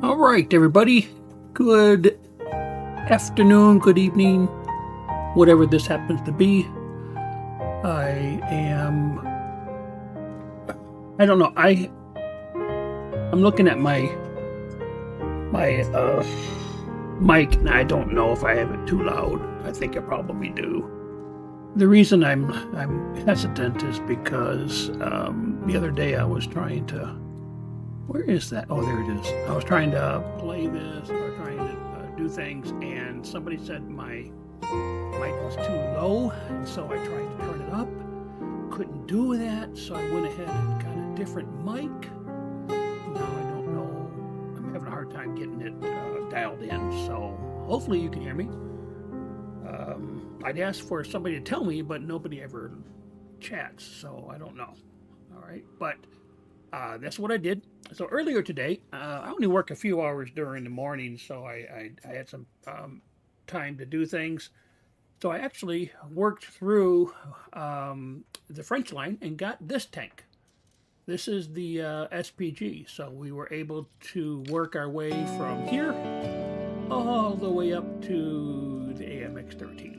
All right, everybody. Good afternoon, good evening, whatever this happens to be. I don't know. I'm looking at my mic, and I don't know if I have it too loud. I think I probably do. The reason I'm hesitant is because the other day I was trying to. Where is that? Oh, there it is. I was trying to play this or trying to do things, and somebody said my mic was too low, and so I tried to turn it up. Couldn't do that, so I went ahead and got a different mic. Now I don't know. I'm having a hard time getting it dialed in, so hopefully you can hear me. I'd asked for somebody to tell me, but nobody ever chats, so I don't know. All right, but that's what I did. So earlier today, I only work a few hours during the morning, so I had some time to do things. So I actually worked through the French line and got this tank. This is the SPG. So we were able to work our way from here all the way up to the AMX-13.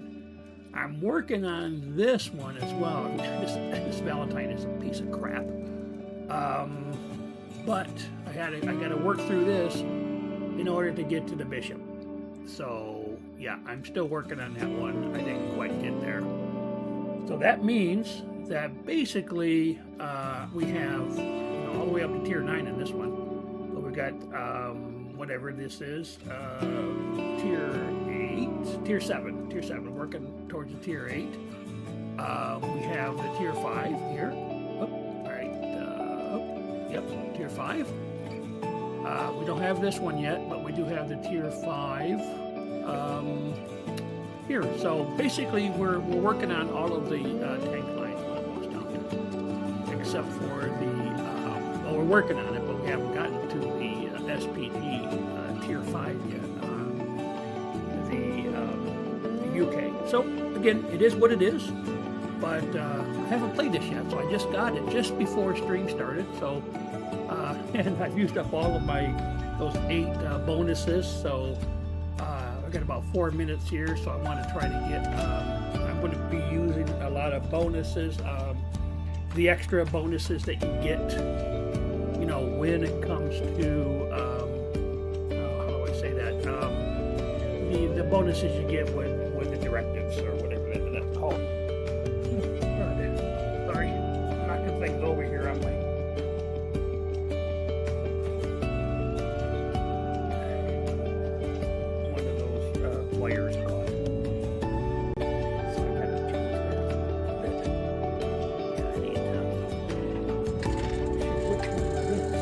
I'm working on this one as well. This Valentine is a piece of crap. But I got to work through this in order to get to the Bishop. So yeah, I'm still working on that one. I didn't quite get there. So that means that basically we have all the way up to tier 9 in this one. But we got whatever this is, tier 7, working towards the tier 8. We have the tier 5 here. Yep, tier 5. We don't have this one yet, but we do have the tier 5 here. So basically, we're working on all of the tank lines almost down here, except for the. Well, we're working on it, but we haven't gotten to the SPG tier 5 yet. The UK. So again, it is what it is. But I haven't played this yet, so I just got it just before stream started. So, and I've used up all of those 8 bonuses. So I got about 4 minutes here. So I want to try to get. I'm going to be using a lot of bonuses, the extra bonuses that you get. When it comes to how do I say that? The bonuses you get with the directives or whatever that's called. Sorry, I'm knocking things over here on my. One of those wires gone. So I gotta change that. Yeah, I need which one is this?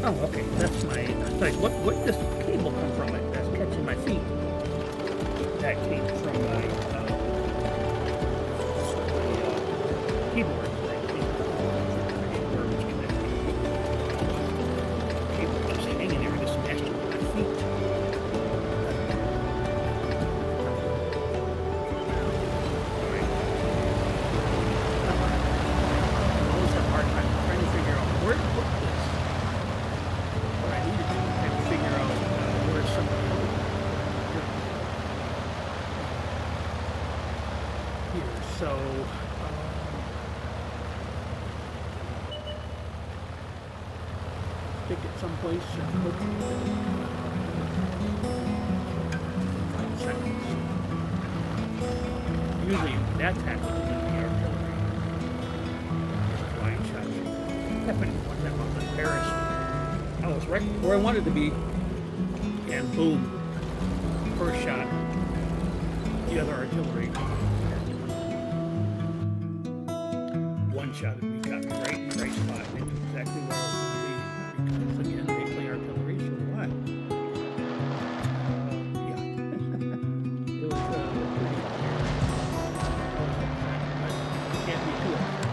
Oh, okay, that's my. Like, what does the cable come from? That's catching my feet. That came from my keyboard. Where it was connected. The cable just hanging there, just messed with my feet. Alright. I always have a hard time trying to figure out where to put this. What I need to do is to figure out where somebody here. So stick it someplace and put 5 seconds. Usually that's happening in the artillery. Flying shots. Happened one time I was in Paris. I was right where I wanted to be, and boom, first shot, the other artillery. One shot at me, got me right in the right spot. They knew exactly where I was going to be. Because again, they play artillery, so do I. Yeah. It was pretty fun. But can't be too artillery.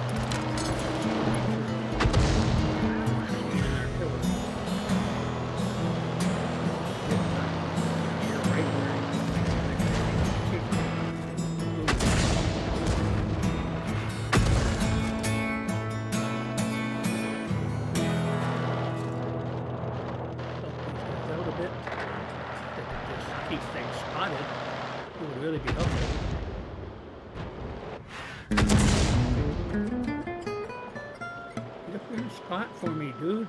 You're right where really be helpful. Get up in a spot for me, dude.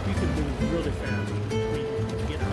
You can move really fast when you get out.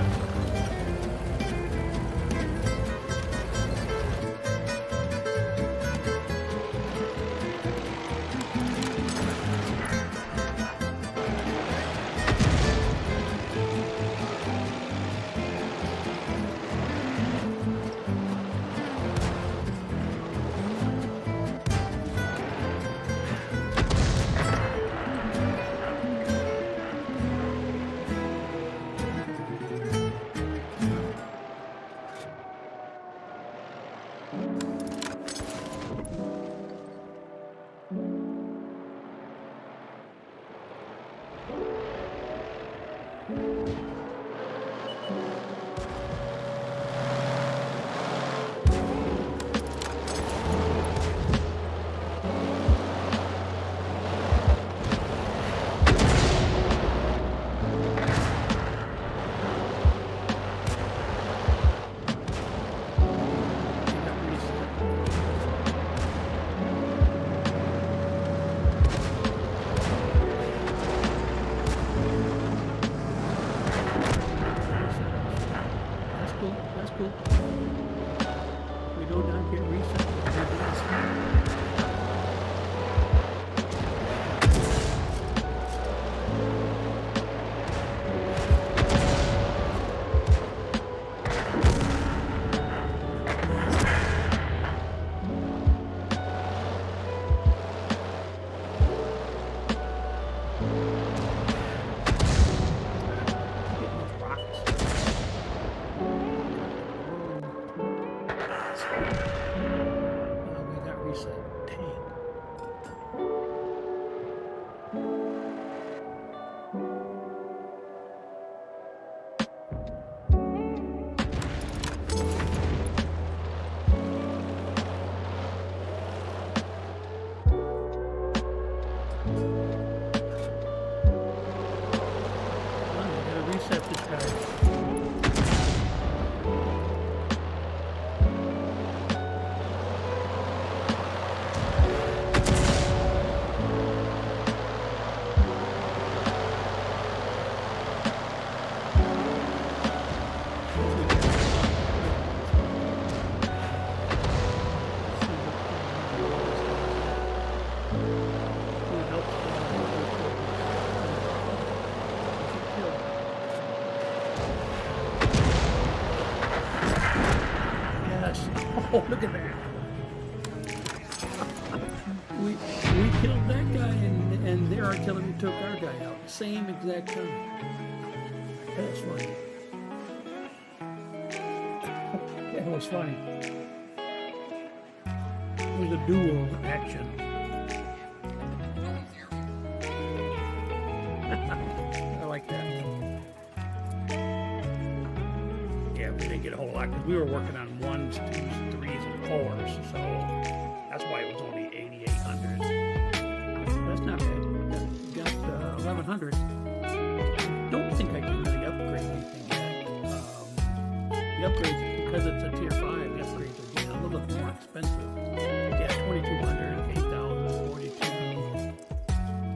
Oh, look at that. We killed that guy, and their artillery took our guy out. Same exact time. That's funny. That was funny. It was a duo action. I like that. Yeah, we didn't get a whole lot because we were working on 1s, 2s, 3s, floors, so that's why it was only 8,800. That's not bad. Got 1,100. Don't think I can really upgrade anything yet. The upgrades, because it's a tier 5, the upgrades are getting a little bit more expensive. Yeah, 2,200, 8,000, 42.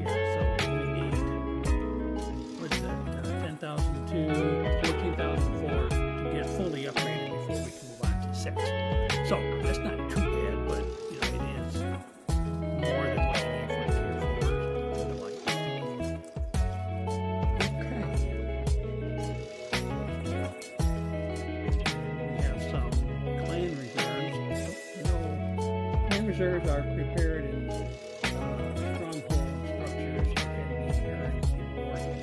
Yeah, so we need, what's that, 10,002, 14,004 to get fully upgraded before we can move on to 6. So that's not too bad, but you know, it is more than what you need for tier 4s and the like. We have some clan reserves. You know, clan reserves are prepared in stronghold structures.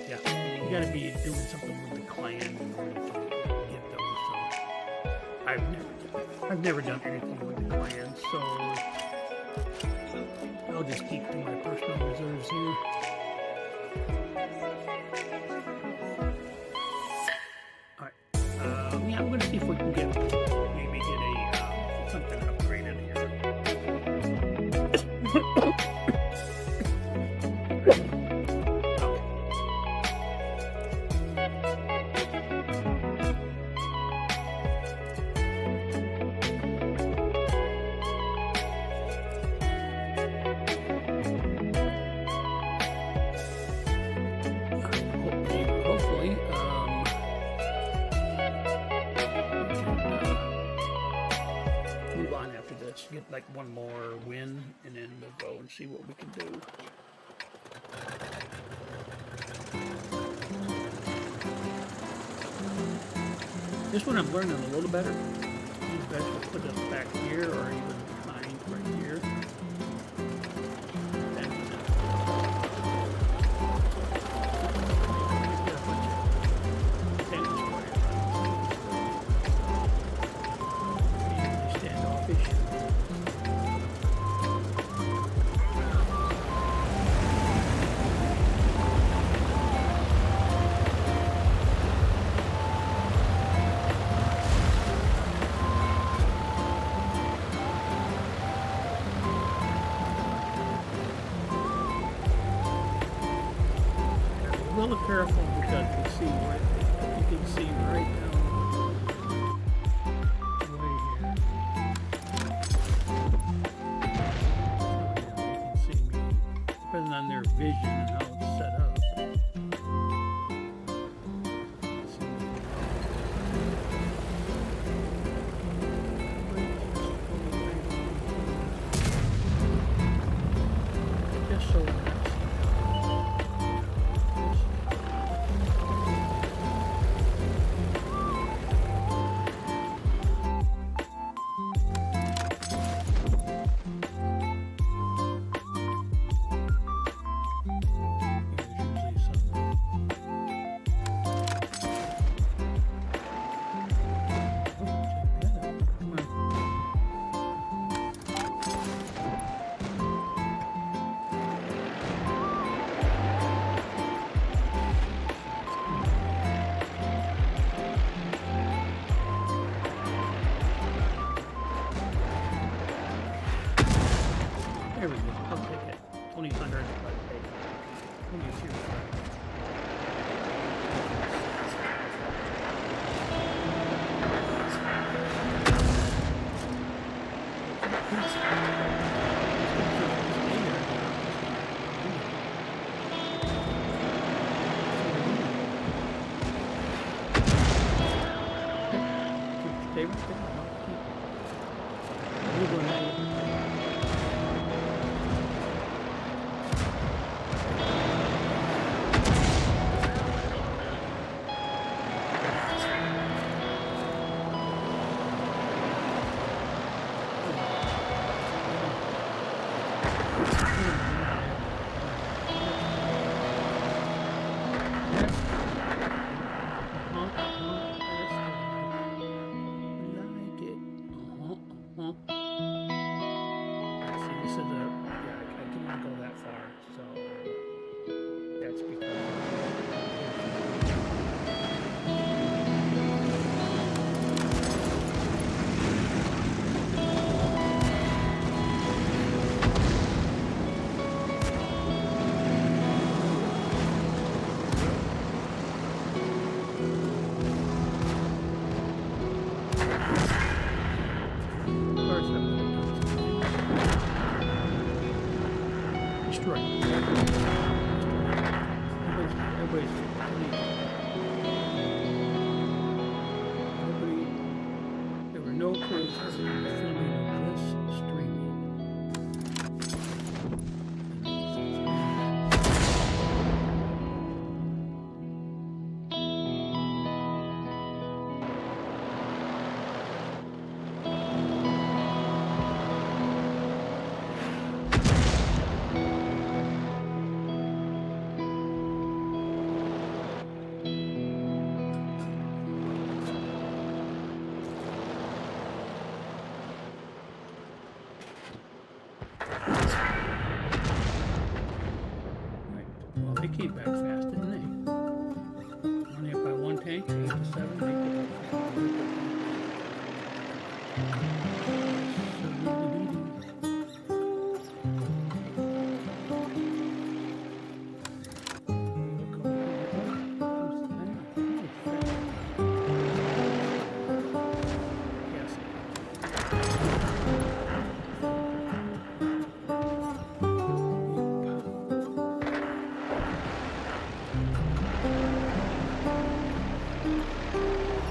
Yeah, you gotta be doing something with the clan in order to get those. So I've never done anything with the clan, so I'll just keep to my personal reserves here. Alright. Yeah, I'm gonna see if we can maybe get a something upgraded here. Hopefully, we can move on after this. Get like one more win, and then we'll go and see what we can do. This one I'm learning a little better. These guys will put us back here, or even behind right here. Really careful because you see you can see right down right here. You can see me, depending on their vision and how it's set up. Just so there we go. I'll take it. 2,100, but hey, only a tier 5. Stay right there. We're going to destroyed. Everybody's there were no crews filming this streaming. Well, they came back fast, didn't they? Only up by one tank, 8 to 7. They came back fast.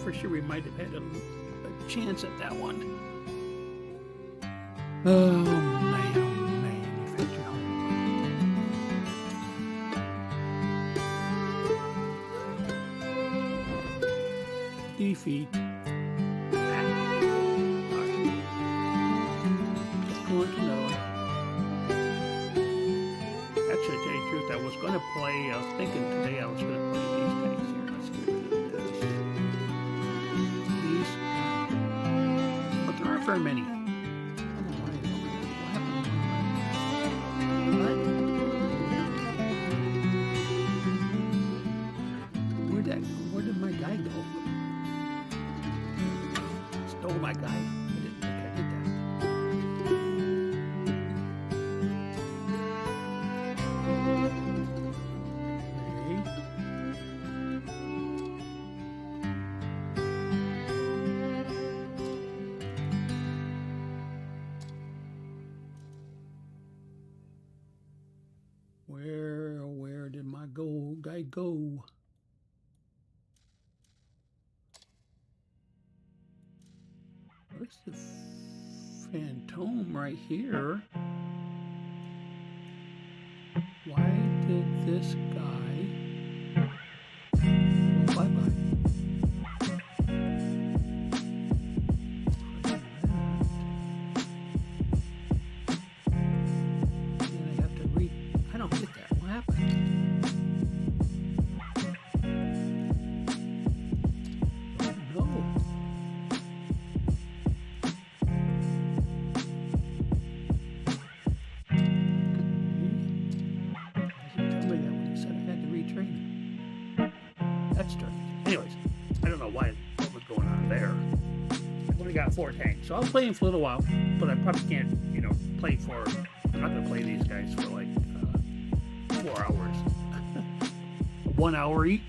For sure we might have had a chance at that one. Oh man, you've had your homework. Defeat. Just going to know. Actually, to tell you the truth, I was going to play, I was thinking today I was going to play these guys here. Let's get rid of this. But there aren't very many. Where did my guy go? Stole my guy. I didn't think I did that. Where did my guy go? Where's the phantom right here? Why did this guy go bye-bye? I don't get that. What happened? Oh, no. That's strange. Anyways, I don't know what was going on there. I've only got 4 tanks, so I'll play them for a little while, but I probably can't, play for. I'm not gonna play these guys for like 4 hours. 1 hour each.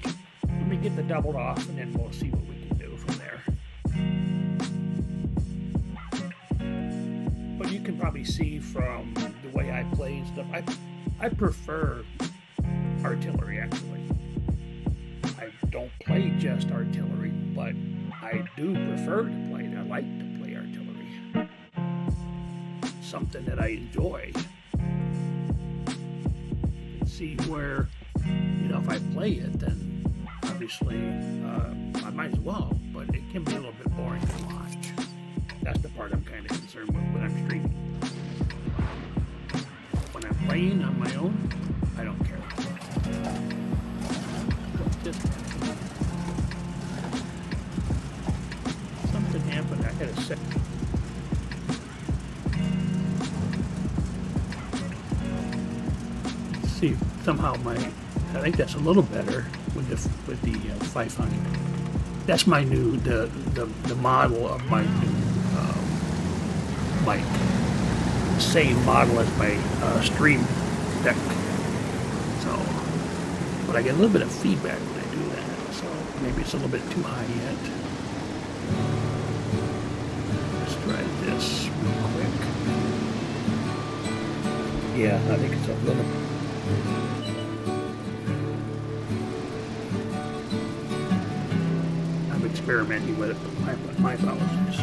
Let me get the doubled off, and then we'll see what we can do from there. But you can probably see from the way I play and stuff. I prefer artillery actually. I don't play just artillery, but I do prefer to play it. I like to play artillery. Something that I enjoy. You can see where, if I play it, then obviously I might as well, but it can be a little bit boring to watch. That's the part I'm kind of concerned with when I'm streaming. When I'm playing on my own, I Let's see, somehow I think that's a little better with the 500. That's my new the model of my new mic. Same model as my stream deck. So, but I get a little bit of feedback when I do that. So maybe it's a little bit too high yet. Let's try this real quick. Yeah, I think it's a little. I'm experimenting with it, but my apologies.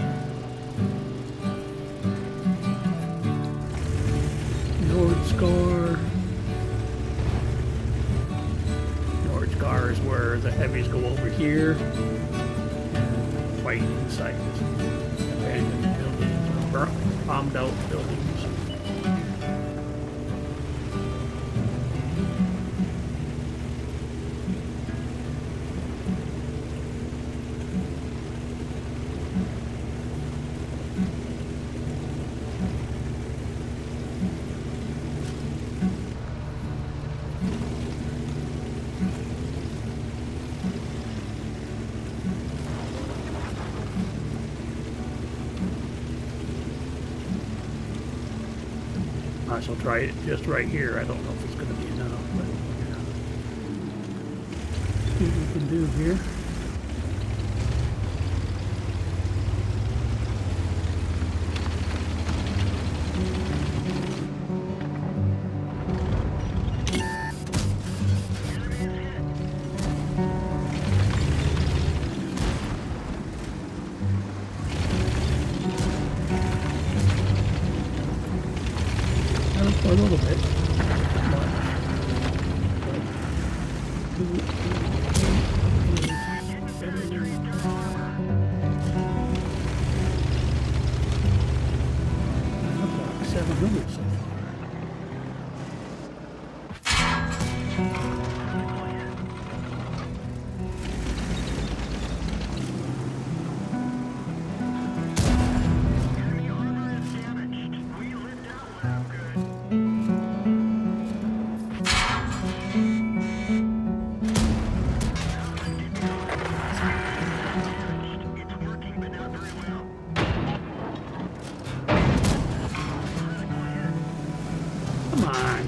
Nord Scar is where the heavies go over here and fight inside this abandoned buildings, or bombed out buildings. I shall try it just right here. I don't know if it's going to be enough, but see what we can do here. A little bit. About 700 so far.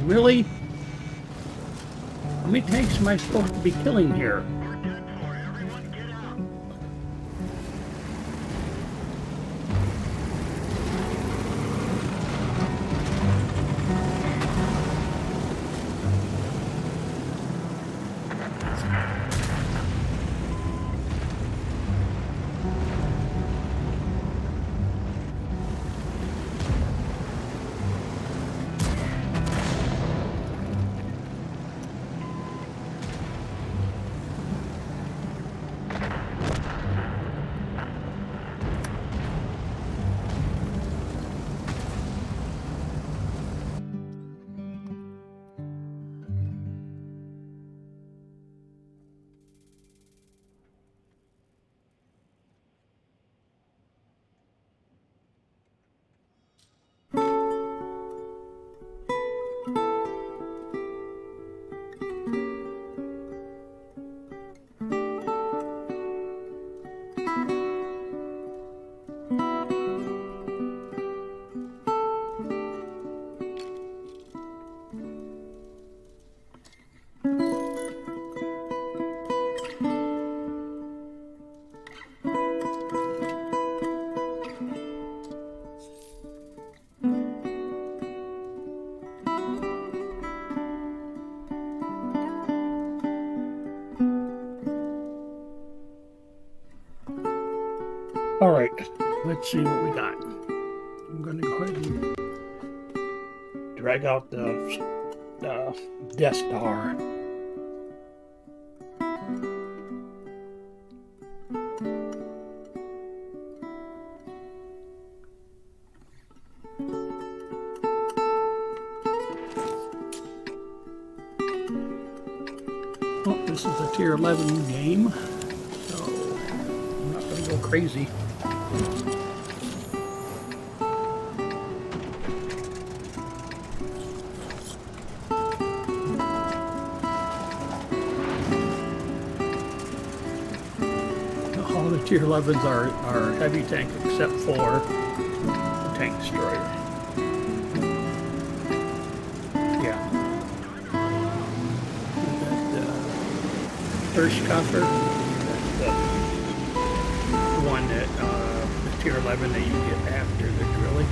Really? How many tanks am I supposed to be killing here? All right, let's see what we got. I'm going to go ahead and drag out the Death Star. Well, this is a tier 11 game, so I'm not going to go crazy. Tier 11s are heavy tank except for the tank destroyer. Yeah. That first coffer, that's the one that the Tier 11 that you get after the drilling.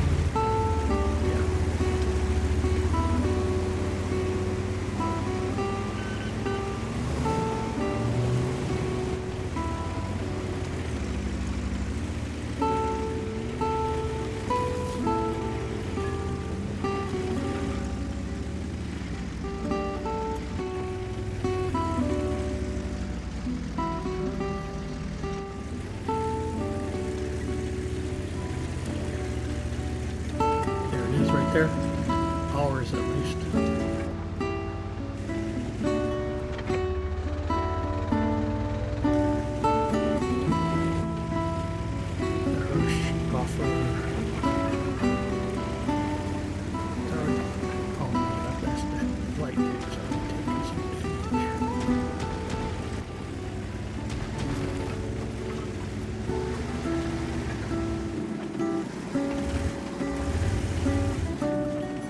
There, hours at least.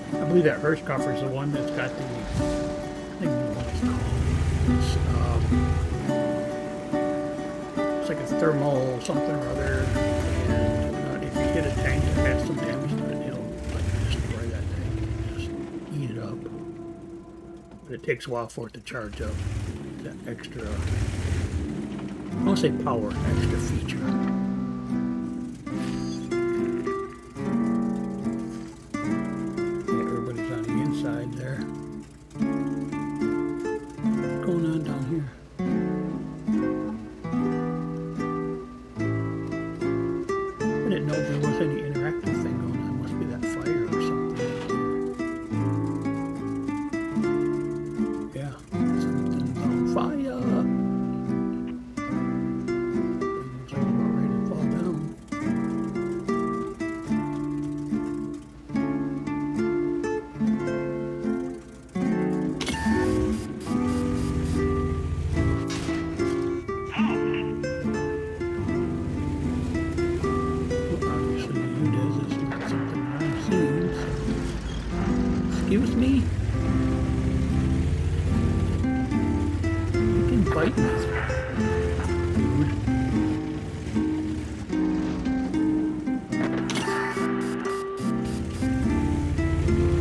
I believe that Hirsch coffer is the one that's got the, I think what it's like a thermal something or other, and if you hit a tank that has some damage to it, it'll like destroy that tank and just eat it up. But it takes a while for it to charge up. That extra, I won't say power, extra feature. There. What's going on down here? I didn't know there was any interactive thing going on. Must be that fire or something. Yeah, something's on fire. Looks like we're ready to fall down. Excuse me? You can bite me.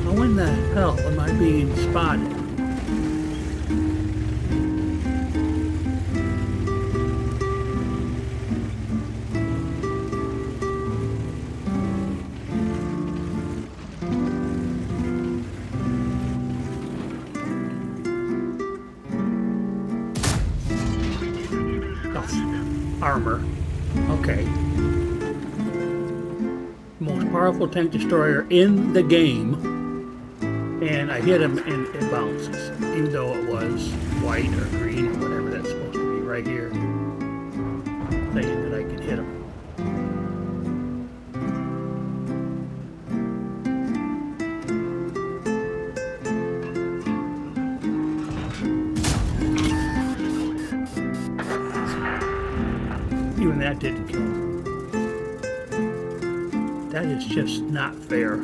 How in the hell am I being spotted? Armor. Okay. Most powerful tank destroyer in the game, and I hit him and it bounces, even though it was white or green or whatever that's supposed to be right here, saying that I can hit him. Even that didn't kill him. That is just not fair.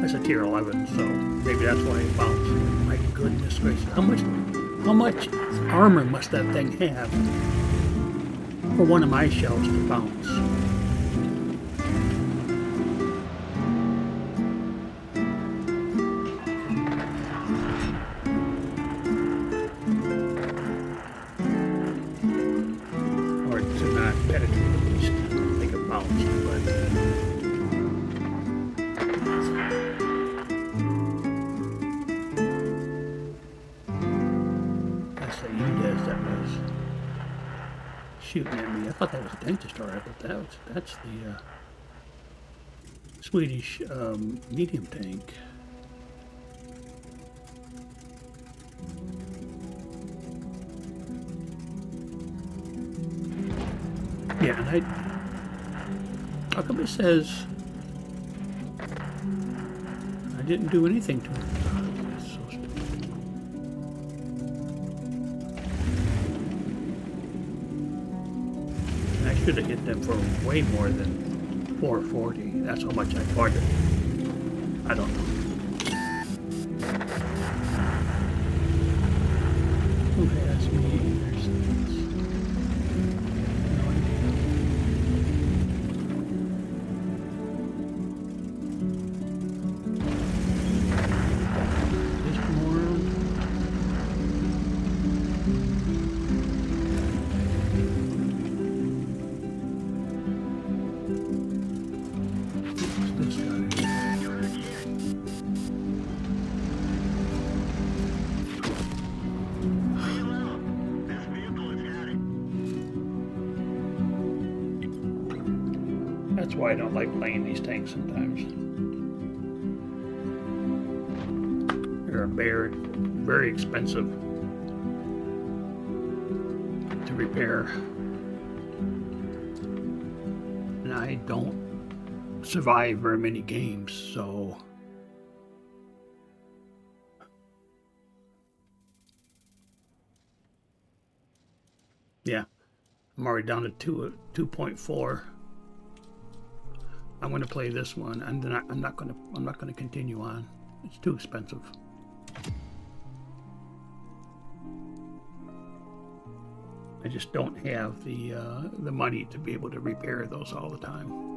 That's a tier 11, so maybe that's why it bounced. My goodness gracious. How much armor must that thing have for one of my shells to bounce? Shooting at me. I thought that was a tank destroyer, but that's the Swedish medium tank. Yeah, and how come it says I didn't do anything to him? That's so stupid. I should have hit them for way more than 440. That's how much I bought it. I don't know. Who has meters? No idea. Just more. What's this guy? That's why I don't like playing these tanks sometimes. They're very expensive to repair. And I don't survive very many games, so yeah, I'm already down to 2.4. I'm going to play this one, and then I'm not going to continue on. It's too expensive. I just don't have the money to be able to repair those all the time.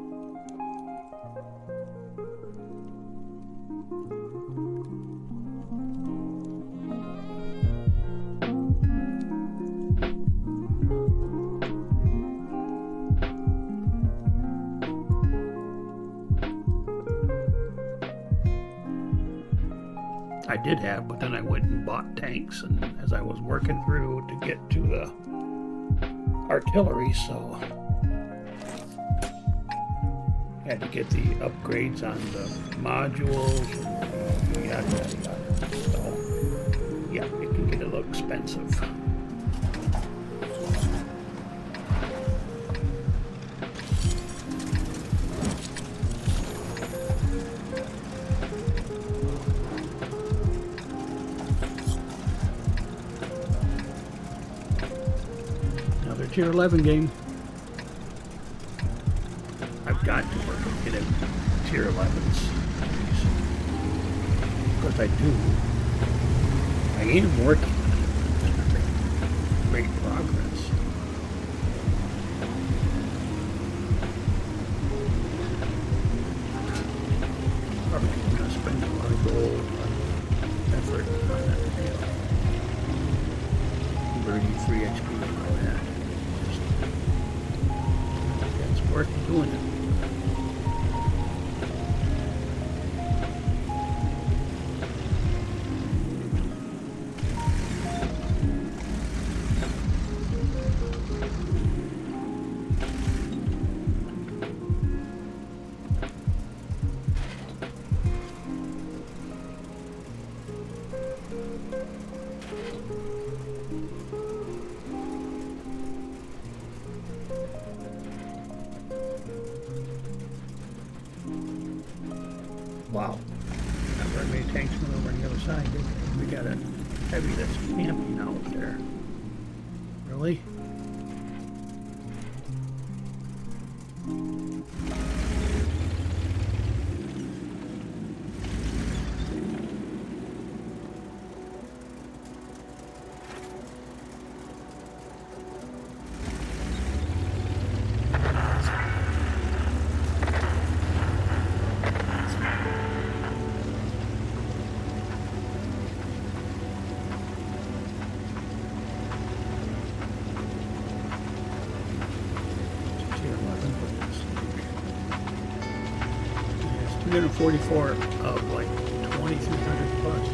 I did have, but then I went and bought tanks, and as I was working through to get to the artillery, so I had to get the upgrades on the modules and yada yada yada. So yeah, it can get a little expensive. Tier 11 game. I've got to work on getting tier 11s. Because I am working on it. Great progress. Probably going to spend a lot of gold effort on that video. 33 XP and all that. Worth doing it. Wow. Not very many tanks went over on the other side, did they? We got a heavy that's camping out there. Really? It's 344 of like 2,300 plus.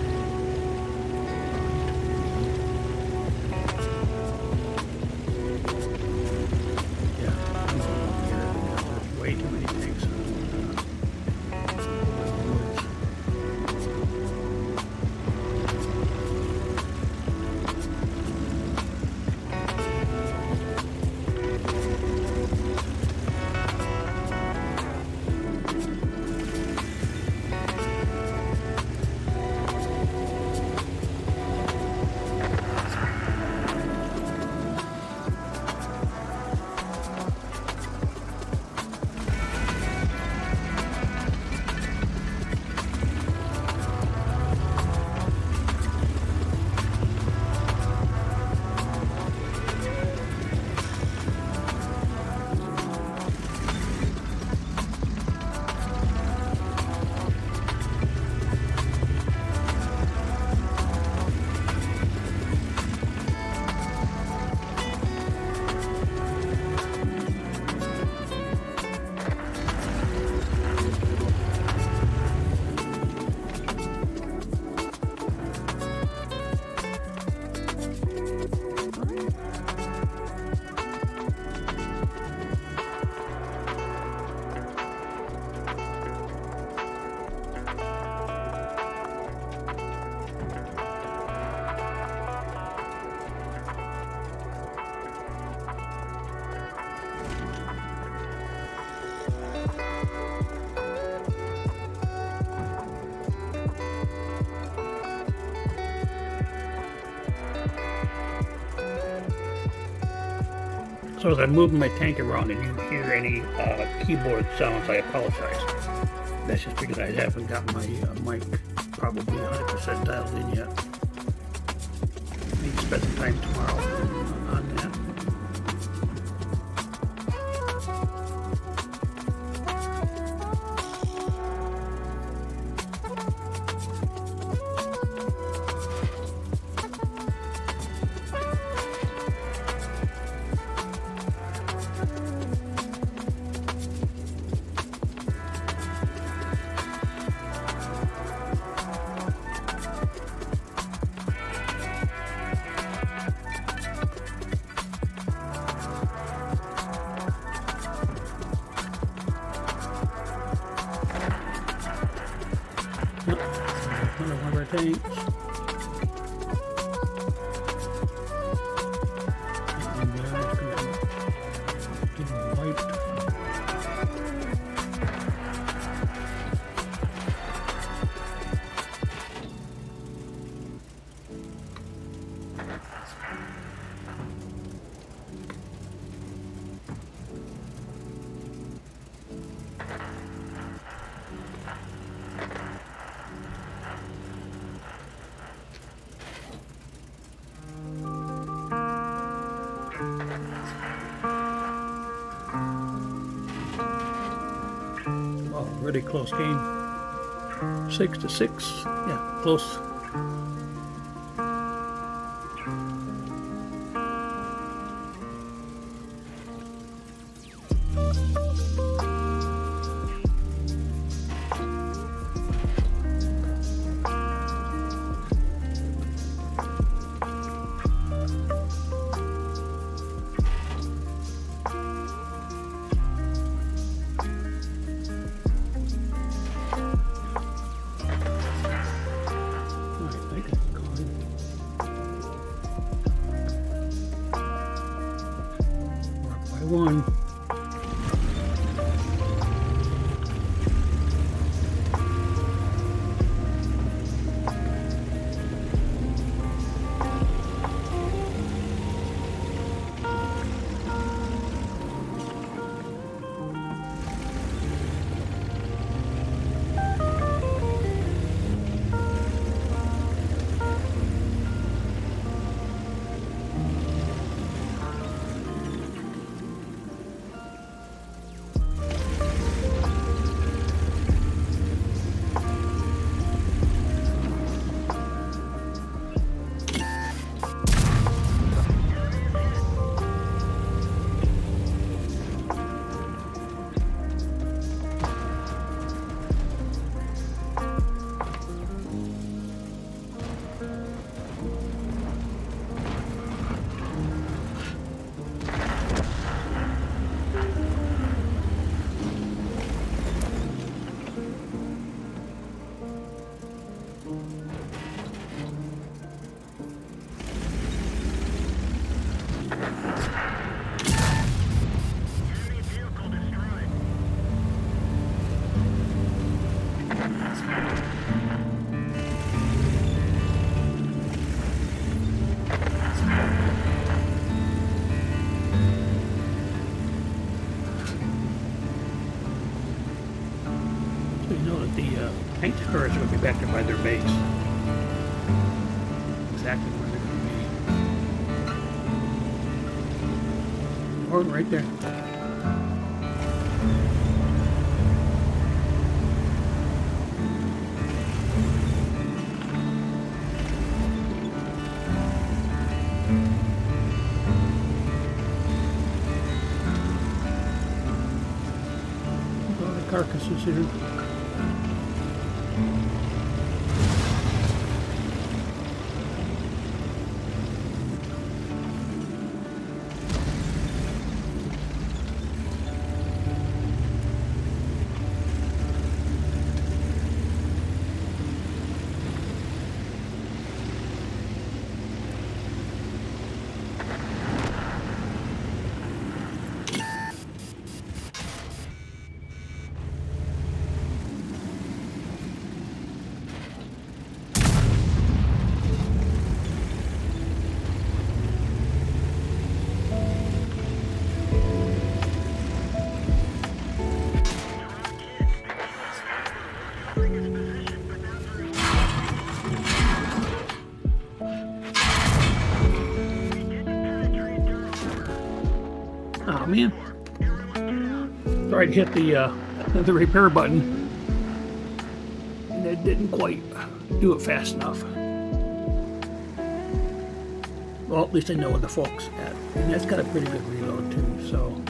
Yeah, I'm over here because there's way too many tanks. So as I'm moving my tank around and you hear any keyboard sounds, I apologize. That's just because I haven't got my mic probably 100% dialed in yet. Need to spend some time tomorrow on that. One of our tanks. And there it's going to get wiped. Really close game. 6-6. Yeah, close. One. The tank turrets will be back there by their base. Exactly where they're going to be. Or right there. All the carcasses here. Oh man. Tried to hit the repair button. And it didn't quite do it fast enough. Well, at least I know where the folks at. And that's got a pretty good reload too, so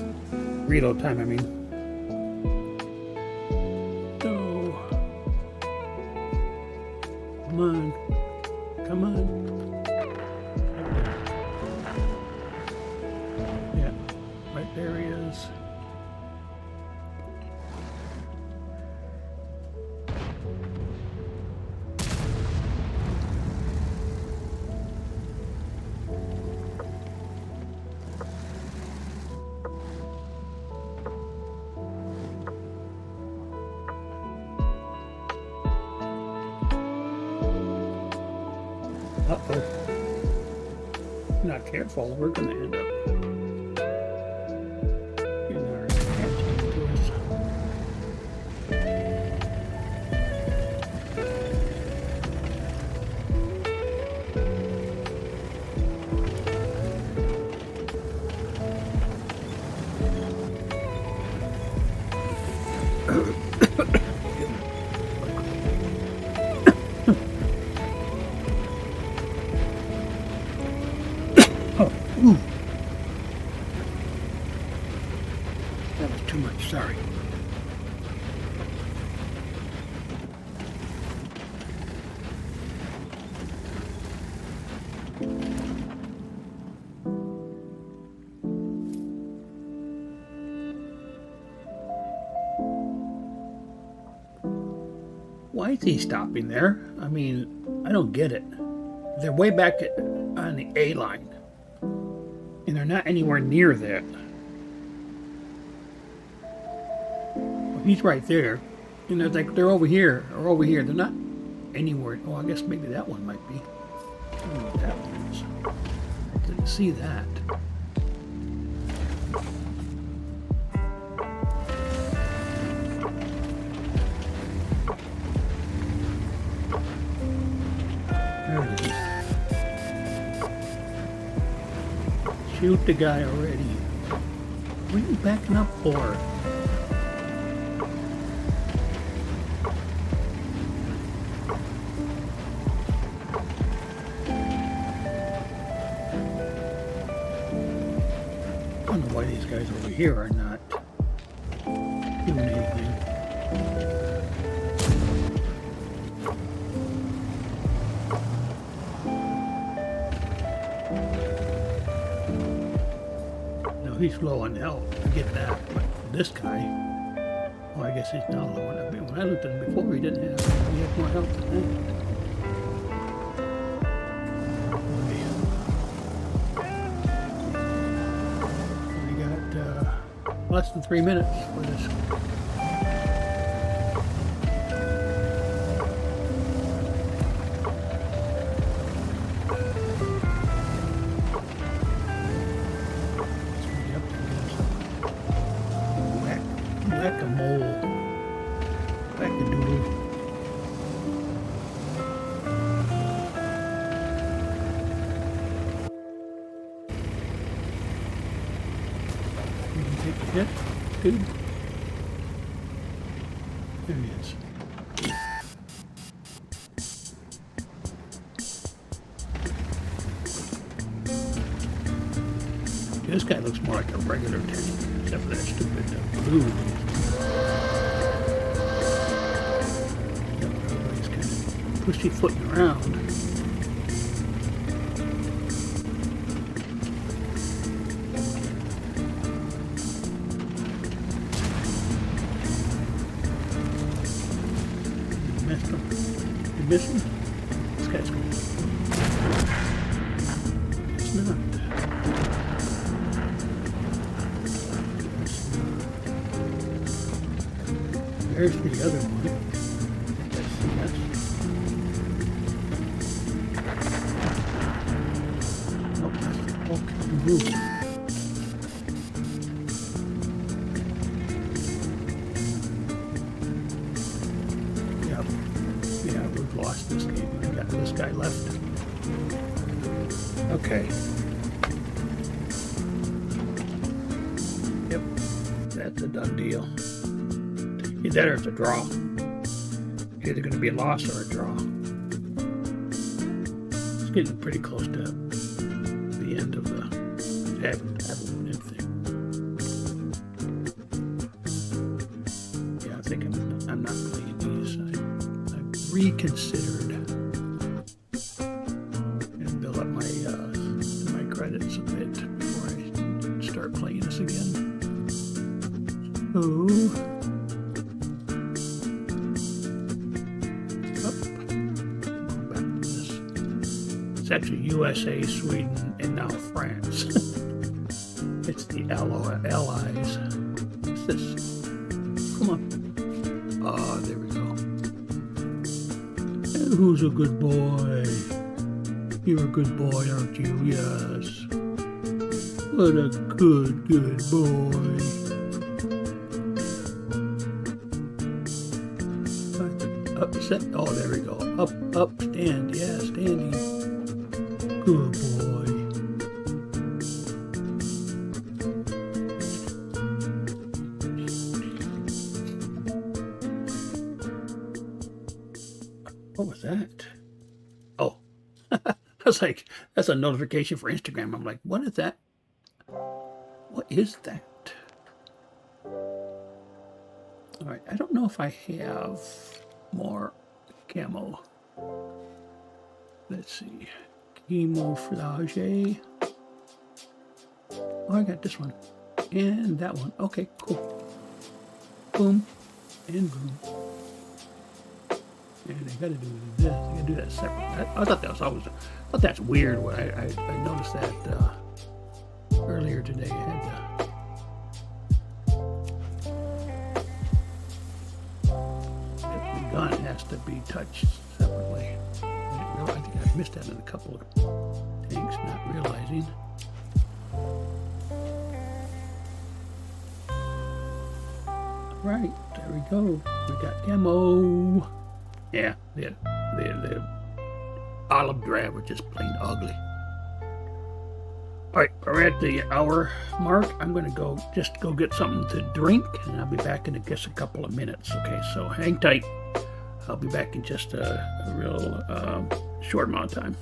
reload time I mean. Oh. Come on. Come on. Yeah, right there he is. Uh-oh. Not careful, we're gonna end up getting our hands into us. Ooh. That was too much, sorry. Why is he stopping there? I mean, I don't get it. They're way back on the A line. And they're not anywhere near that. Well, he's right there. And they're like, they're over here or over here. They're not anywhere. Oh, I guess maybe that one might be. I don't know what that one is. I didn't see that. There it is. Shoot the guy already. What are you backing up for? I don't know why these guys over here are not doing anything. He's low on health. I get that. But this guy, well, I guess he's now low on. I mean, when I looked at him before, he didn't have. He had more health than that. We got less than 3 minutes for this. Whack-a-mole. Whack-a-doodle. You can take the hit. Good. There he is. This guy looks more like a regular tank, except for that stupid blue. Everybody's kind of pussyfooting around. You missed him. You missed him? This guy's cool. It's not. There's the other one. Yes. Oh, that's the bulk move. Yeah, lost this game. We got this guy left. Okay. Yep, that's a done deal. Either that or it's a draw. Either going to be a loss or a draw. It's getting pretty close to the end of the haven't won thing. Yeah, I think I'm not playing these. I've reconsidered and build up my credits a bit before I start playing this again. So, it's actually USA, Sweden, and now France. It's the allies. What's this? Come on. Oh, there we go. And who's a good boy? You're a good boy, aren't you? Yes. What a good boy. Upset. Oh, there we go. Up, stand. Yeah, standing. Good boy. What was that? Oh, I was like, that's a notification for Instagram. I'm like, what is that? What is that? All right, I don't know if I have more camo. Let's see. Camouflage. Oh, I got this one. And that one. Okay, cool. Boom. And boom. And I gotta do this. I gotta do that separate. I thought that was always. I thought that's weird. When I noticed that earlier today. I had the gun has to be touched separately. I think I missed that in a couple of tanks, not realizing. Right, there we go. We got ammo. Yeah, the olive drab was just plain ugly. All right, we're at the hour mark. I'm going to go get something to drink, and I'll be back in just a couple of minutes. Okay, so hang tight. I'll be back in just a real short amount of time.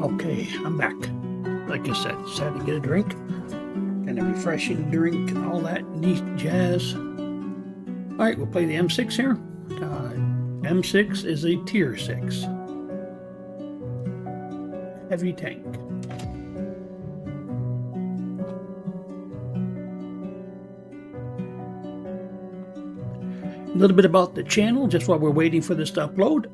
Okay, I'm back. Like I said, just had to get a drink and a refreshing drink and all that neat jazz. All right, we'll play the M6 here. M6 is a tier 6. heavy tank. A little bit about the channel, just while we're waiting for this to upload.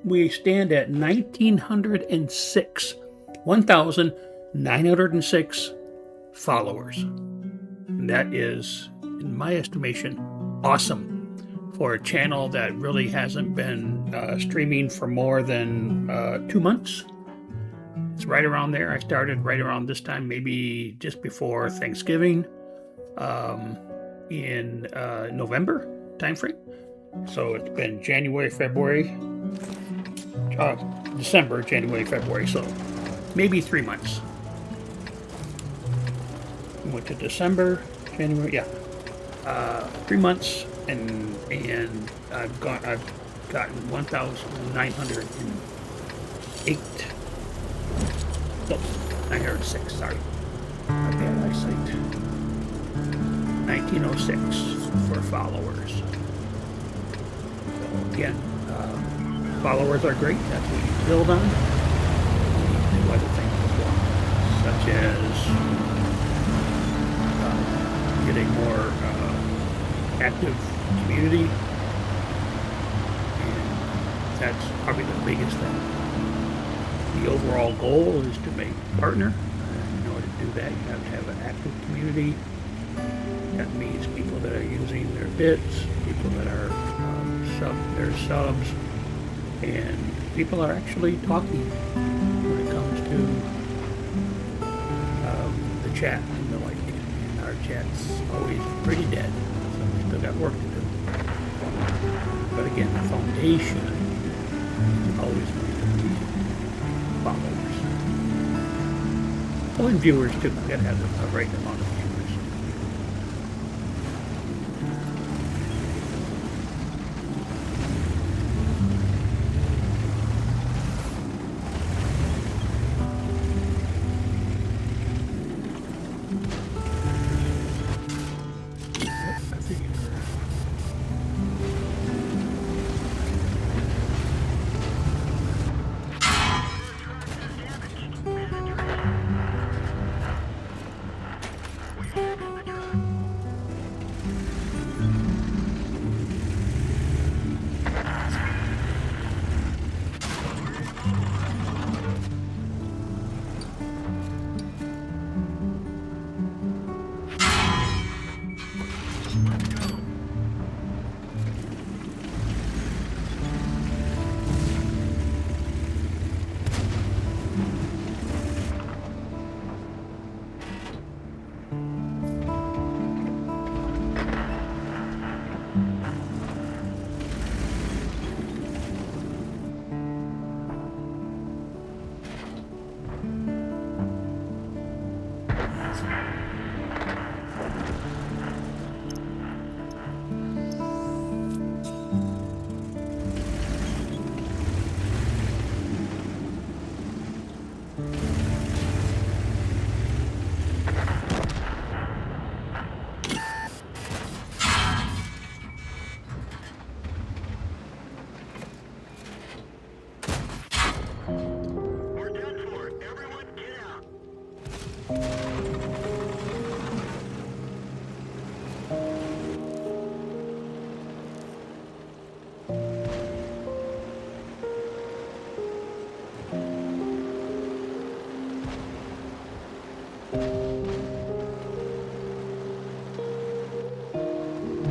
We stand at 1,906 followers. And that is, in my estimation, awesome for a channel that really hasn't been streaming for more than 2 months. It's right around there. I started right around this time, maybe just before Thanksgiving, in November timeframe. So it's been January, February, December, January, February. So maybe 3 months. We went to December, January, yeah, 3 months, and I've gotten 1,908. No, 906. Sorry, my bad eyesight. 1906 for followers. So again, followers are great. That's what you build on. You do other things as well, such as get a more active community, and that's probably the biggest thing. The overall goal is to make a partner. In order to do that, you have to have an active community. That means people that are using their bits, people that are their subs, and people are actually talking when it comes to the chat and the like. And our chat's always pretty dead, so we still got work to do. But again, the foundation is always going to be followers. Oh, and viewers too. We gotta have a right amount of viewers.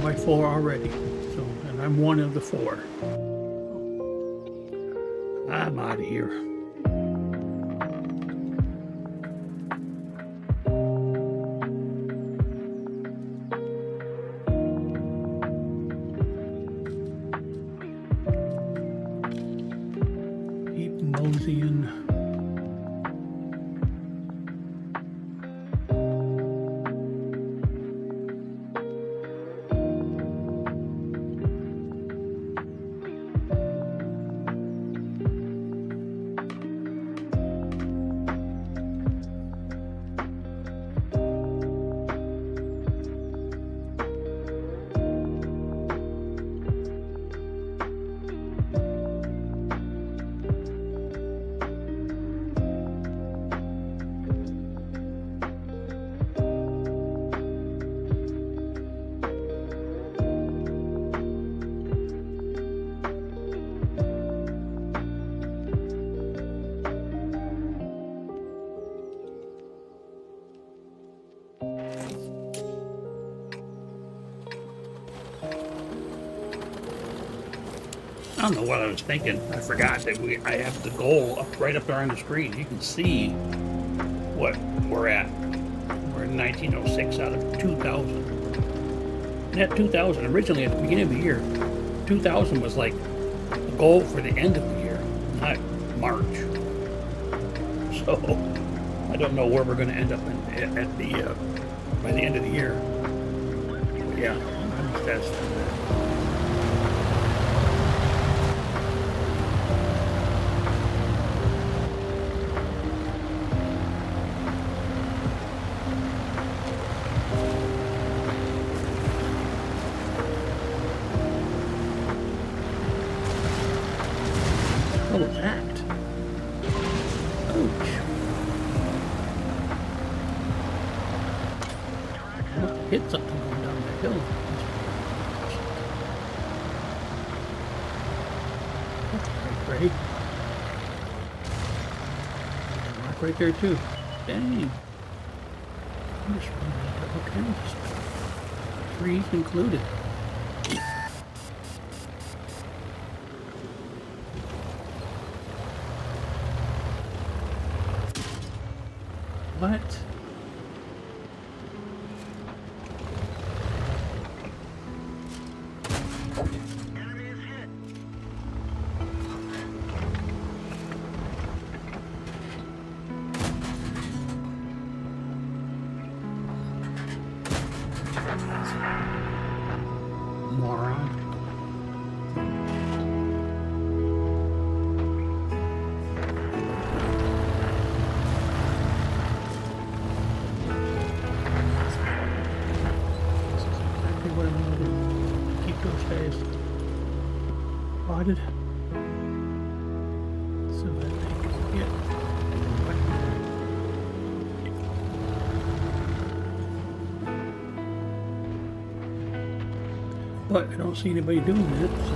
By 4 already, so, and I'm one of the 4. I'm out of here. Keep moseying. don't know what I was thinking. I forgot that I have the goal right up there on the screen. You can see what we're at. We're in 1906 out of 2000. And at 2000, originally at the beginning of the year, 2000 was like a goal for the end of the year, not March. So I don't know where we're going to end up by the end of the year. But yeah, that's. Oh, that. Ouch. I must have hit something going down that hill. That's pretty. Rock right there too. Dang. I'm just running into all kinds of stuff. Trees included. What? Moron. What I'm gonna do, keep those guys spotted so that they can get but I don't see anybody doing it, so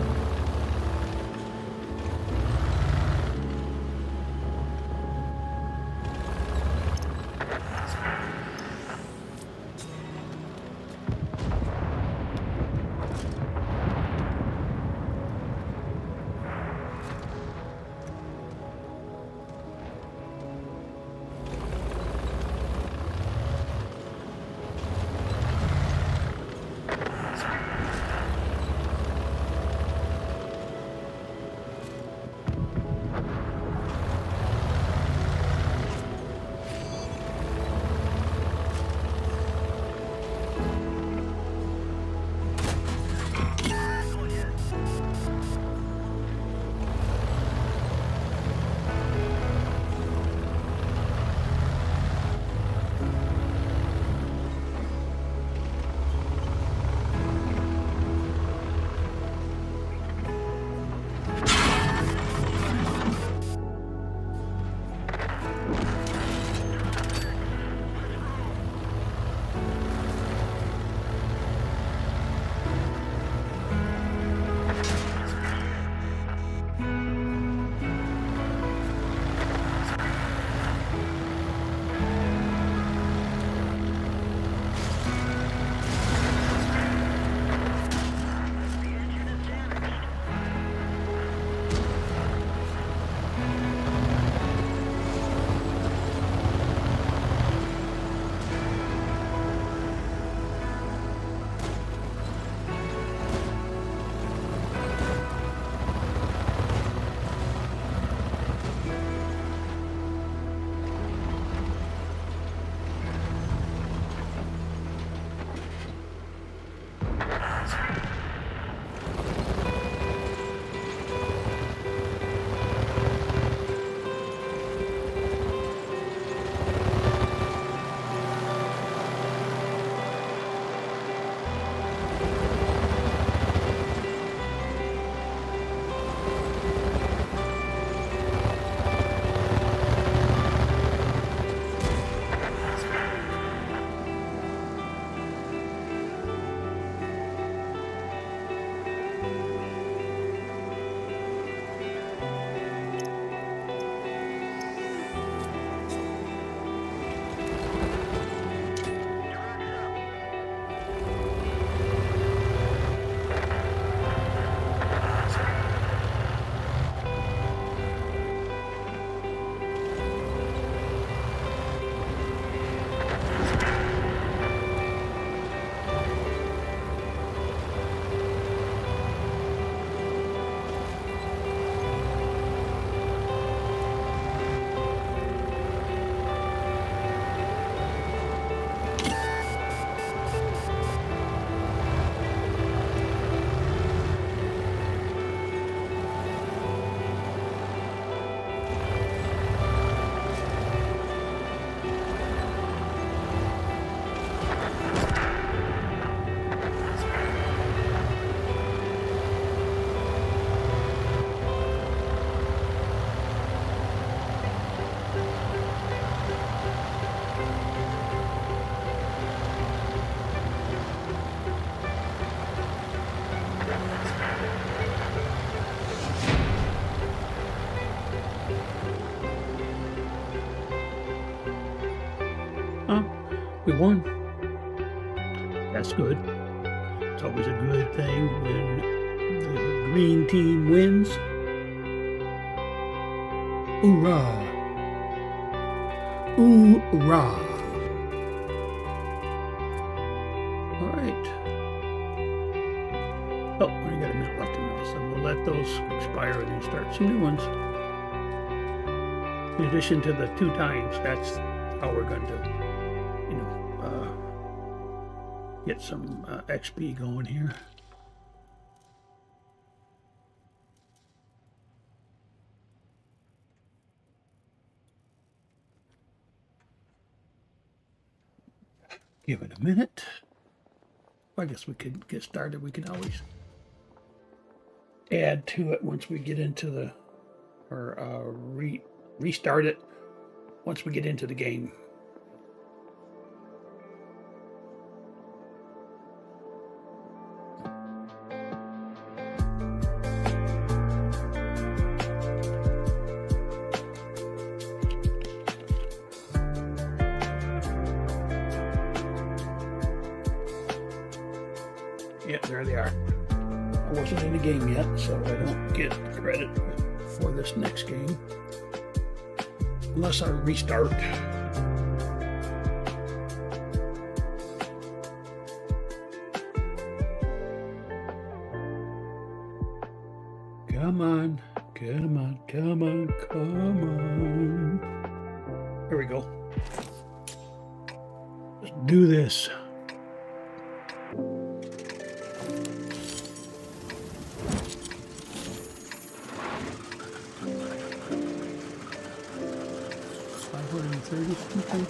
We won. That's good. It's always a good thing when the green team wins. Hoorah! Hoorah! All right. Oh, we only got a minute left in those, so we'll let those expire and then start some new ones. In addition to the 2 times, that's how we're going to, get some XP going here. Give it a minute. I guess we could get started. We can always add to it once we get into the, or restart it once we get into the game. Yep, there they are. I wasn't in the game yet, so I don't get credit for this next game. Unless I restart. Come on, come on, come on, come on. Here we go. Let's do this. Something.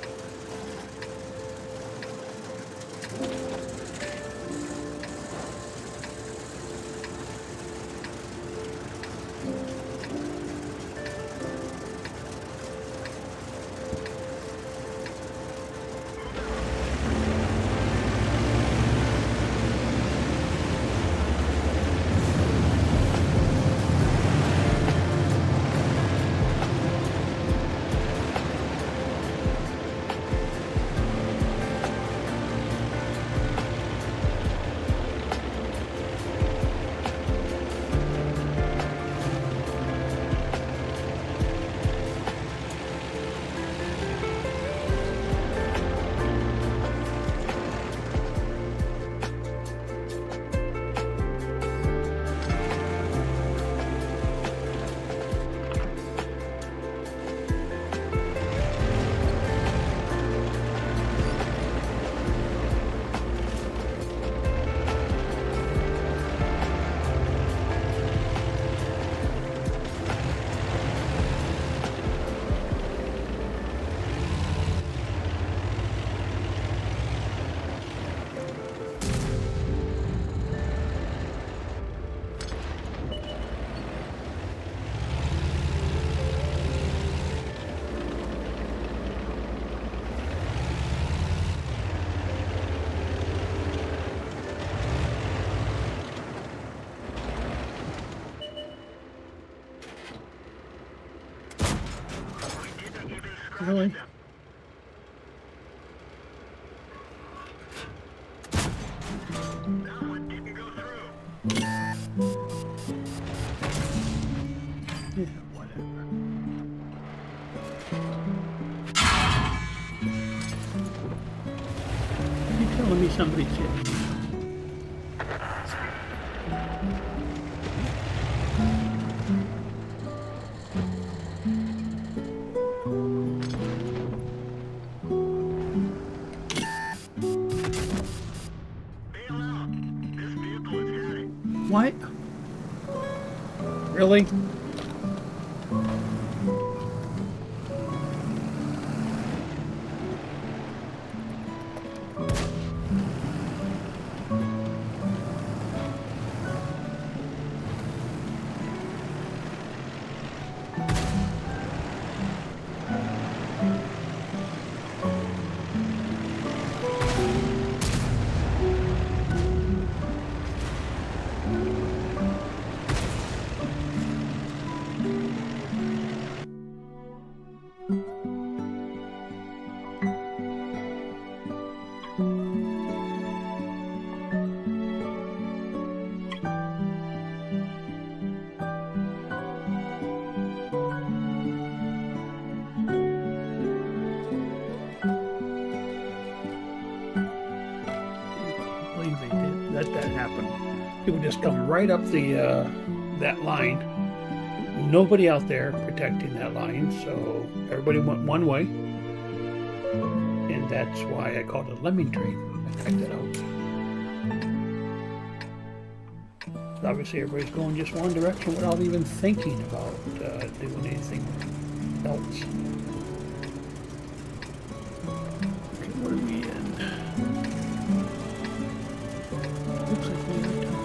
Really? That one didn't go through. Yeah, whatever. You're telling me somebody's hitting me. What? Really? It would just come right up the that line. Nobody out there protecting that line, so everybody went one way, and that's why I called it a lemming train. I checked it out. Obviously, everybody's going just one direction without even thinking about doing anything else. Okay, what are we in? Looks like we are down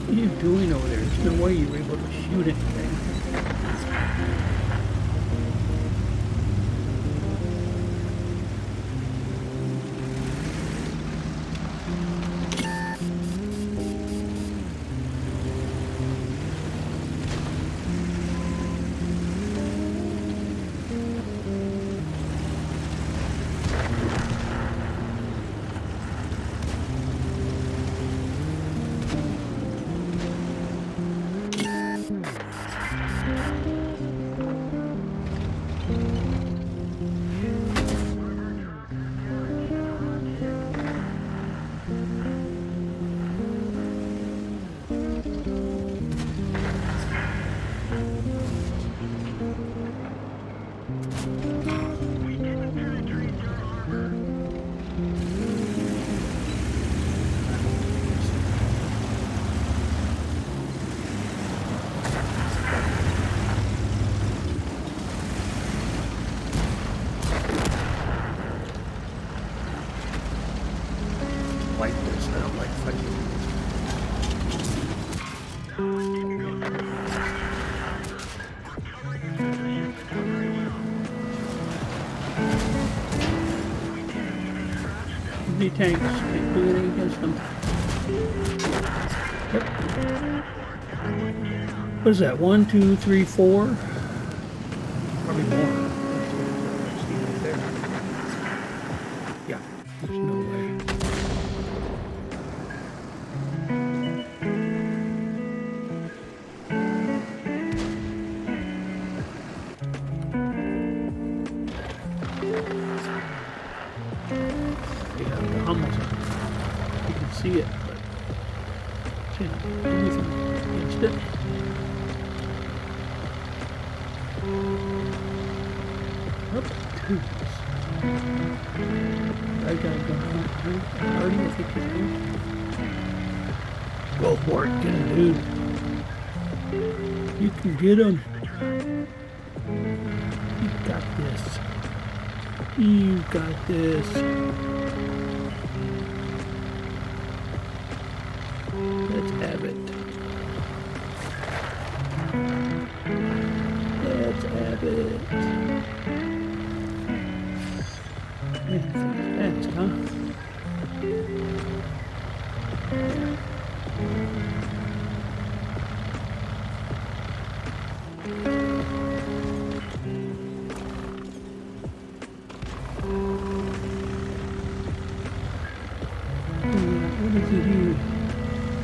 What are you doing over there? There's no way you were able to shoot anything. Like this, I don't like fighting. The tanks, can't do anything against them. Yep. What is that? 1, 2, 3, 4? Probably more. Yeah, there's no way. Almost, you can see it, but can't do anything against it. I gotta go party, I think you're doing. Go for it, get him, dude. You can get him. You got this. You got this. Let's have it. Let's have it. Man, fast, huh? What does he do?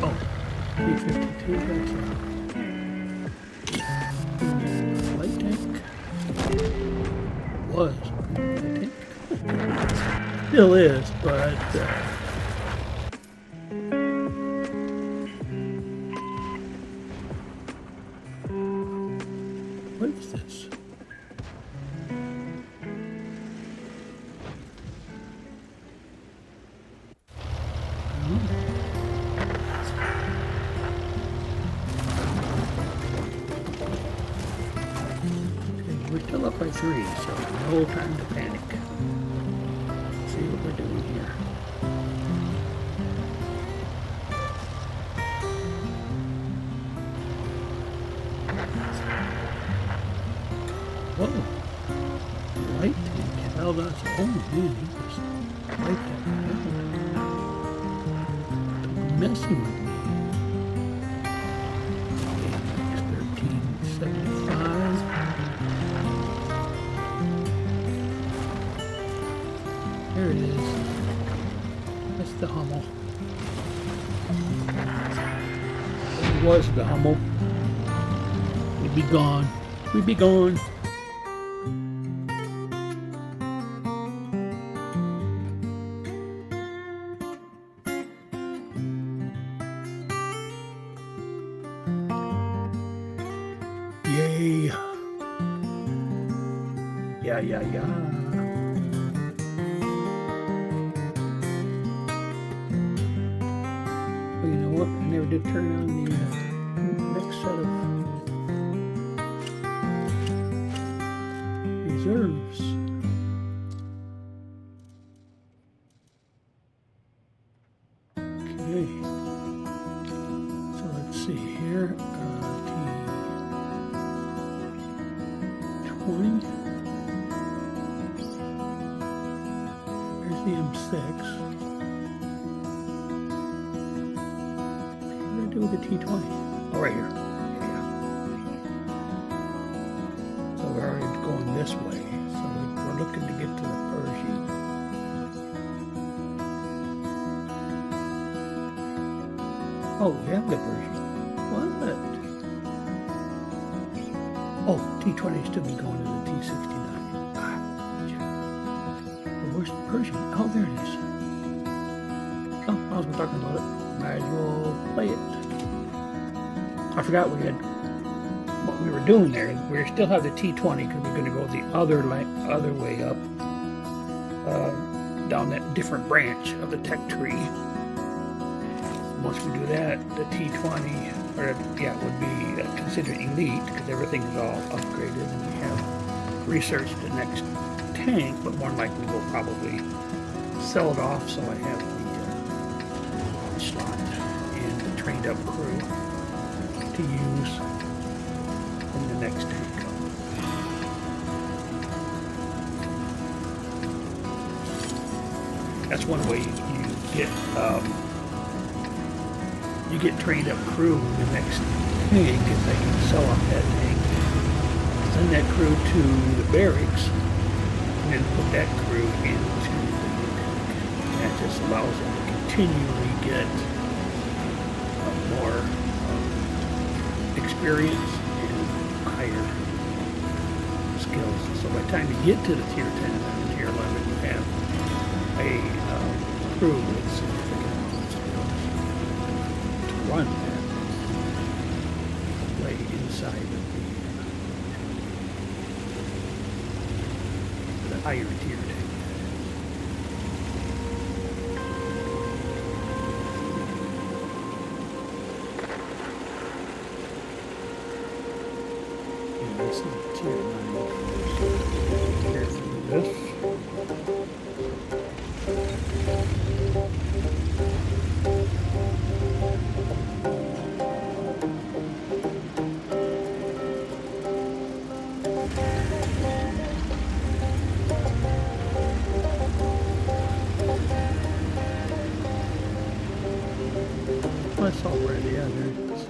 Oh, 352, that's a light tank. Was a light tank. still is, but what is this? We're still up by 3, so no time to panic. Let's see what we're doing here. Whoa! Light tank held us. Oh man, he was right there. Messing with me. Okay, 1375. There it is. That's the Hummel. It was the Hummel. We'd be gone. We'd be gone. Yay. Yeah. Well, you know what? I never did turn on the next set of reserves. Okay. So let's see here. T20. There's the M6. What do I do with the T20? Oh, right here. Yeah. So we're already going this way. So we're looking to get to the Pershing. Oh, we have the Pershing. What? Oh, T20 still be going to the T69. Where's the Pershing? Oh, there it is. Oh, I was talking about it. Might as well play it. I forgot we had what we were doing there. We still have the T20 because we're going to go the other way up, down that different branch of the tech tree. Once we do that, the T20, or yeah, would be considered elite because everything is all upgraded, and we have researched the next tank, but more likely we'll probably sell it off so I have the slot and the trained up crew to use in the next tank. That's one way you get trained up crew in the next tank if they can sell off that tank. Send that crew to the barracks and then put that crew into the new tank. And that just allows them to continually get more experience and higher skills. So by the time you get to the tier 10 and the tier 11, you have a crew with significant amounts of skills to run that way inside of the higher tier tank. This is tier 9. Here through this. That's already, yeah, there it is.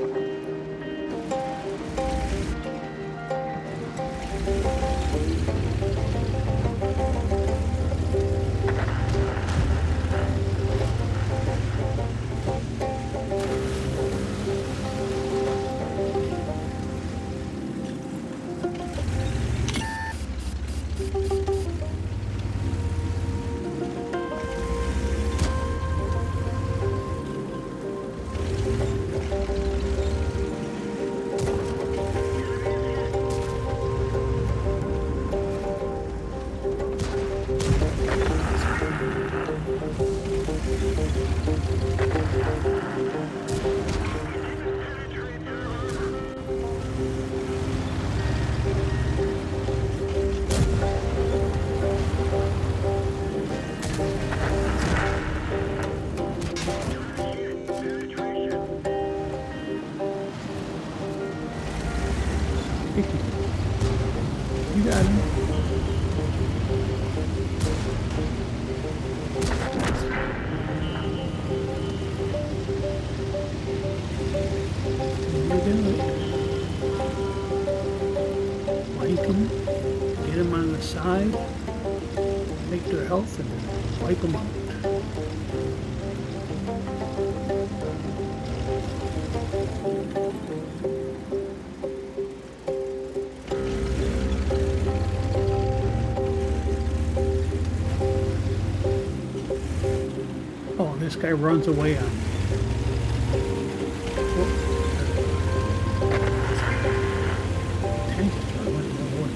You got him. You do it. Flank him. Get him on the side. Take their health and then wipe them out. Oh, this guy runs away on me. Tank is running away.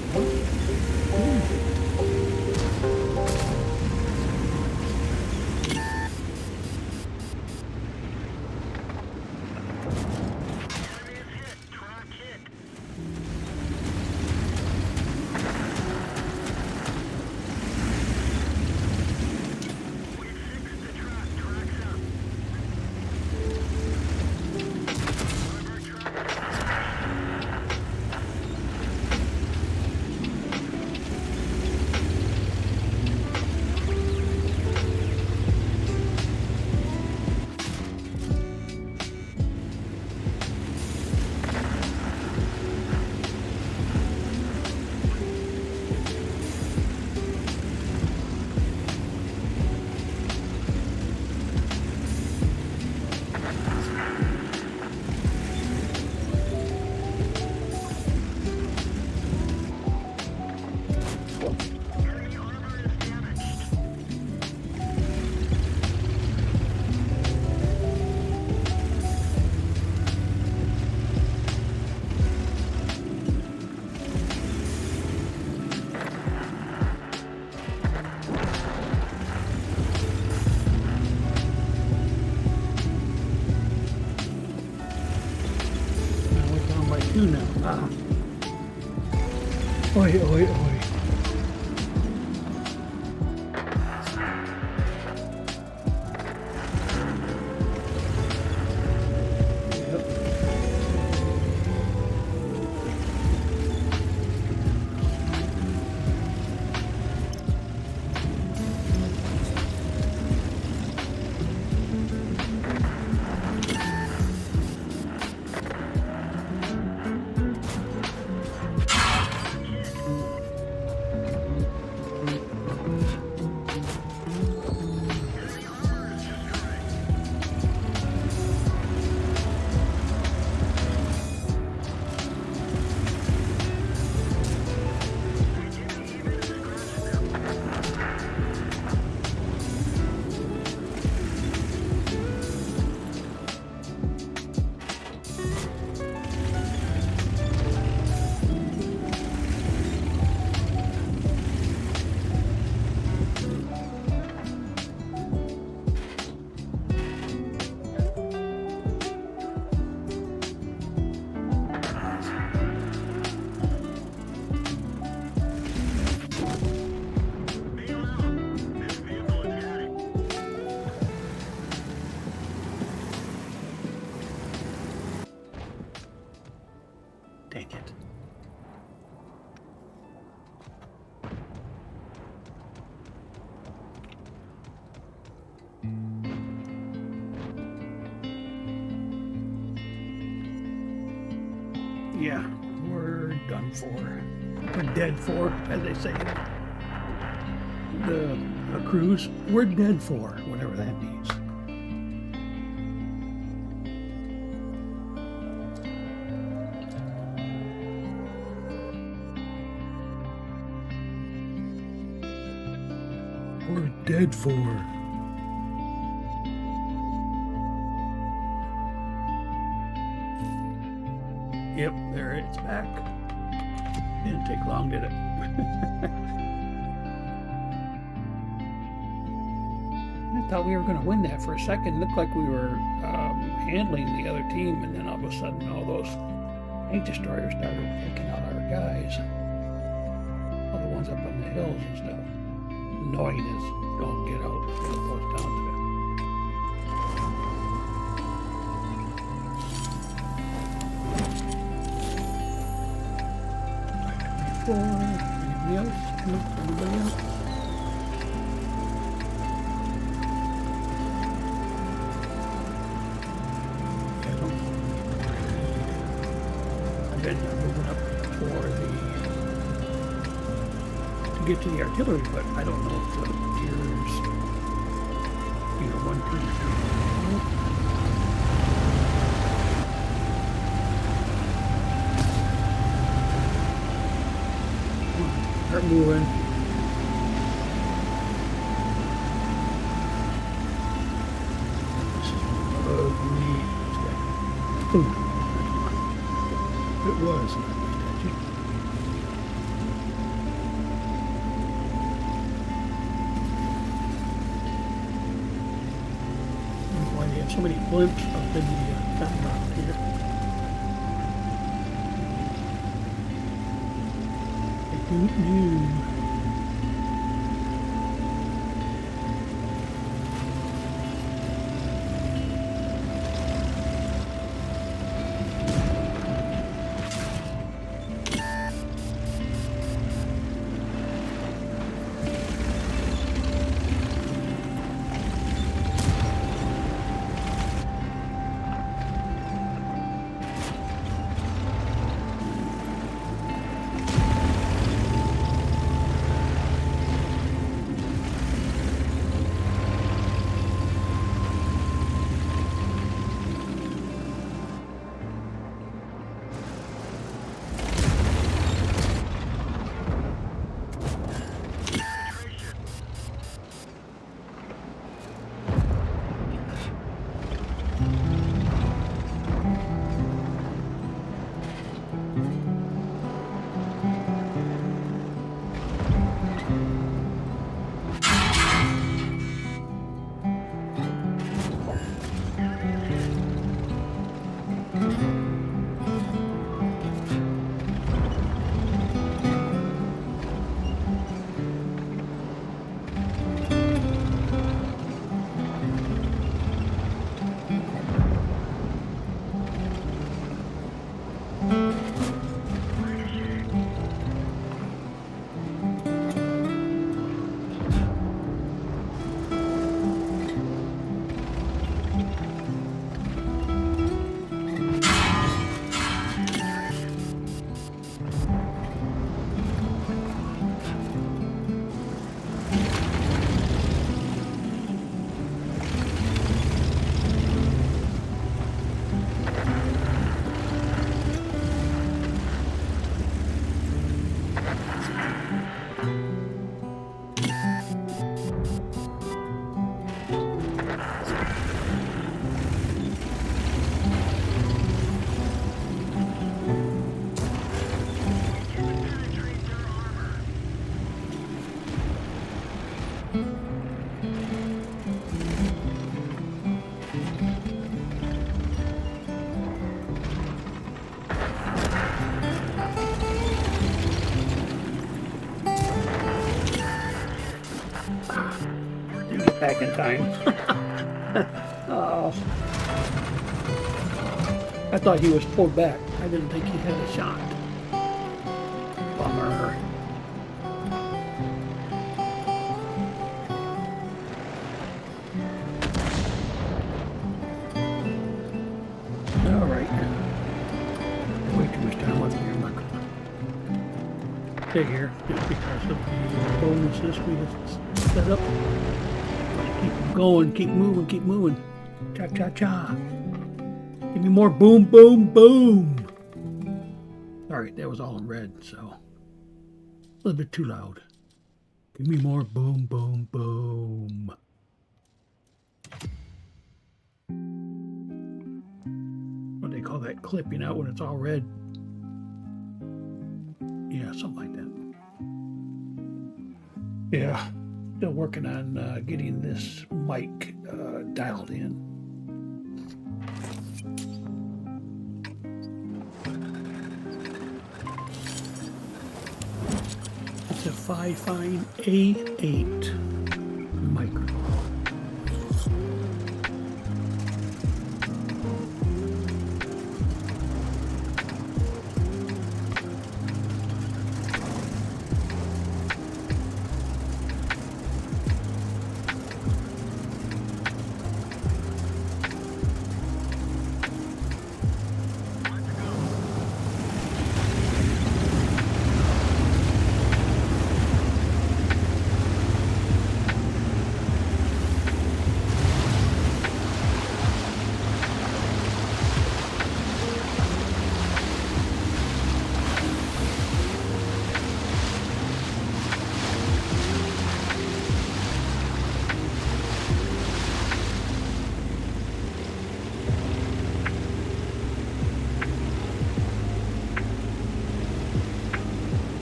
Enemy is hit. Truck hit. We fixed the truck. Truck's up. One of our trucks. Enemy armor is damaged. Now we're down by 2 now. Ah. Oi, oi, oi. Yep. Enemy armor is destroyed. We didn't even scratch them. Bail out. This vehicle is heading. Dang it. Yeah, we're done for. We're dead for, as they say. The cruise, we're dead for, whatever that means. We're dead for. Yep, there it's back. Didn't take long, did it? I thought we were going to win that for a second. It looked like we were handling the other team, and then all of a sudden, all those tank destroyers started taking out our guys. All the ones up on the hills and stuff. Annoying as don't get out. It goes down to them. before. Anybody else? No, anybody else? Yeah, I don't know. I bet they're moving up for to get to the artillery, but I don't know if the tiers, you know, 1, 2, 3. Start moving. This is ugly. Boom. It was an ugly statue. I don't know why they have so many blimps up in the background here. I don't know. Back in time. Oh. I thought he was pulled back. I didn't think he had a shot. Bummer. Alright. Way too much time left here. I'm not gonna stay here just because of the bonuses we have set up. Keep going, keep moving. Cha cha cha. Give me more boom, boom, boom. Alright, that was all in red, so a little bit too loud. Give me more boom, boom, boom. What do they call that? Clipping out when it's all red. Yeah, something like that. Yeah. Still working on getting this mic dialed in. It's a Fifine A8 microphone.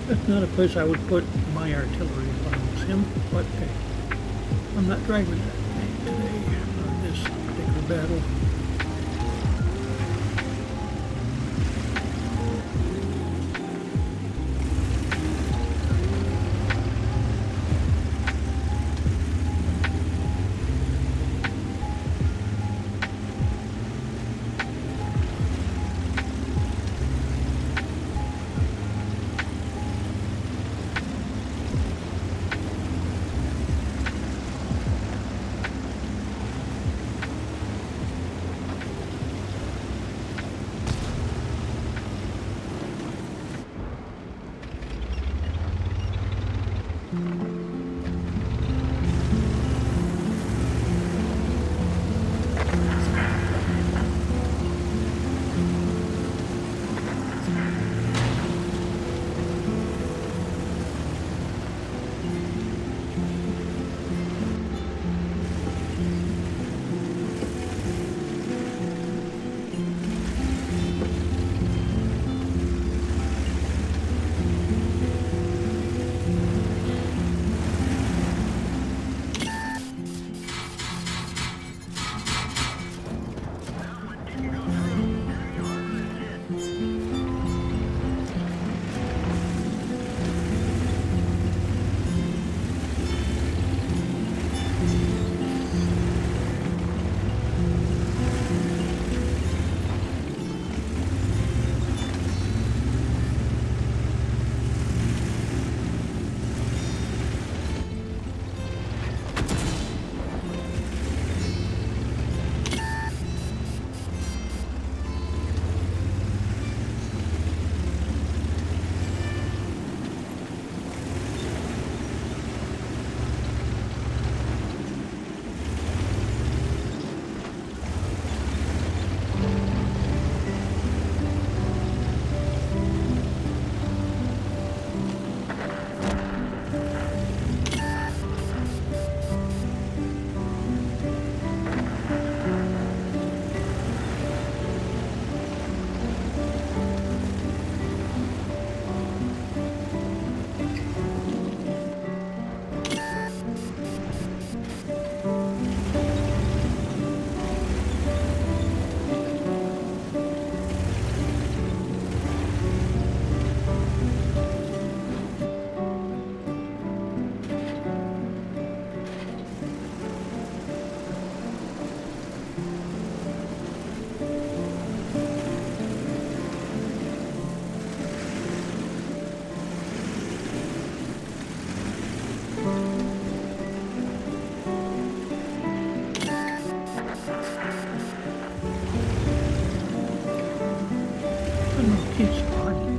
That's not a place I would put my artillery if I was him, but hey, I'm not driving that tank today on this particular battle. Keep spotting me.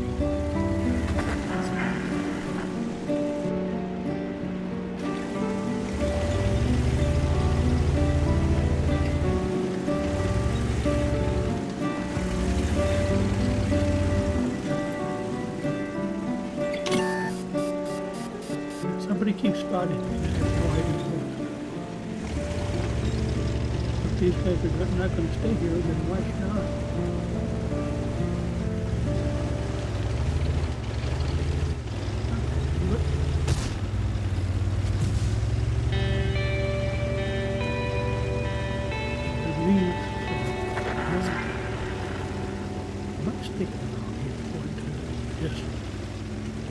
Somebody keeps spotting me. I have no idea who. If these guys are not going to stay here, then why not? Just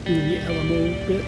do the Alamo bit.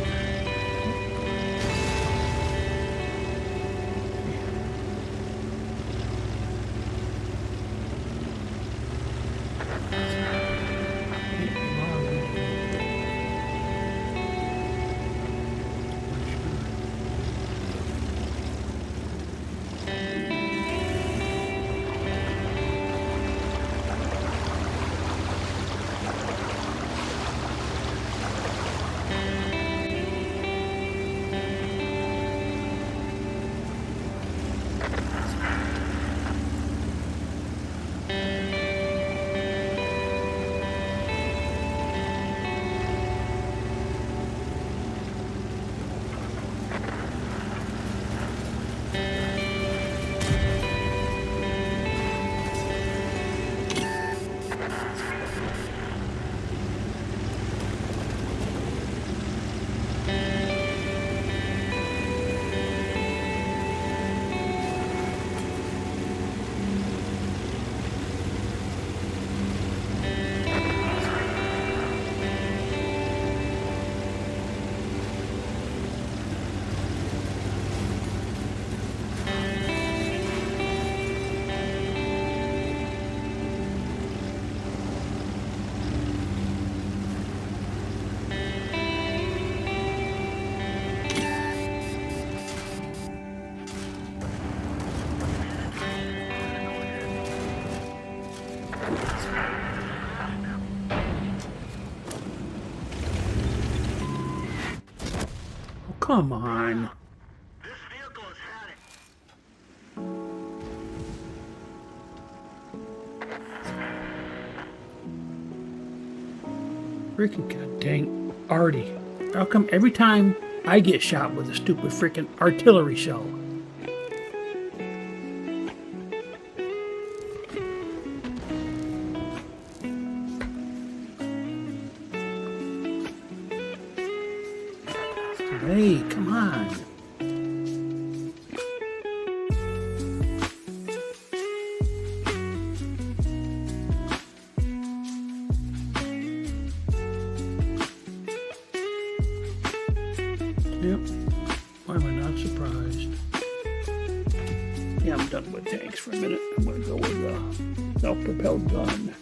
come on. This vehicle has had it. Freaking god dang. Artie. How come every time I get shot with a stupid freaking artillery shell? Hey, come on. Yep. Why am I not surprised? Yeah, I'm done with tanks for a minute. I'm going to go with a self-propelled gun.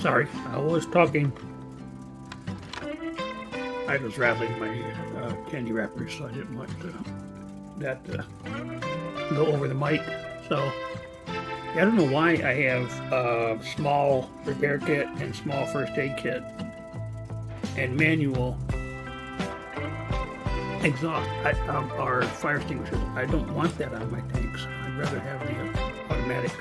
Sorry, I was talking. I was rattling my candy wrappers, so I didn't want that to go over the mic. So, I don't know why I have a small repair kit and small first aid kit and manual exhaust or fire extinguishers. I don't want that on my tanks. I'd rather have the automatic.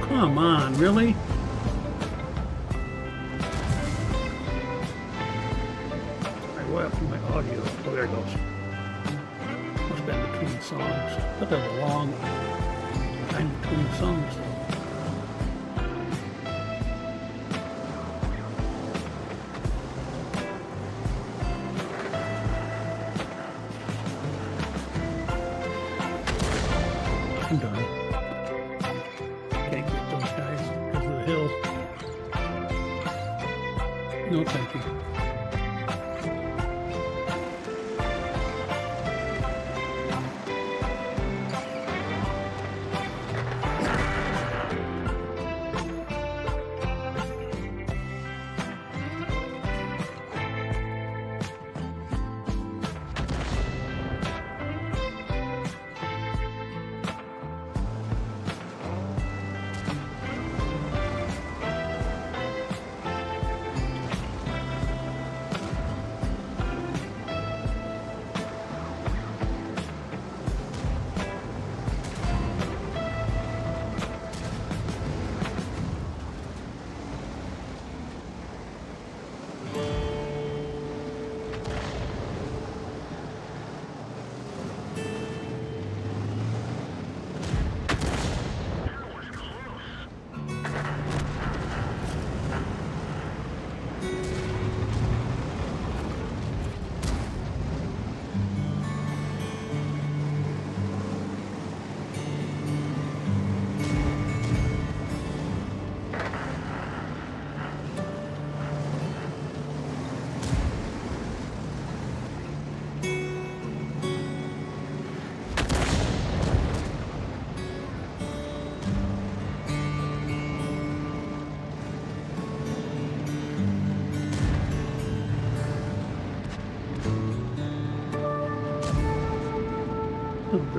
Come on, really? Alright, what happened to my audio? Oh, there it goes. Must have been between songs. I thought that was a long time between songs. I'm done. Can't get those guys because of the hill. No, thank you.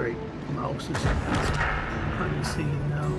great. The mouse is on the scene now.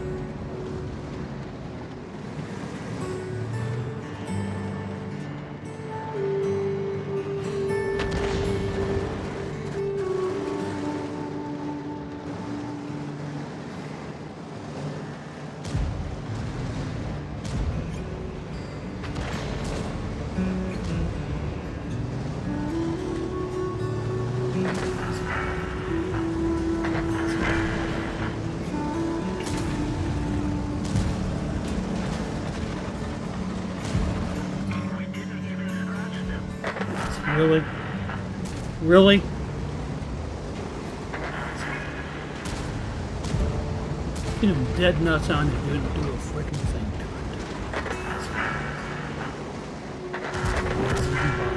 Really? Really? You know, dead nuts on it didn't do a freaking thing to it. Wouldn't bother.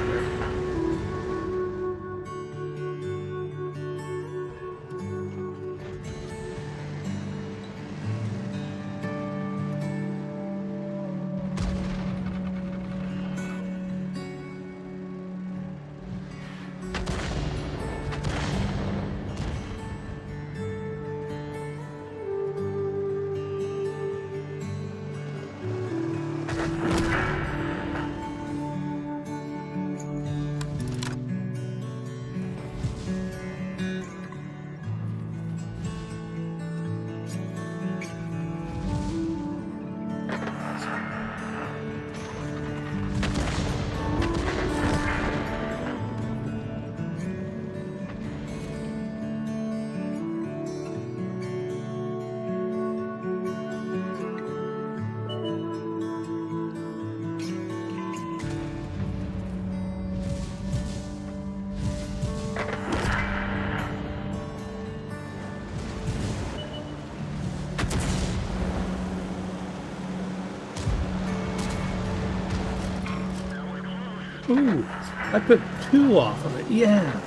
Ooh, I put 2 off of it. Yeah.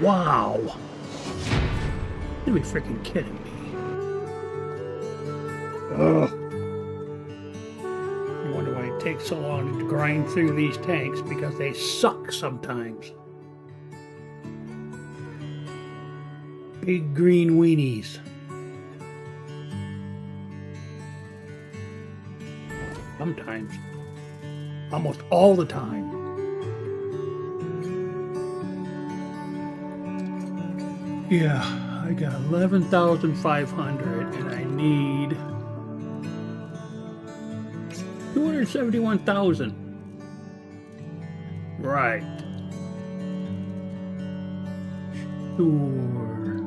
Wow. You'd be freaking kidding me. Ugh. I wonder why it takes so long to grind through these tanks, because they suck sometimes. Big green weenies. Sometimes. Almost all the time. Yeah, I got 11,500 and I need 271,000. Right. Sure.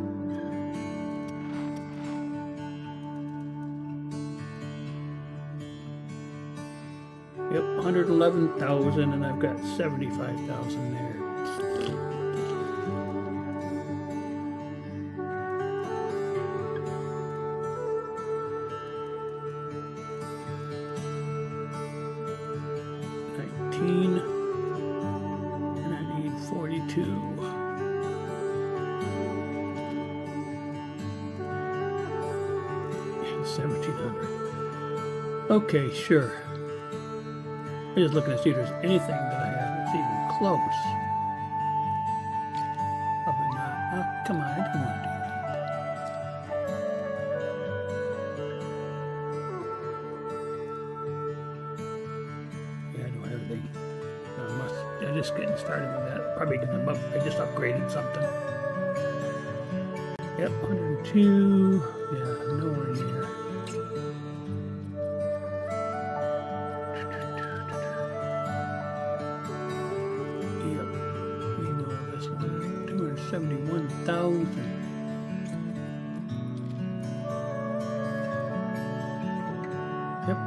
Yep, 111,000 and I've got 75,000 there. And I need 42. And 1,700. Okay, sure. I'm just looking to see if there's anything that I have that's even close. Probably not. Oh, come on, I didn't want to do that. Yeah, I don't have anything. I'm just getting started with that. Probably because I just upgraded something. Yep, 102. Yeah, nowhere near. Yep, we know this one. 271,000. Yep.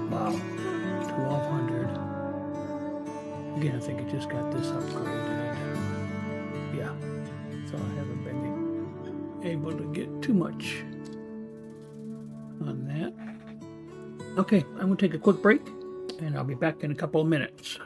Wow. 1,200. Again, I think I just got this upgraded. Yeah. So I haven't been able to get too much on that. Okay, I'm going to take a quick break and I'll be back in a couple of minutes.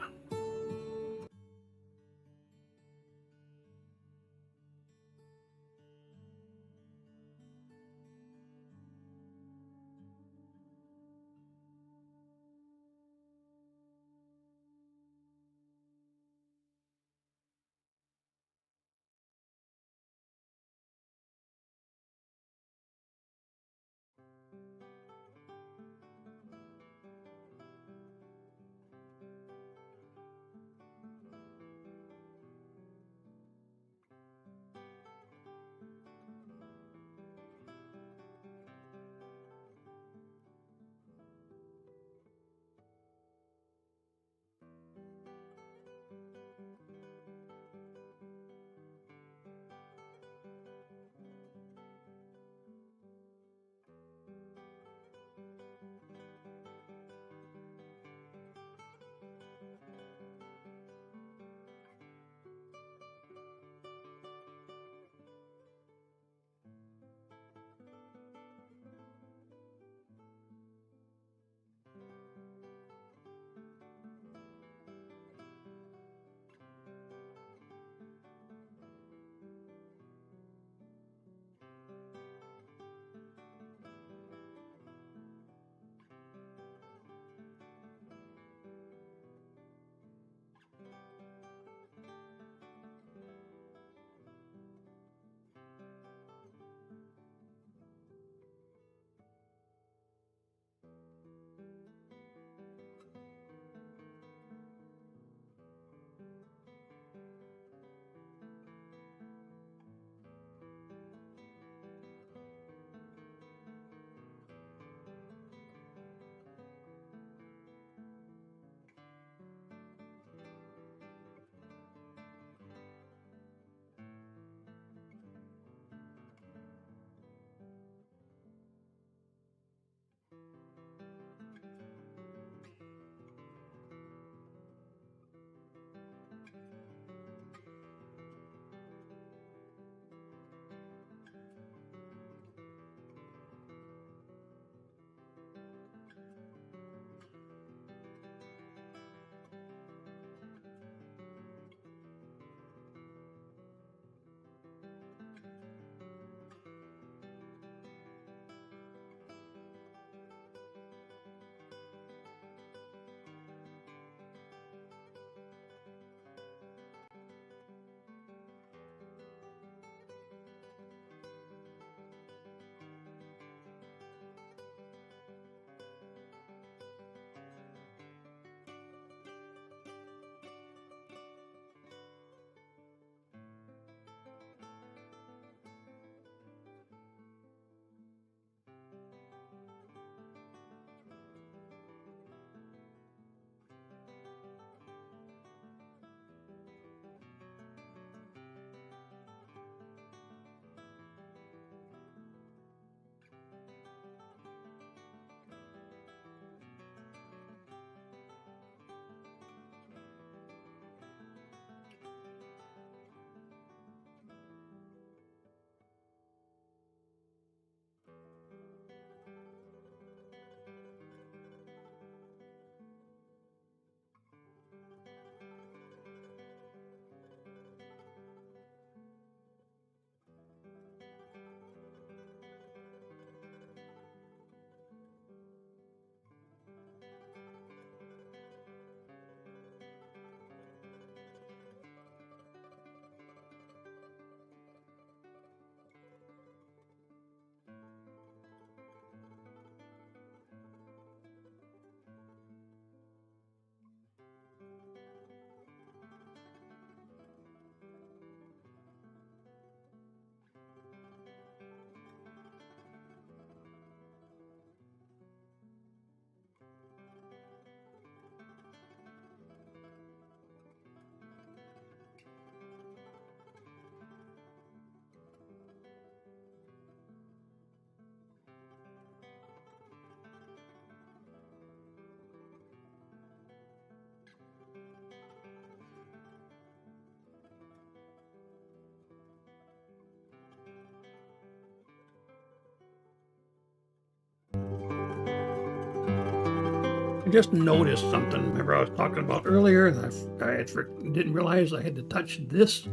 I just noticed something. Remember I was talking about earlier, and didn't realize I had to touch this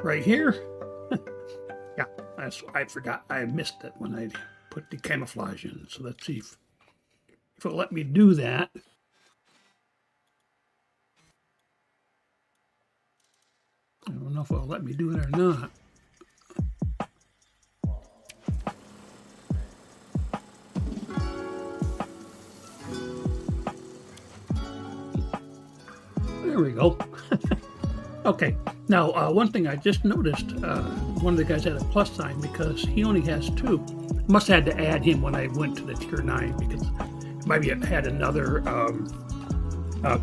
right here. Yeah, I forgot. I missed it when I put the camouflage in. So let's see if it'll let me do that. I don't know if it'll let me do it or not. There we go. Okay. Now, one thing I just noticed, one of the guys had a plus sign because he only has 2. Must have had to add him when I went to the tier 9 because maybe it had another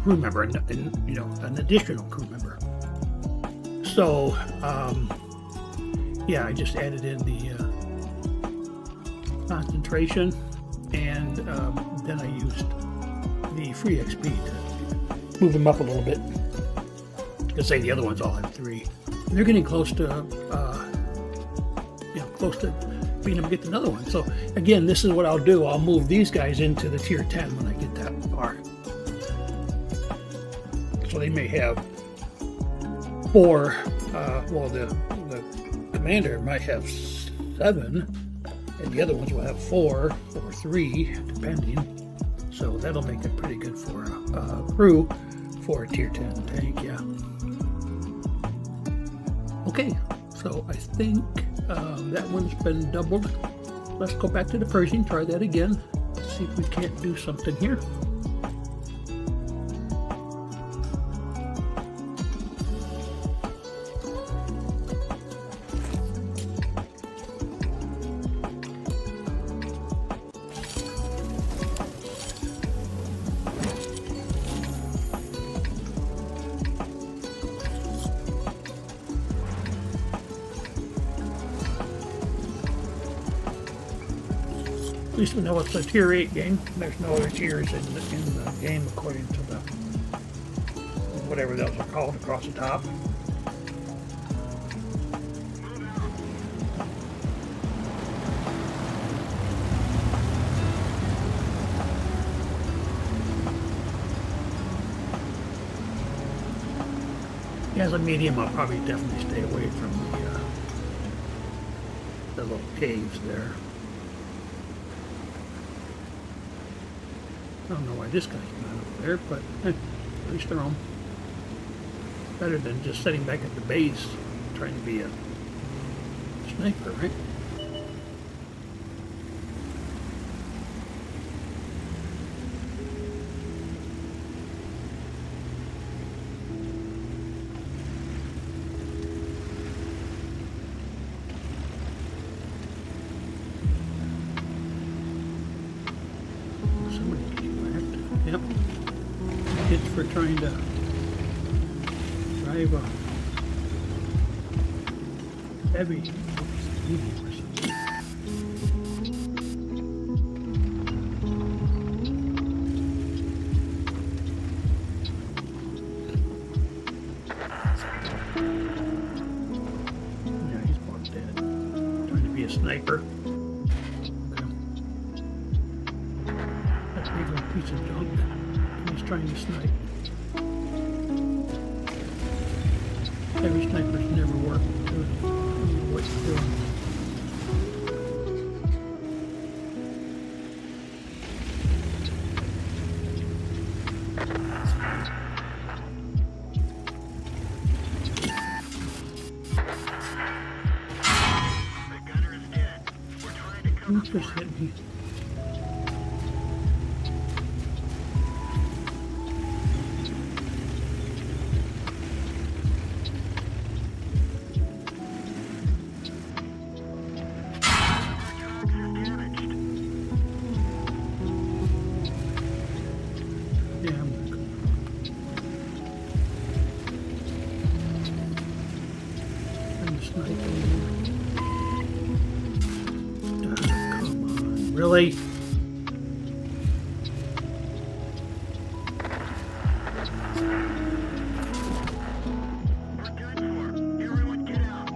crew member, and an additional crew member. So, yeah, I just added in the concentration, and then I used the free XP to move him up a little bit. Because say the other ones all have 3. They're getting close to, close to being able to get another one. So again, this is what I'll do. I'll move these guys into the tier 10 when I get that far. So they may have 4. Well, the commander might have 7, and the other ones will have 4 or 3, depending. So that'll make it pretty good for a crew for a tier 10 tank. Yeah. Okay, so I think that one's been doubled. Let's go back to the Pershing, try that again. Let's see if we can't do something here. At least we know it's a tier 8 game. There's no other tiers in the game according to the whatever those are called across the top. As a medium, I'll probably definitely stay away from the little caves there. I don't know why this guy's not over there, but at least they're home. Better than just sitting back at the base trying to be a sniper, right? Yep. Kids for trying to drive a heavy medium or something. Yeah, he's about dead. Trying to be a sniper. Piece of junk. He's trying to snipe. Every sniper's never worked. I don't know what he's doing. The gunner is dead. We're trying to cover. Who just hit me? Really? We're done for. Everyone get out.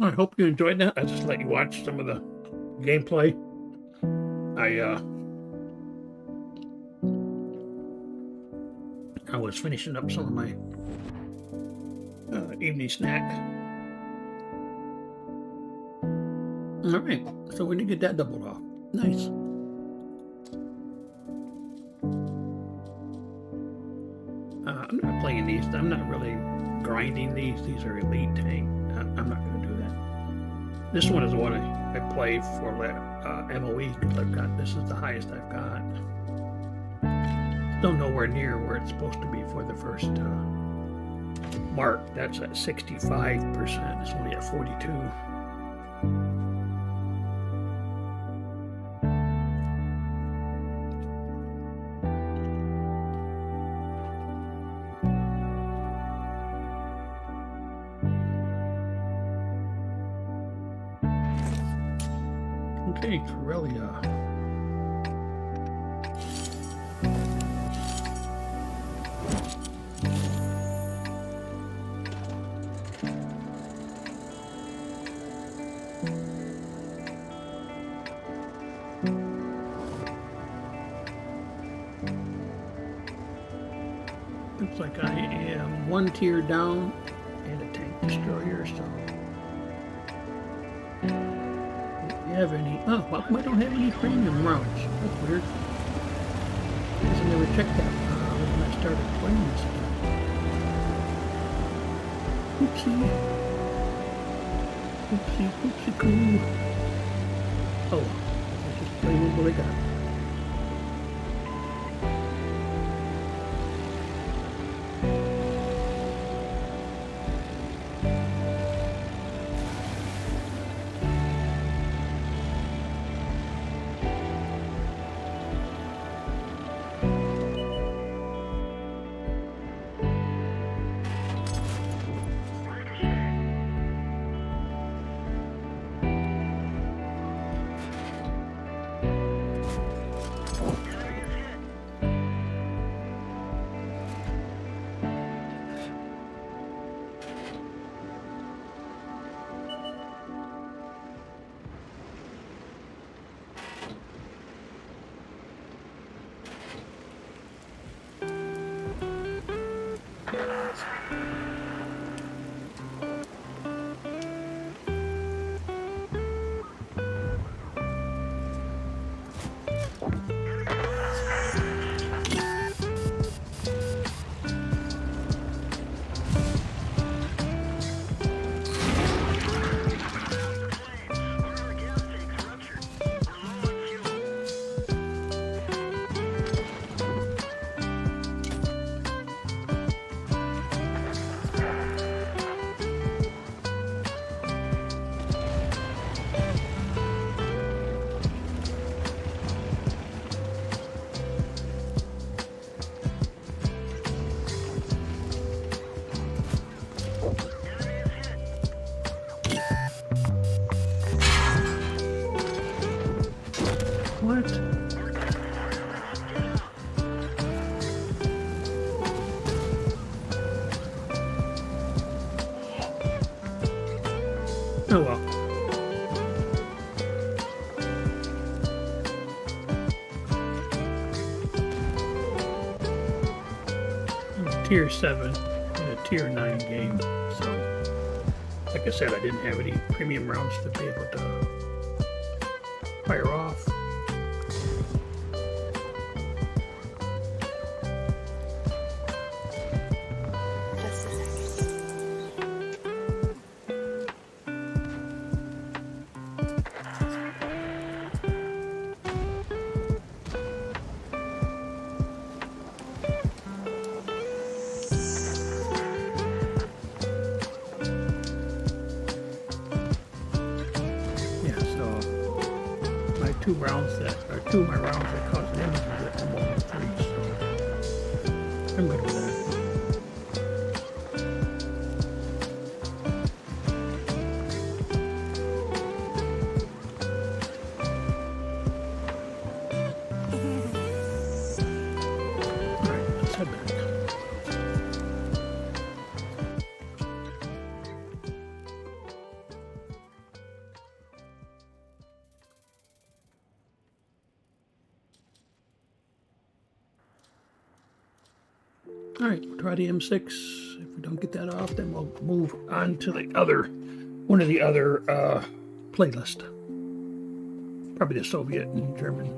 I hope you enjoyed that. I just let you watch some of the gameplay. I was finishing up some of my evening snack. All right, so we're gonna get that doubled off. Nice. I'm not playing these. I'm not really grinding these. These are elite tank. I'm not gonna do that. This one is the one I play for MOE because I've got, this is the highest I've got. Still nowhere near where it's supposed to be for the first mark. That's at 65%. It's only at 42. Okay, Corellia. Looks like I am one tier down and a tank destroyer, so if you have any, oh, how come I don't have any premium rounds? That's weird. I guess I never checked that when I started playing this again. Oopsie. Oopsie, oopsie coo. Oh well, I'll just play with what I got. What? Oh well. I'm a tier 7 in a tier 9 game, so like I said, I didn't have any premium rounds to be able to fire off. Just a second. Yeah, so my two of my rounds that caused damage was at 1 3, so I'm good with that. Alright, let's head back. All right, we'll try the M6. If we don't get that off, then we'll move on to the other, one of the other playlist. Probably the Soviet and German.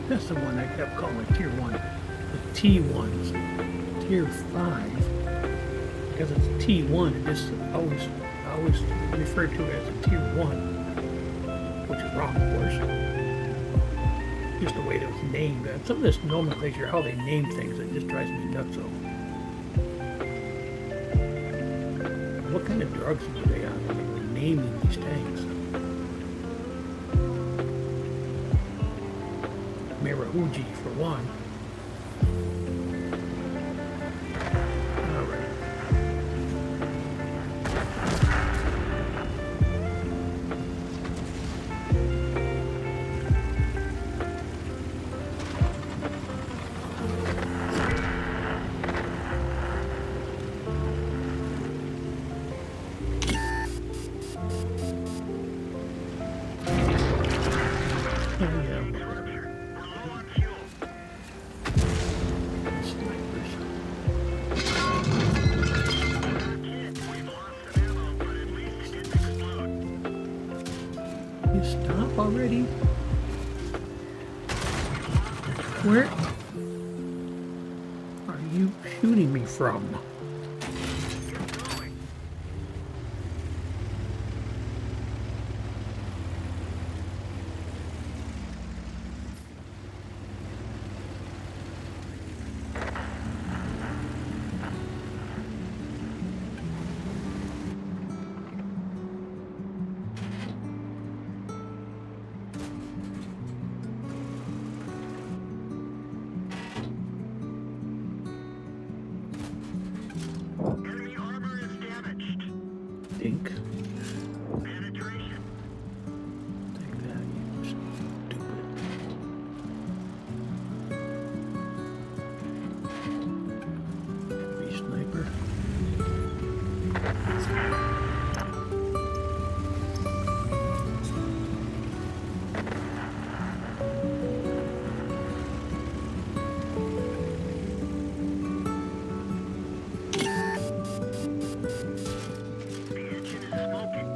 That's the one I kept calling Tier 1. The T1 is Tier 5. Because it's T1, it just always referred to it as a Tier 1. Which is wrong, of course. Just the way it was named. Some of this nomenclature, how they name things, it just drives me nuts. What kind of drugs were they on when they were naming these tanks? Marahuji for one. All right. Oh yeah. You stop already? Where are you shooting me from? Enemy armor is damaged. Dink. Penetration. Take that, you stupid. Heavy sniper. The engine is smoking.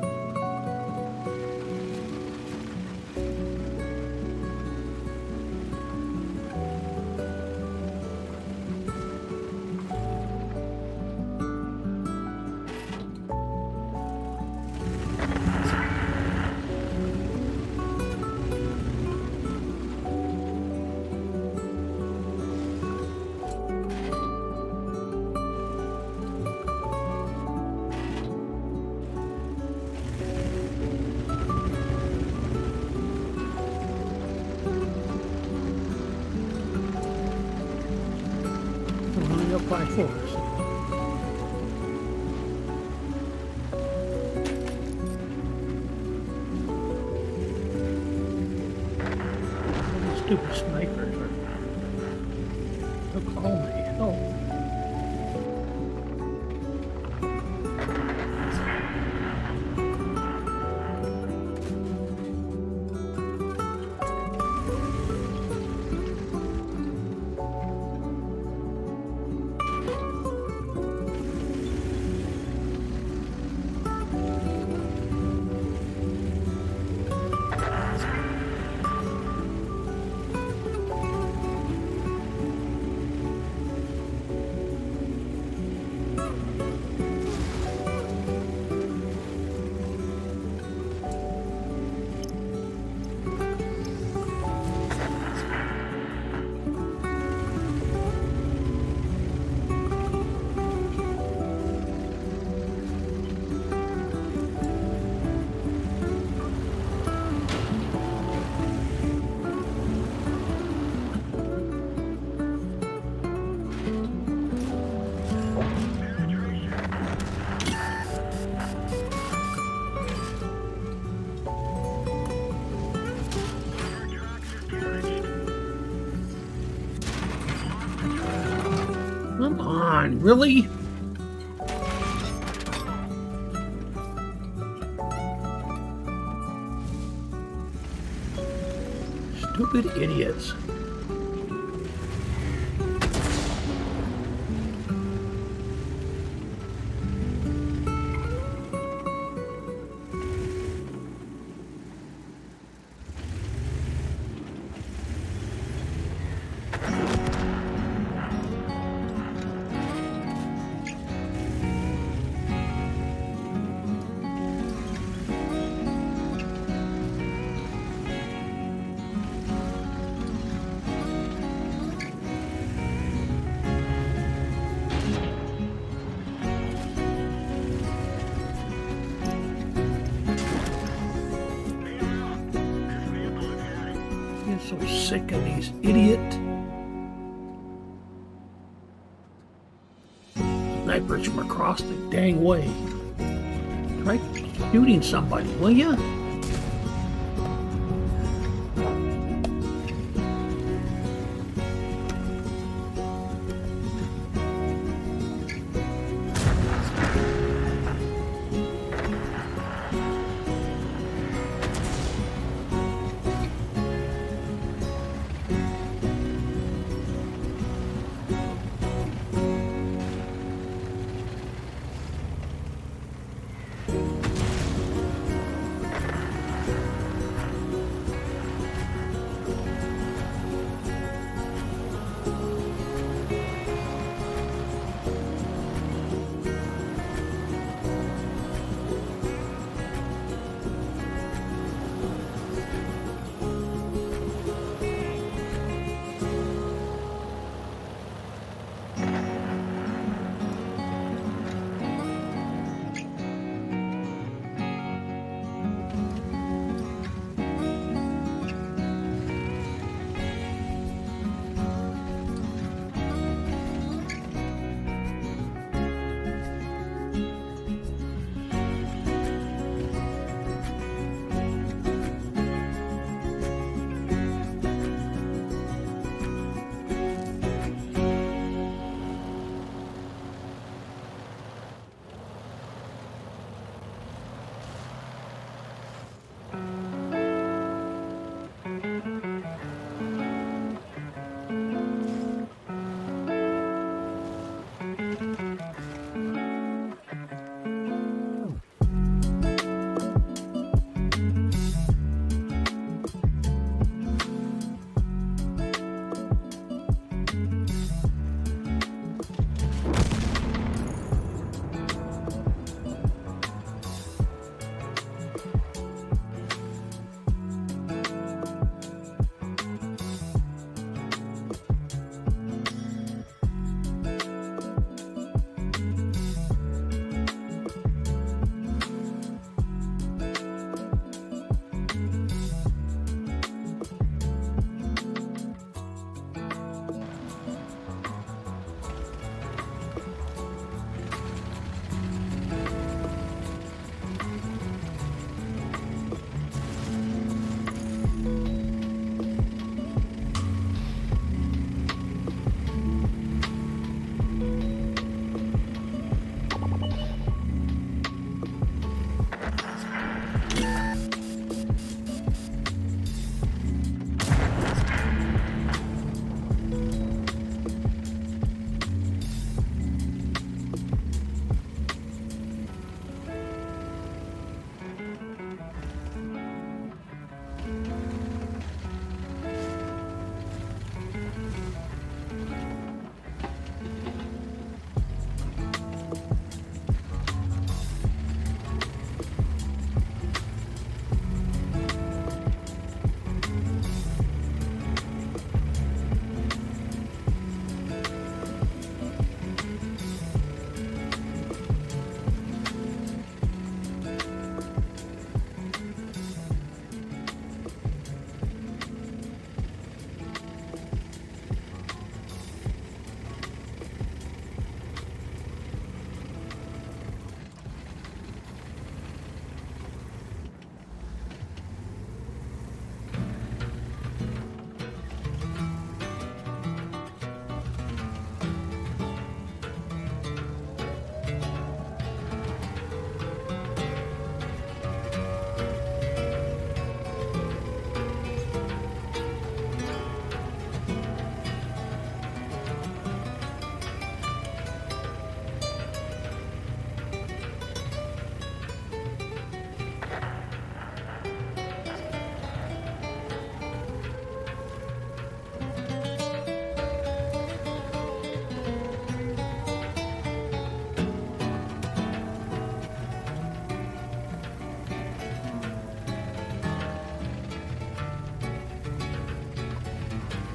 We're only up by 4. So. These stupid snipers are. Look, oh my hell. Come on, really? Stupid idiots. I'm so sick of these idiots. Snipers from across the dang way. Try shooting somebody, will ya?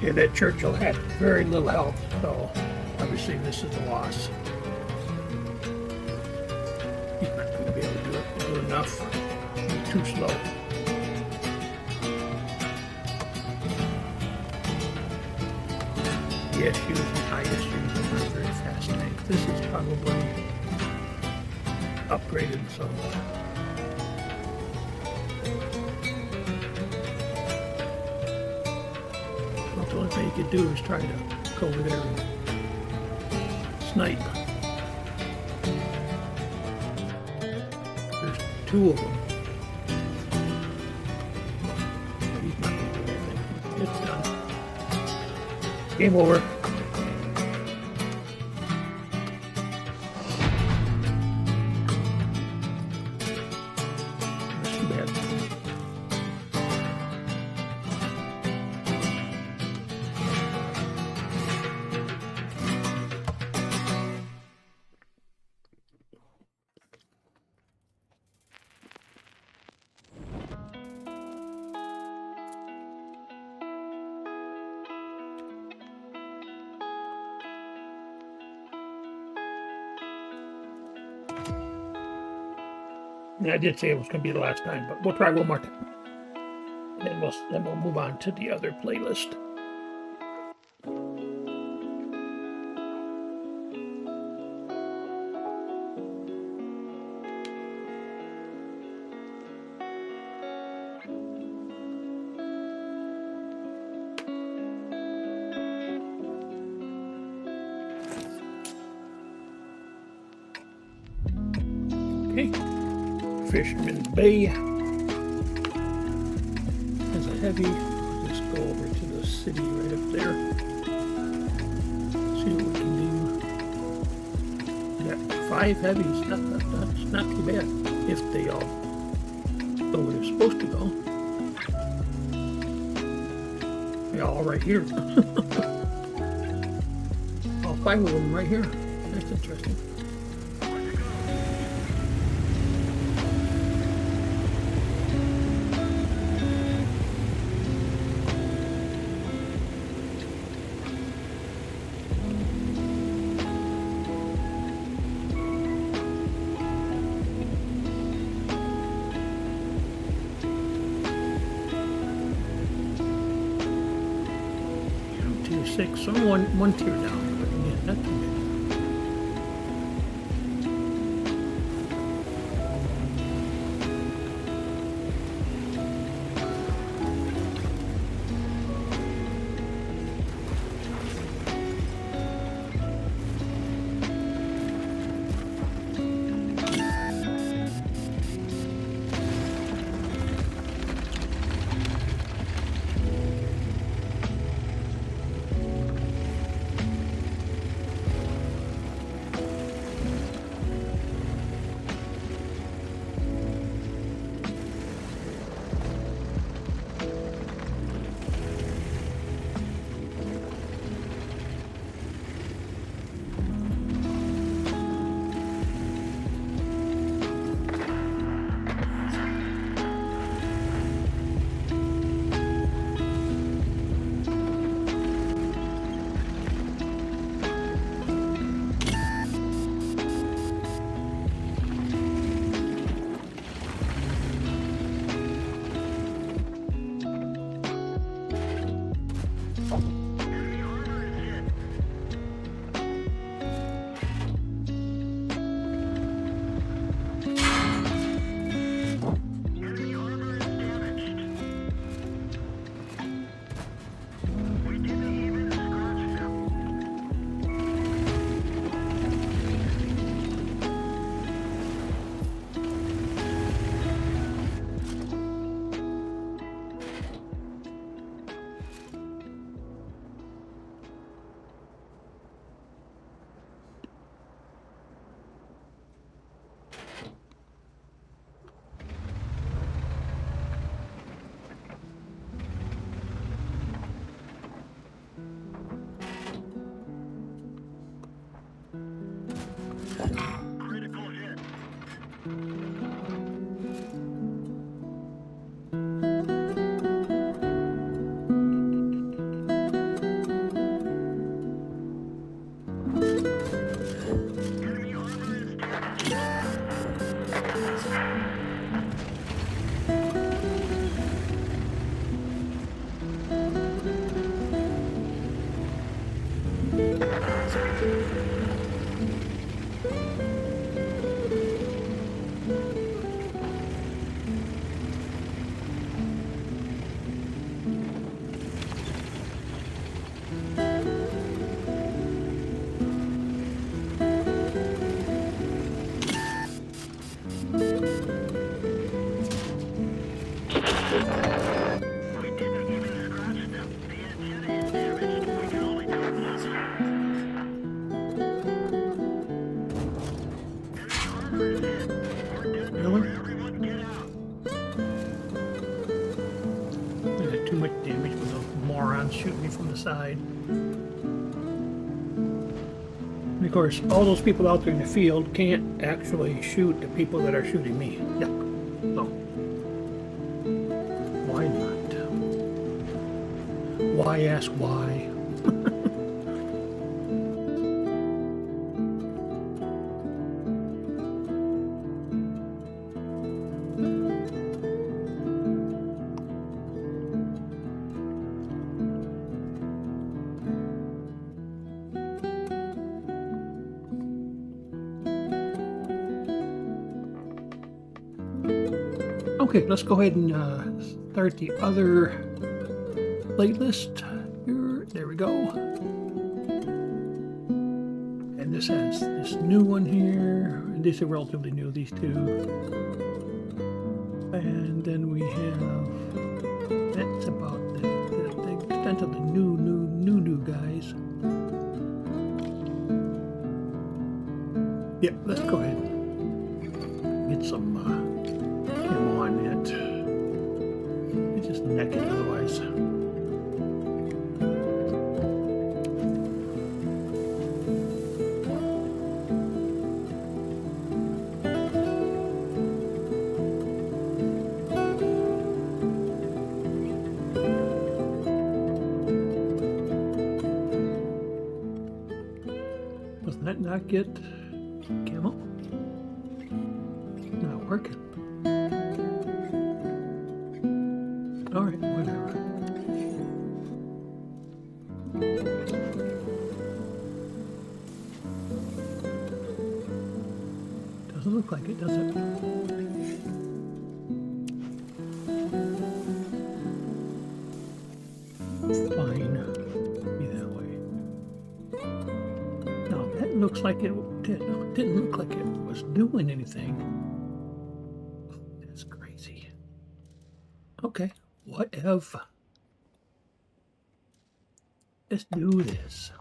Yeah, that Churchill had very little help, so obviously this is a loss. He's not going to be able to do enough. He's too slow. The SUs and ISUs are not very fast tanks. This is probably upgraded somewhat. Well, the only thing you could do is try to go over there and snipe. There's two of them. He's not going to do anything. It's done. Game over. That's too bad. And I did say it was going to be the last time, but we'll try one more time. Then we'll move on to the other playlist. Okay. Fisherman's Bay has a heavy. Let's go over to the city right up there. See what we can do. We got 5 heavies. That's not too bad if they all go where they're supposed to go. They're all right here. All 5 of them right here. That's interesting. Six, so one tier down, but again, not too bad. We didn't even scratch them. The antenna is damaged. We can only do it once. Enemy armor is hit. We're dead. Really? Everyone get out. I did too much damage with those morons shooting me from the side. And of course, all those people out there in the field can't actually shoot the people that are shooting me. Yep. So, why not? Why ask why? Okay, let's go ahead and start the other playlist. Here, there we go. And this has this new one here. And these are relatively new, these two. And then we have, that's about the extent of the new guys. Yeah, let's go ahead and get some him on it. It's just naked otherwise. Does that not get camo? Not working. Alright, whatever. Doesn't look like it, does it? Fine. Be that way. No, that looks like it didn't look like it was doing anything. That's crazy. Okay. Whatever. Let's do this.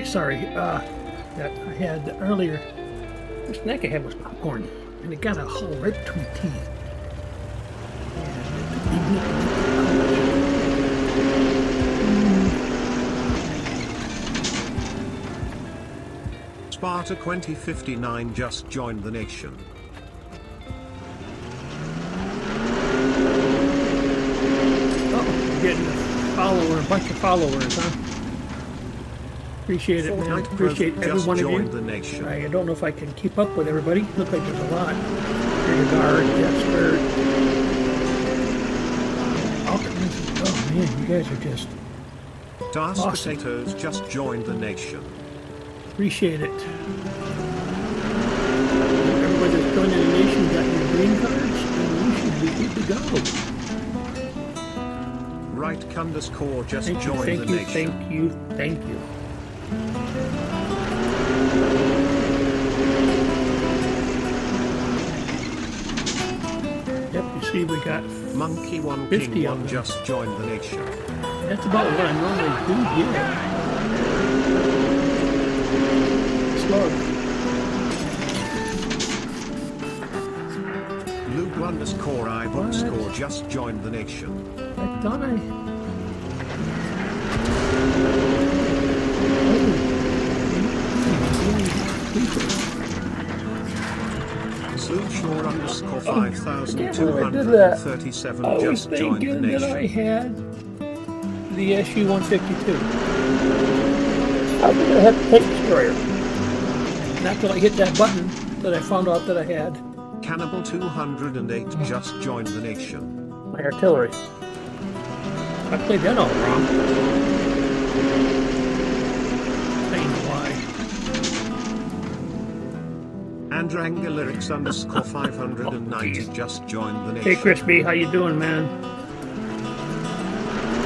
Sorry. That I had earlier. The snack I had was popcorn, and it got a hole right between teeth. Sparta 2059 just joined the nation. Oh, getting a bunch of followers, huh? Appreciate it, man. Fortnite Appreciate Growth every just one of you. joined the nation. I don't know if I can keep up with everybody. Looks like there's a lot. Rear guard, jet skirt. All kinds of, oh man, you guys are just Das awesome. Potatoes just joined the nation. Appreciate it. Everybody that's joining the nation got your green cards, and you should be good to go. Right underscore just Thank you, joined thank the you, nation. thank you, thank you. Yep, you see we got, Monkey One 50 King of One them. just joined the nation. that's about what I normally do here. Slug. Lube underscore I underscore just joined the nation. I thought I... Slewshore underscore I did that. 5237 I was just joined the thinking that I nation. had the SU-152. I was gonna have to take destroyer. Not till I hit that button that I found out that I had Cannibal 208 just joined the nation. my artillery. I played that all wrong. I know why. Andranger Lyrics underscore 590 just joined the nation. Hey Crispy, how you doing, man?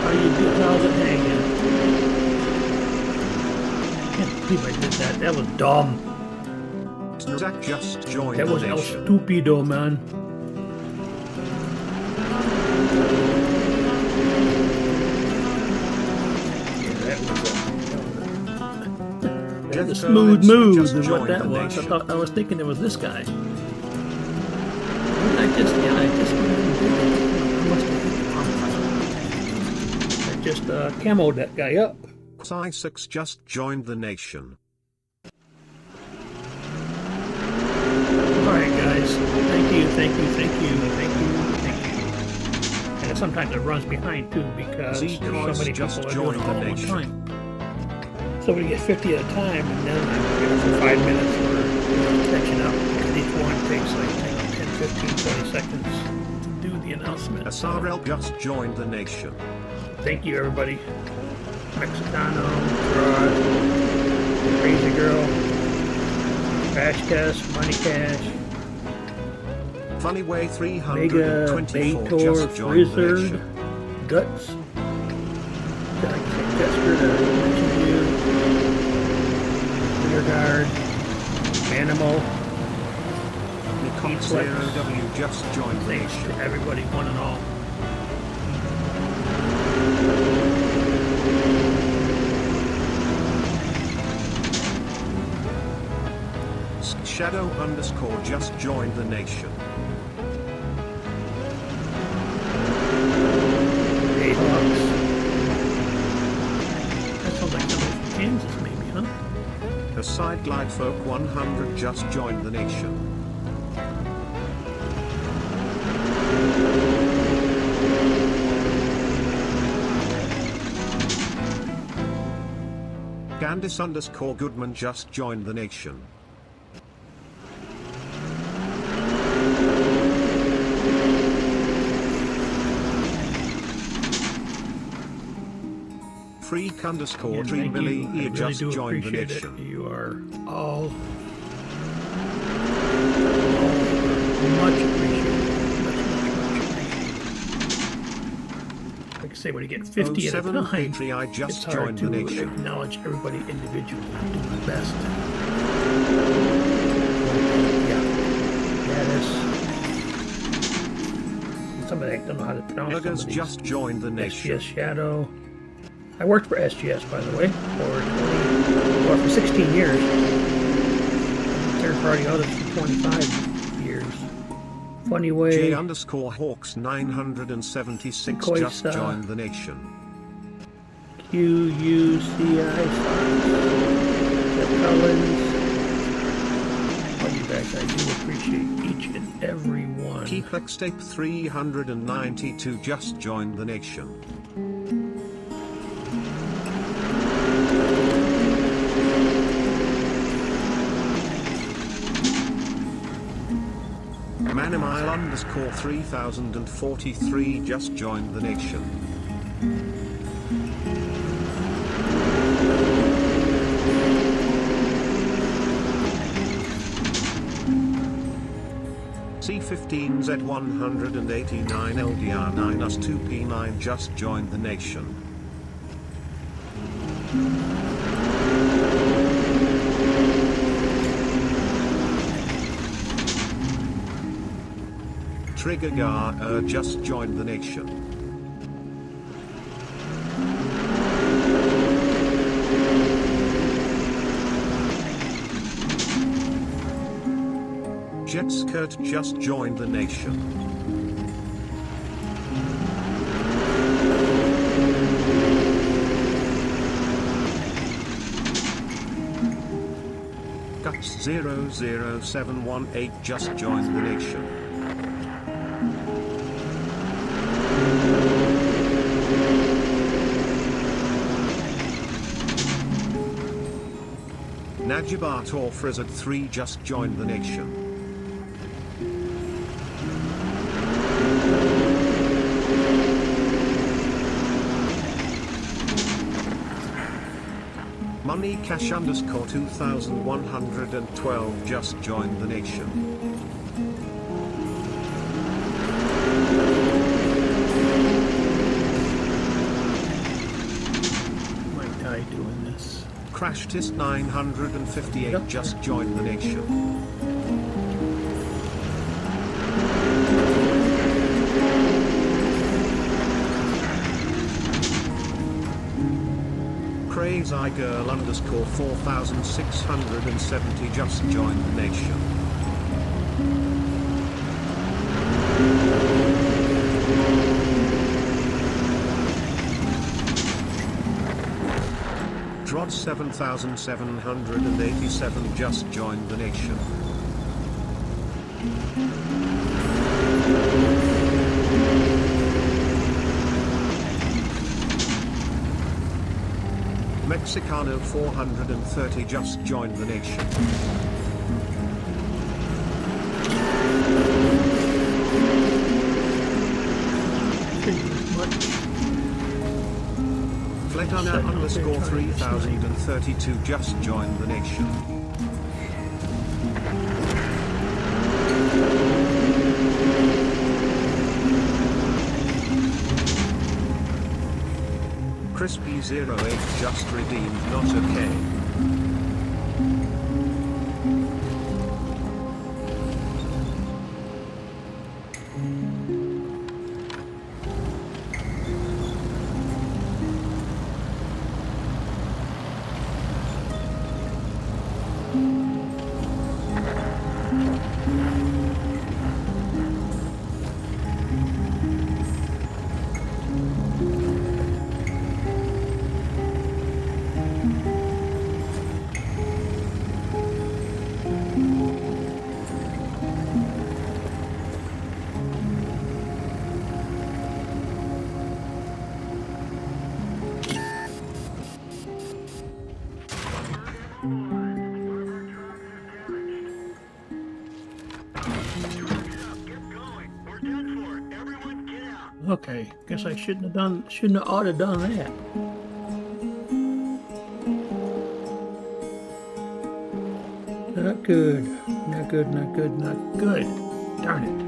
How you doing? How's it hanging? Can't believe I did that. That was dumb. Zach just joined That the was El nation. Stupido, man. Yeah, that was a Jeff smooth Collins move just and what joined that the was. nation. I was thinking it was this guy. I just camoed that guy up. Isaacs just joined the nation. Alright guys, thank you, thank you, thank you, thank you, thank you. And sometimes it runs behind too because there's so Z-Course many just people are doing it joined all the at one nation. time. So we get 50 at a time and then I'm for 5 minutes we're catching up. And each one takes like 10, 15, 20 seconds to do the announcement. SRL just joined the nation. Thank you everybody. Mexicano, Rod, Crazy Girl, Crash Test, Money Cash, Funnyway Mega, 324 Bator, just joined the Frizzard, nation. Guts, Jester that I mentioned you, Rear Guard, Animal. Nicole 0W just joined the Thanks nation. to everybody, one and all. Shadow underscore just joined the nation. Hey, Hawks. That sounds like somebody from Kansas, maybe, huh? The Side Glide Folk 100 just joined the nation. Gandis underscore Goodman just joined the nation. Freak underscore Again, Dream thank Billy you. I here really just do joined the appreciate nation. it. You are all much appreciated. Much appreciated. Like I say, when you get 50 at a 07 time, Patri I it's just hard joined to the nation. acknowledge everybody individually and do my best. Yeah, Gaddis. Somebody I don't know how to pronounce some Nuggers of these. just joined the nation. SGS Shadow. I worked for SGS, by the way, for 16 years. Third-party audits for 25 years. Funny J Way, underscore Hawks 976 Koisa. just joined the nation. QUCI Fox, Jeff Collins. All you guys, I do appreciate each and every one. Keeplex Tape 392 just joined the nation. Manimile underscore 3043 just joined the nation. C15Z189 LDR9us2P9 just joined the nation. Trigger Gar just joined the nation. Jetskirt just joined the nation. Guts 00718 just joined the nation. Najibat or Frizzard 3 just joined the nation. Money Cash underscore 2112 just joined the nation. Might die doing this. Crashtist 958 just joined the nation. Crazy Girl underscore 4670 just joined the nation. Drod 7787 just joined the nation. Mexicano 430 just joined the nation. Fletana underscore 3032 just joined the nation. Crispy08 just redeemed not okay. Okay, guess I shouldn't have ought to done that. Not good, not good, not good, not good. Darn it.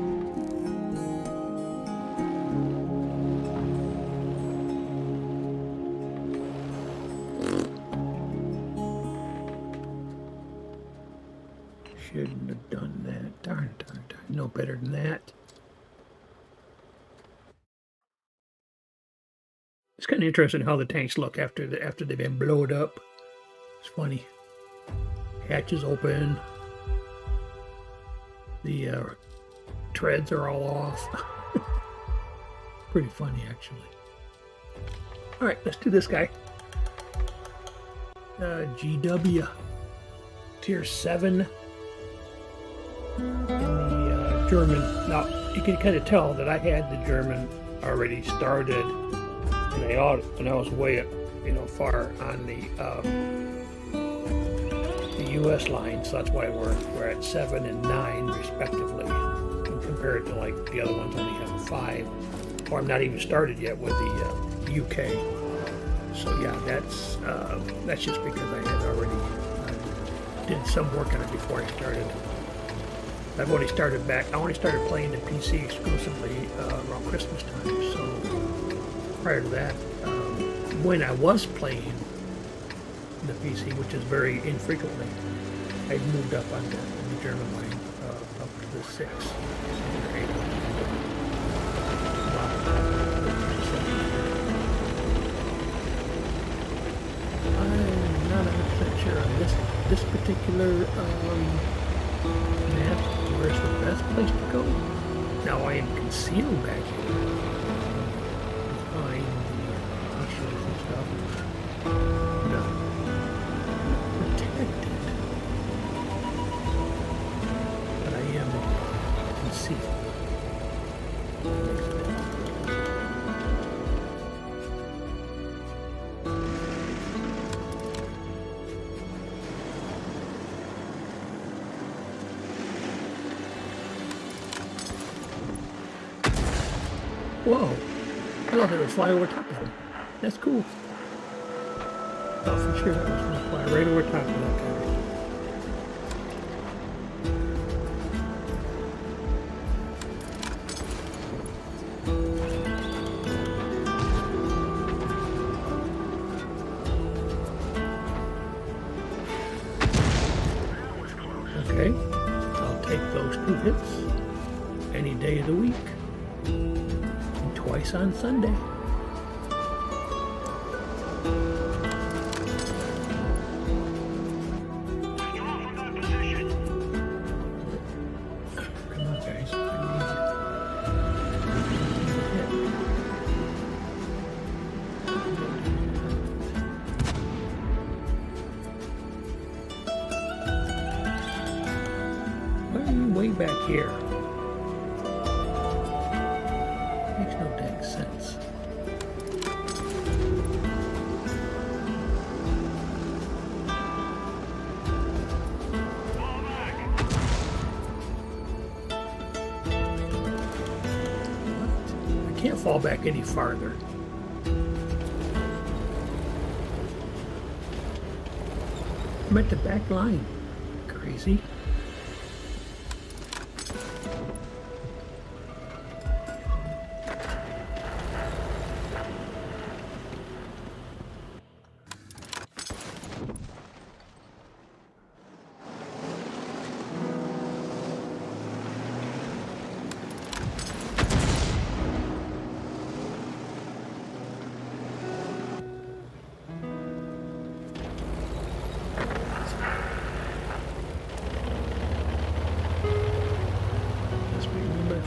Shouldn't have done that. Darn, darn, darn. No better than that. It's kind of interesting how the tanks look after they've been blown up. It's funny. Hatches open. The treads are all off. Pretty funny, actually. All right, let's do this guy. GW Tier 7 in the German. Now, you can kind of tell that I had the German already started. And I was way, far on the U.S. line, so that's why we're at 7 and 9 respectively. compare it to like the other ones only have a 5, or I'm not even started yet with the UK. So yeah, that's just because I had already did some work on it before I started. I only started playing the PC exclusively around Christmas time. So prior to that, when I was playing the PC, which is very infrequently, I moved up on the German line up to the 6 or 8. I'm not 100% sure on this particular map. Where's the best place to go? Now I am concealed back here behind the bushes and stuff. No. Protected. But I am concealed. Whoa! I thought they would fly over top of him. That's cool. Thought for sure that was going to fly right over top of that guy. Okay, I'll take those 2 hits any day of the week. Twice on Sunday. Come on, guys. Why are you way back here? Makes no dang sense. I can't fall back any farther. I'm at the back line. Crazy.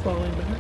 Falling back.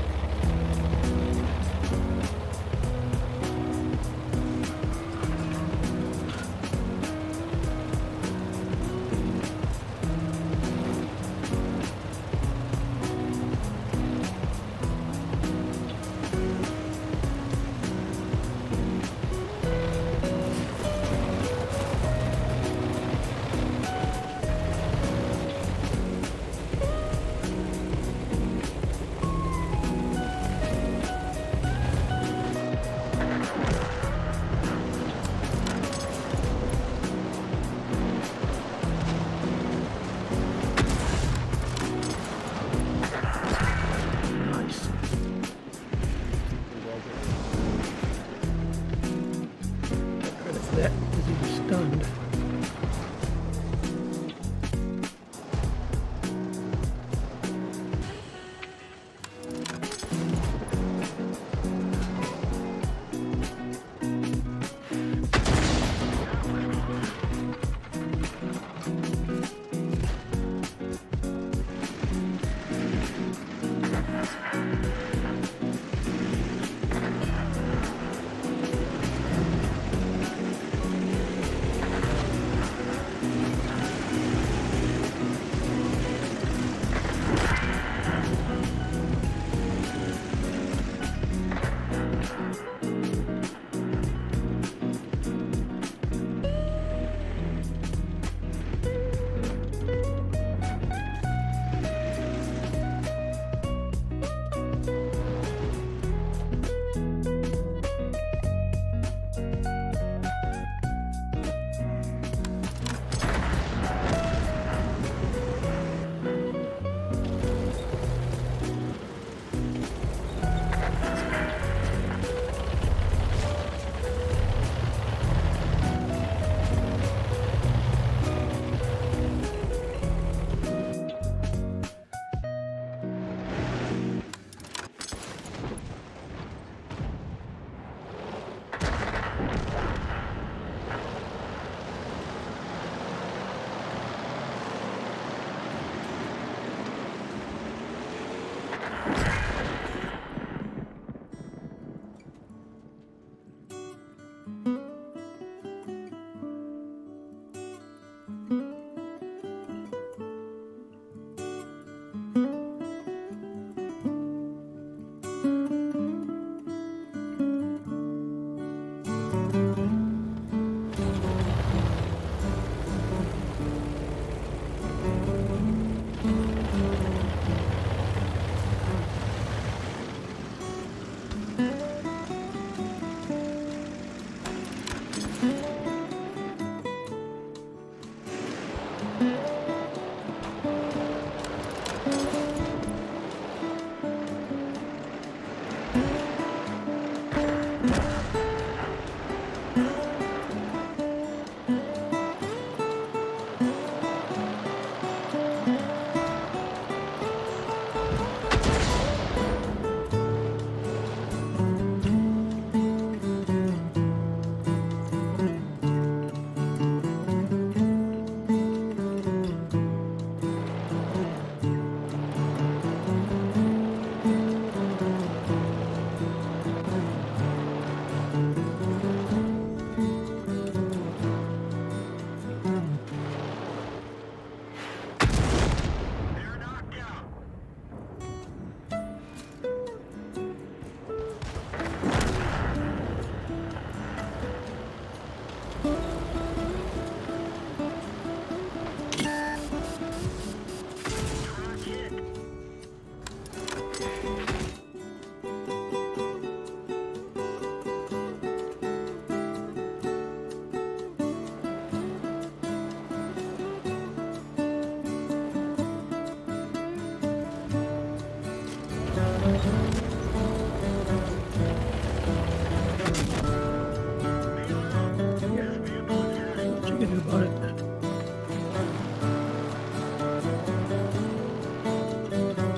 What you gonna do about it?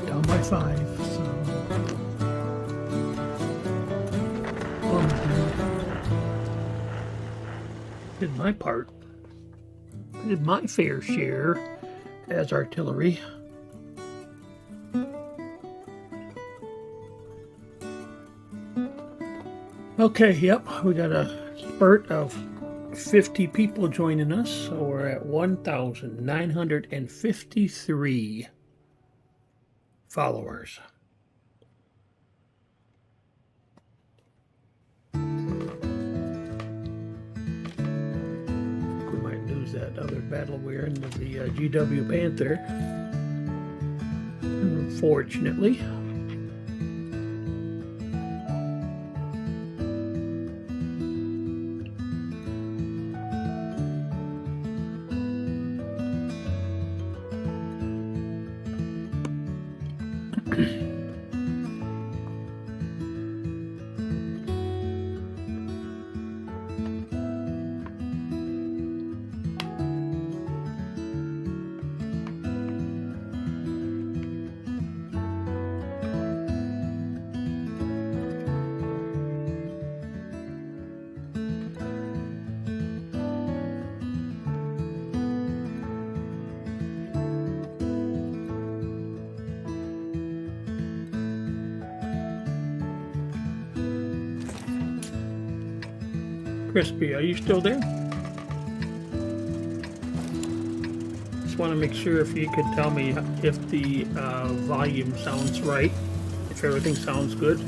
Down by 5, so did my part. Did my fair share as artillery. Okay, yep, we got a spurt of 50 people joining us, so we're at 1,953 followers. We might lose that other battle we're in with the GW Panther, unfortunately. Crispy, are you still there? Just want to make sure if you could tell me if the volume sounds right, if everything sounds good.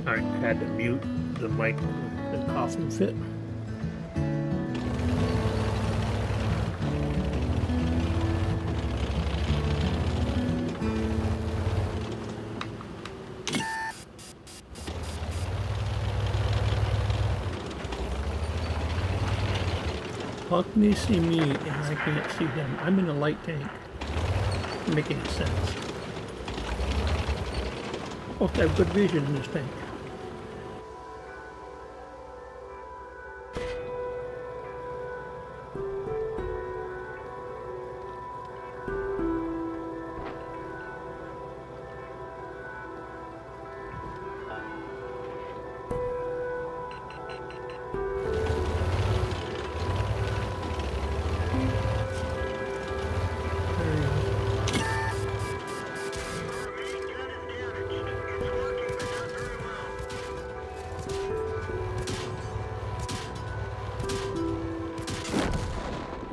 I had to mute the mic, the coughing fit. How can they see me and I can't see them? I'm in a light tank. Doesn't make any sense. Oh, I have good vision in this tank.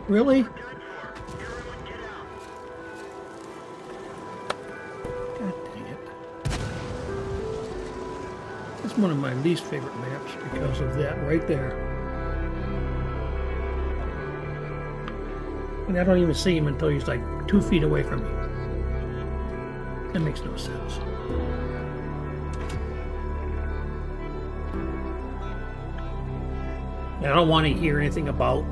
Really? God dang it. It's one of my least favorite maps because of that right there. And I don't even see him until he's like 2 feet away from me. That makes no sense. I don't want to hear anything about,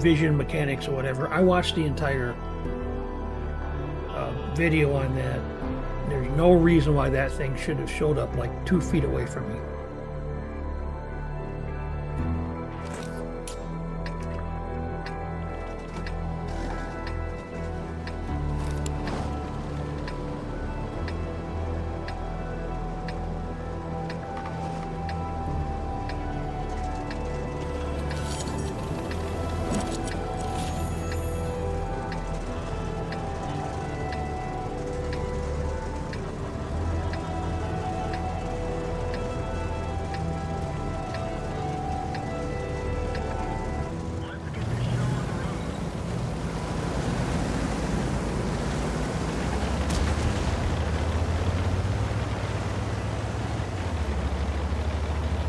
vision mechanics or whatever. I watched the entire video on that. There's no reason why that thing should have showed up like 2 feet away from me.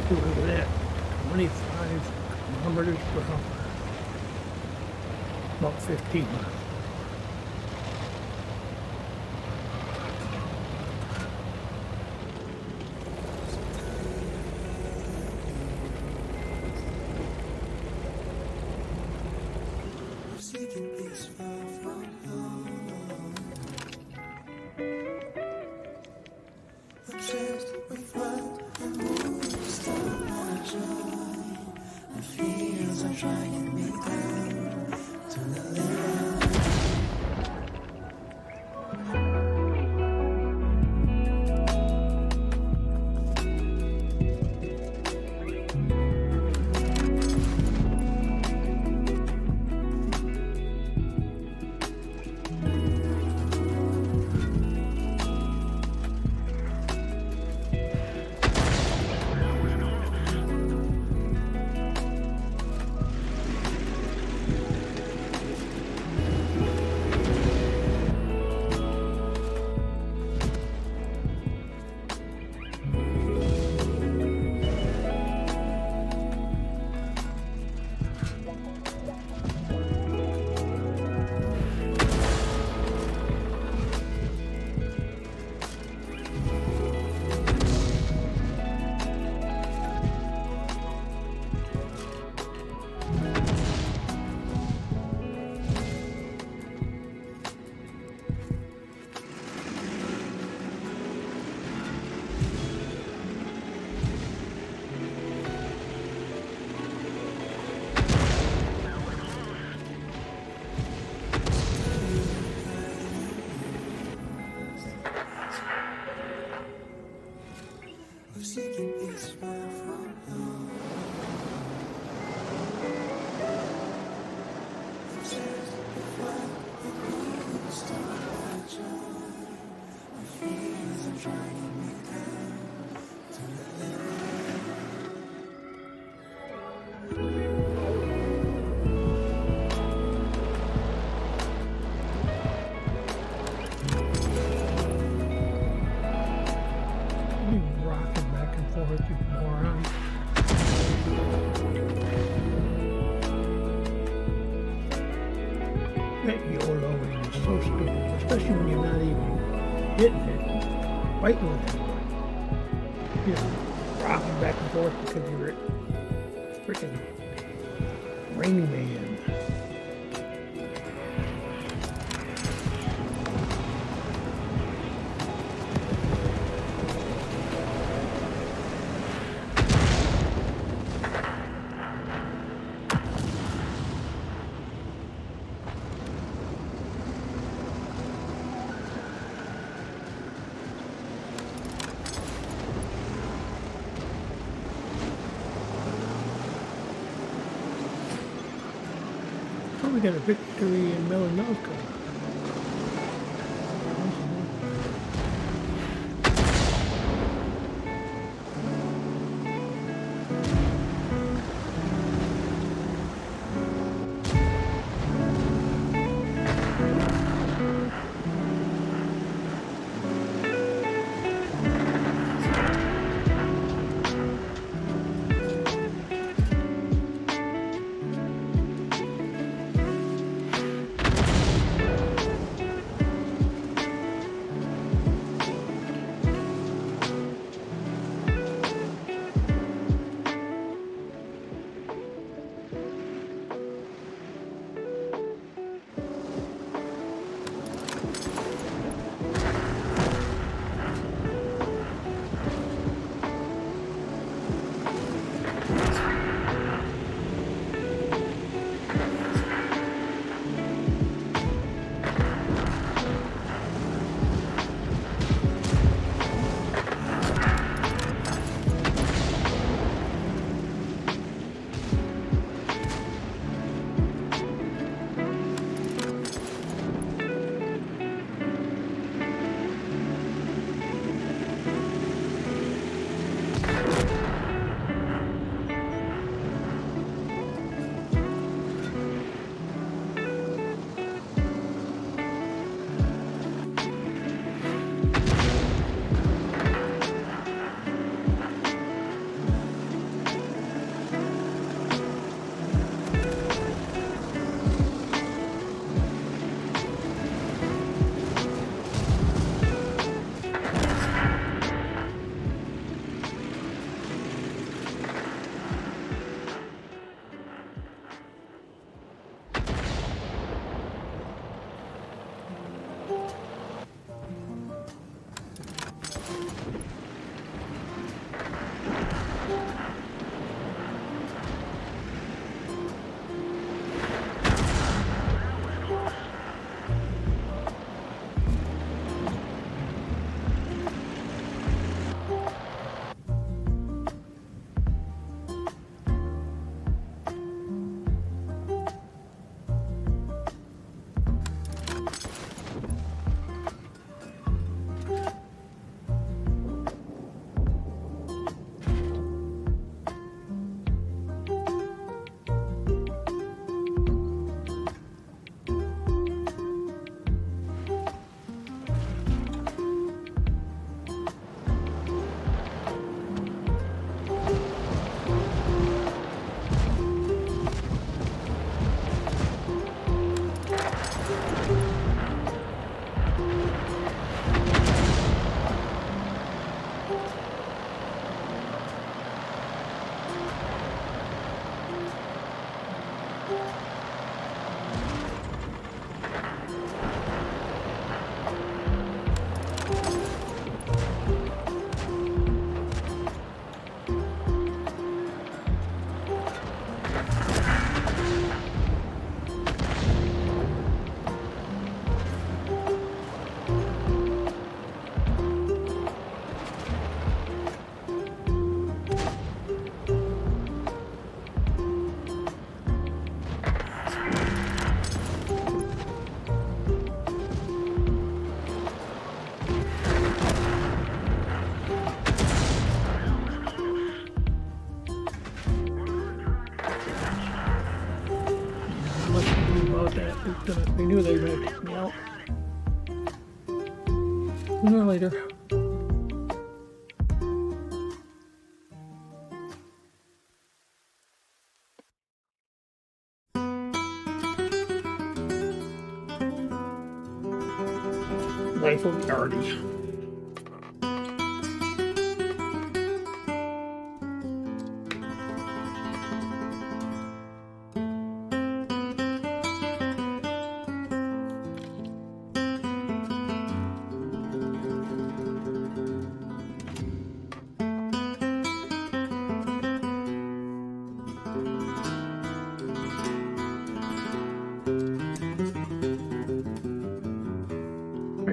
Look at that, 25 kilometers per hour. About 15 miles. That YOLOing is so stupid, especially when you're not even hitting it, fighting with anybody. You're just rocking back and forth because you're a freaking Rain Man. Oh, we got a victory in Melanolka. knew they were going to take me out. Sooner or later. Life will be arty.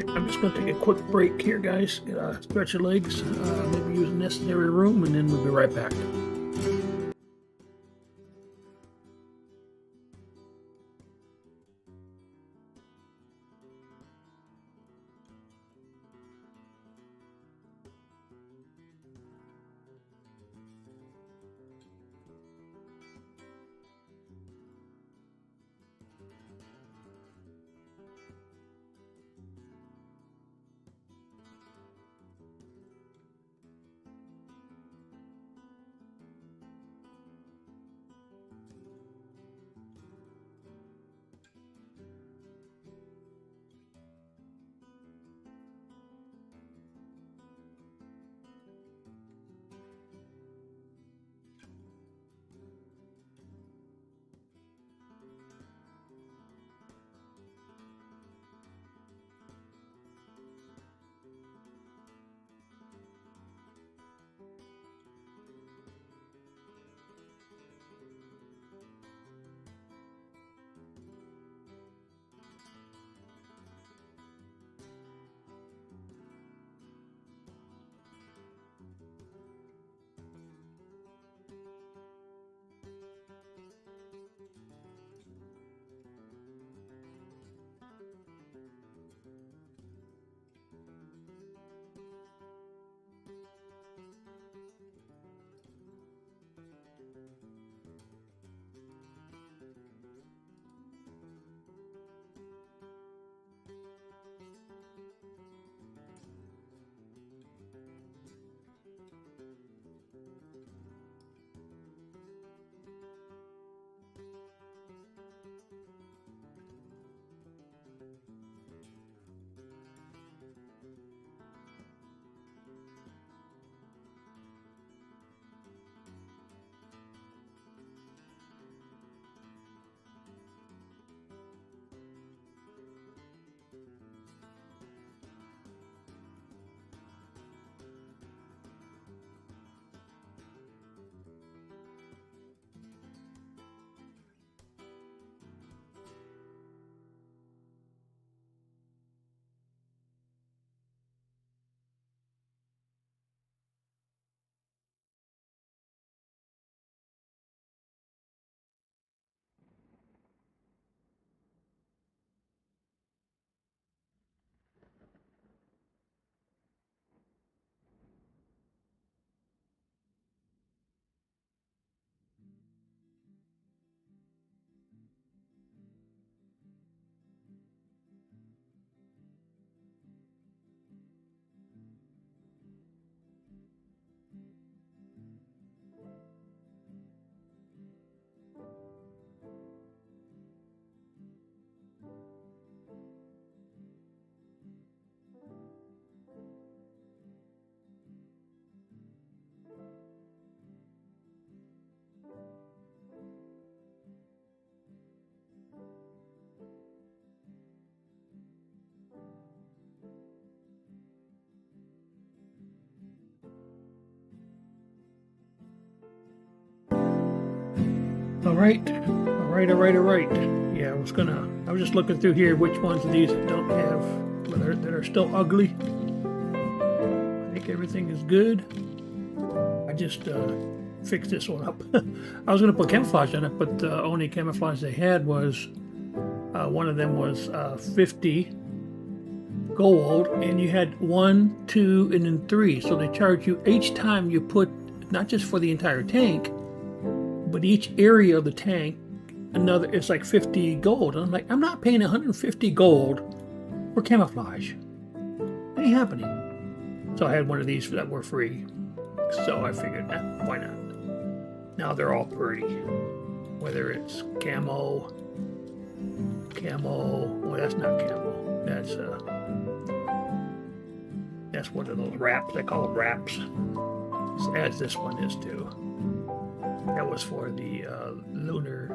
I'm just going to take a quick break here, guys. Stretch your legs, maybe use the necessary room, and then we'll be right back. All right. Yeah, I was just looking through here which ones of these don't have, that are still ugly. I think everything is good. I just fixed this one up. I was going to put camouflage on it, but the only camouflage they had was, one of them was 50 gold, and you had 1, 2, and then 3. So they charge you each time you put, not just for the entire tank, but each area of the tank another. It's like 50 gold, and I'm like, I'm not paying 150 gold for camouflage. It ain't happening. So I had one of these that were free. So I figured, why not? Now they're all pretty. Whether it's camo. Well, that's not camo. That's one of those wraps. They call it wraps. As this one is too. That was for the Lunar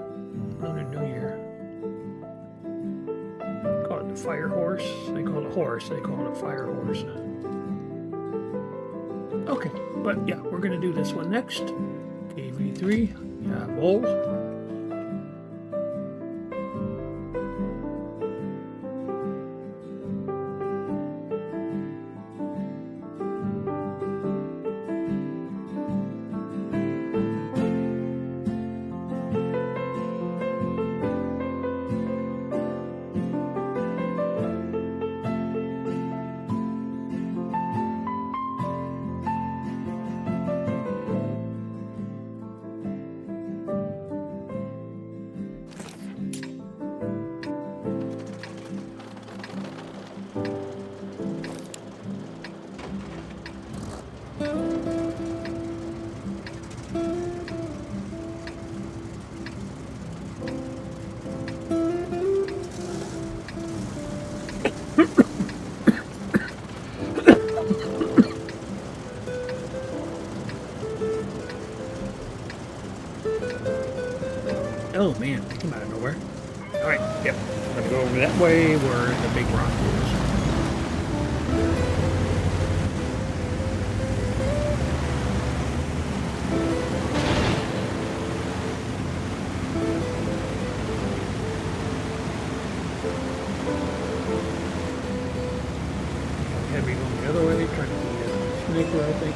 New Year. Call it the fire horse. They call it a horse. They call it a fire horse. Okay, but yeah, we're gonna do this one next. KV3. Yeah, Vol. Oh man, they came out of nowhere. Alright, yep. I'm gonna go over that way where the big rock is. Had me going the other way, trying to be a sniper, I think.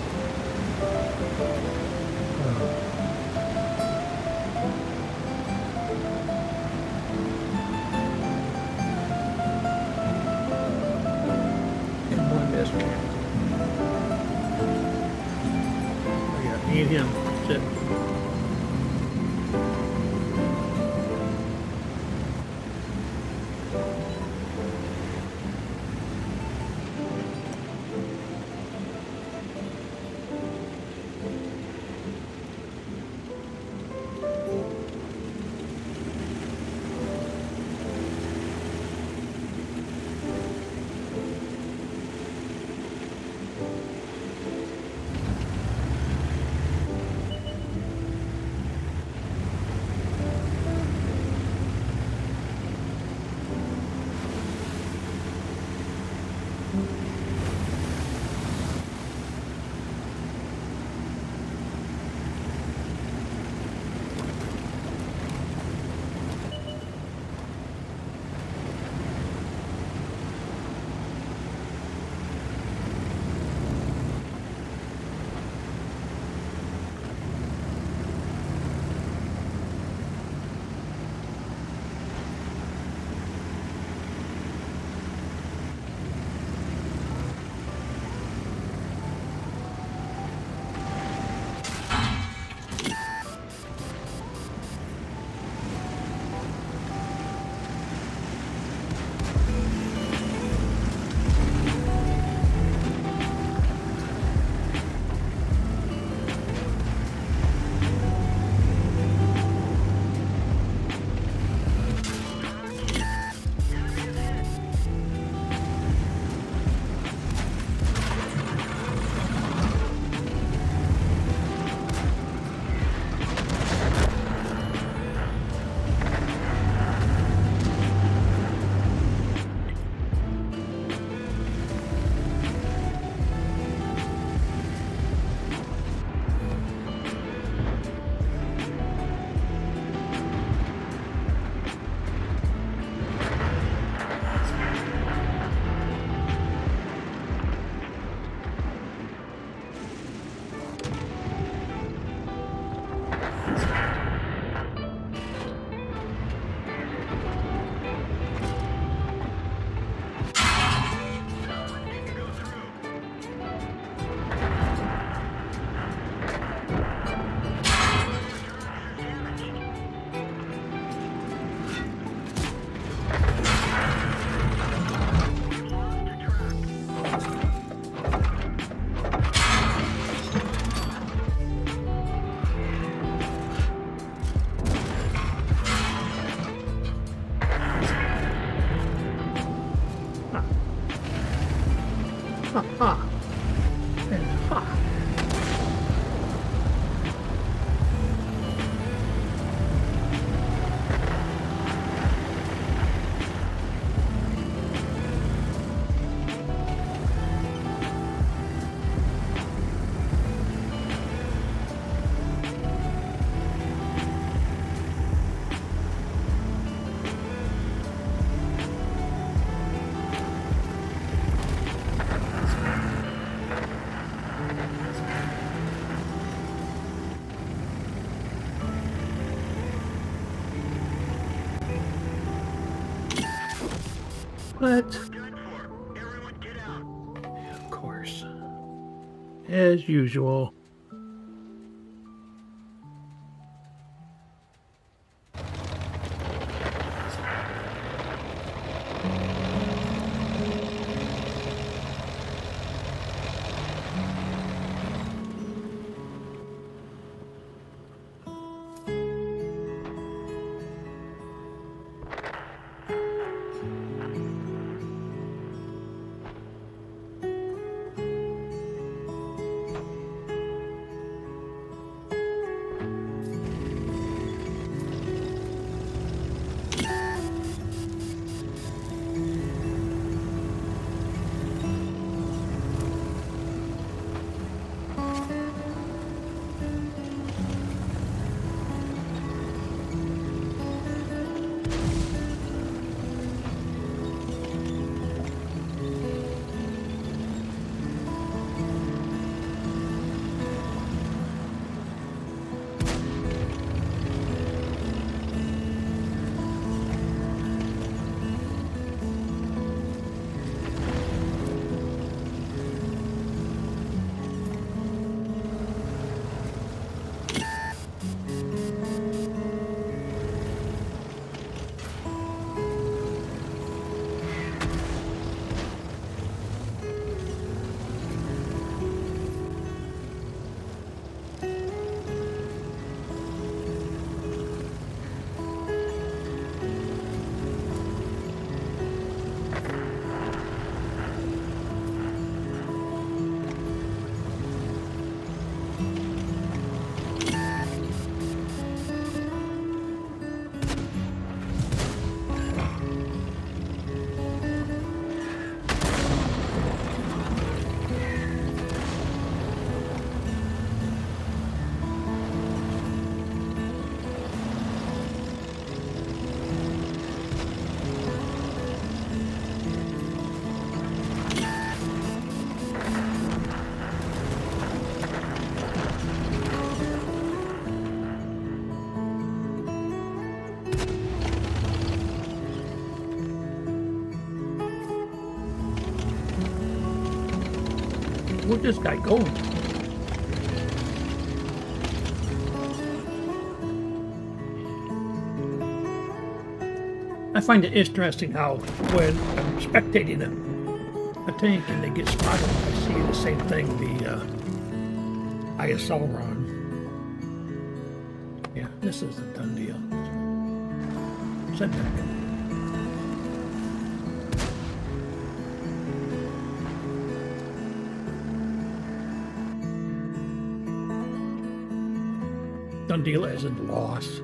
Me and him. That's it. and hot. But, Done for. Everyone get out. of course, as usual. Where'd this guy go? I find it interesting how when I'm spectating a tank and they get spotted, I see the same thing, the ISL run. Yeah, this is a done deal. Set back. Done deal as in loss.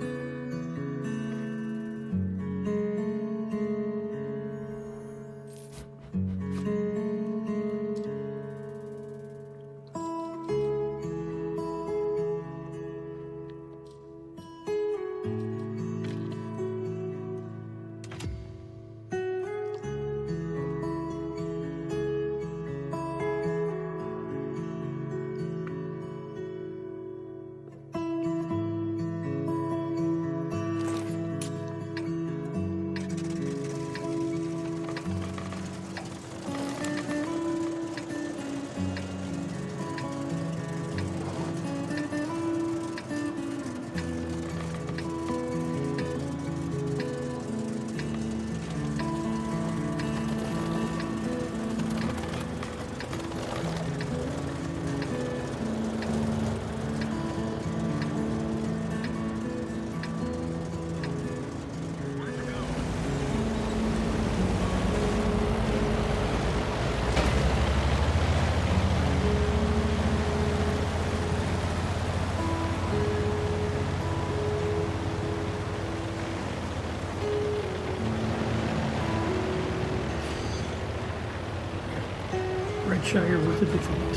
Shire was a defeat. I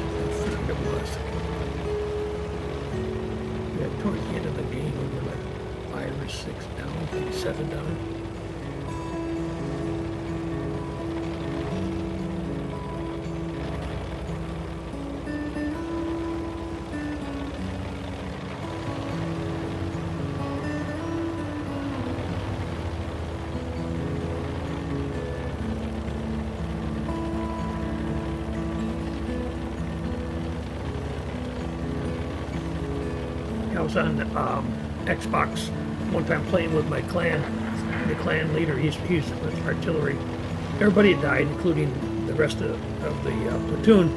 think it was. Yeah, towards the end of the game, we were like 5 or 6 down, maybe 7 down. I was on Xbox one time playing with my clan, the clan leader. He's with artillery. Everybody had died, including the rest of the platoon.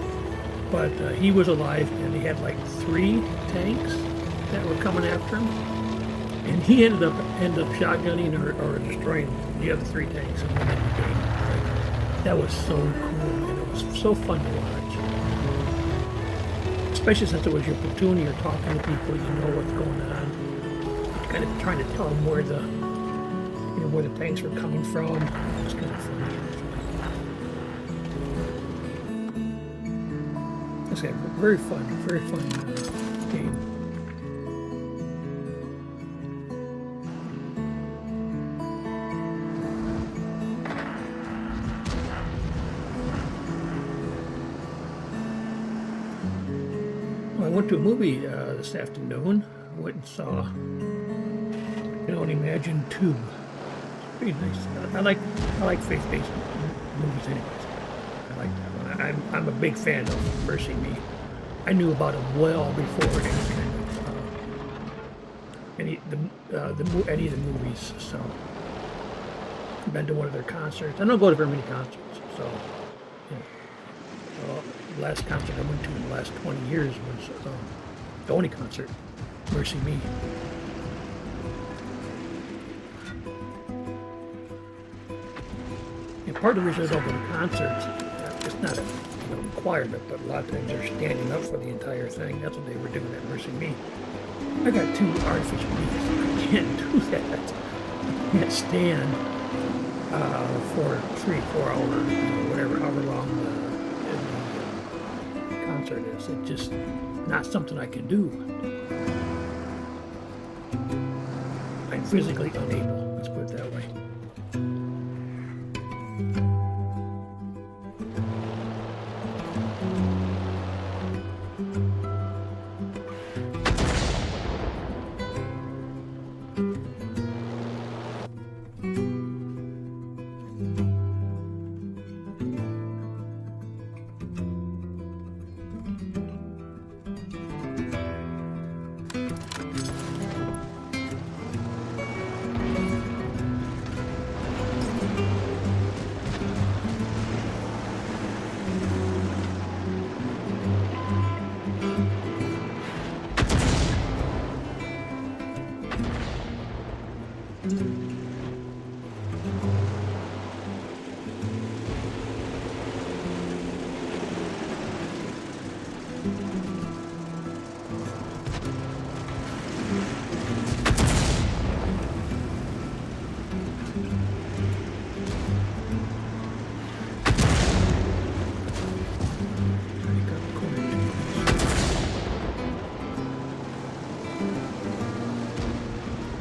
But he was alive, and he had like 3 tanks that were coming after him. And he ended up shotgunning or destroying the other 3 tanks and winning the game. That was so cool, man. It was so fun to watch. Especially since it was your platoon, you're talking to people, you know what's going on. Kind of trying to tell them where the tanks were coming from. It was kind of funny. It's a very fun game. I went to a movie this afternoon. I went and saw You Can Only Imagine 2. It's pretty nice. I like faith-based movies anyways. I like that one. I'm a big fan of Mercy Me. I knew about it well before any of the movies. So I've been to one of their concerts. I don't go to very many concerts, so you know. The last concert I went to in the last 20 years was the only concert, Mercy Me. And part of the reason I don't go to concerts, it's not a requirement, but a lot of times they're standing up for the entire thing. That's what they were doing at Mercy Me. I got 2 artificial knees. I can't do that. I can't stand for 3-4 hours, whatever, however long the concert is. It's just not something I can do. I'm physically unable, let's put it that way.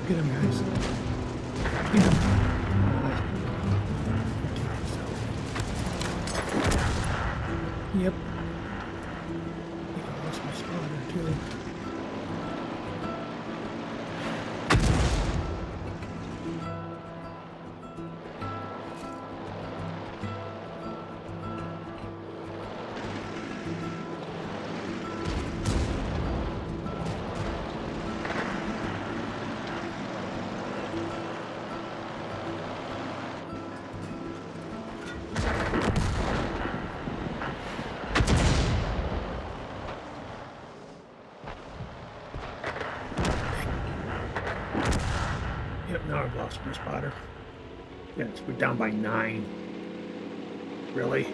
Get him, guys. Get him. Yep. I lost my spotter too. Now I've lost my spotter. Yes, we're down by 9. Really?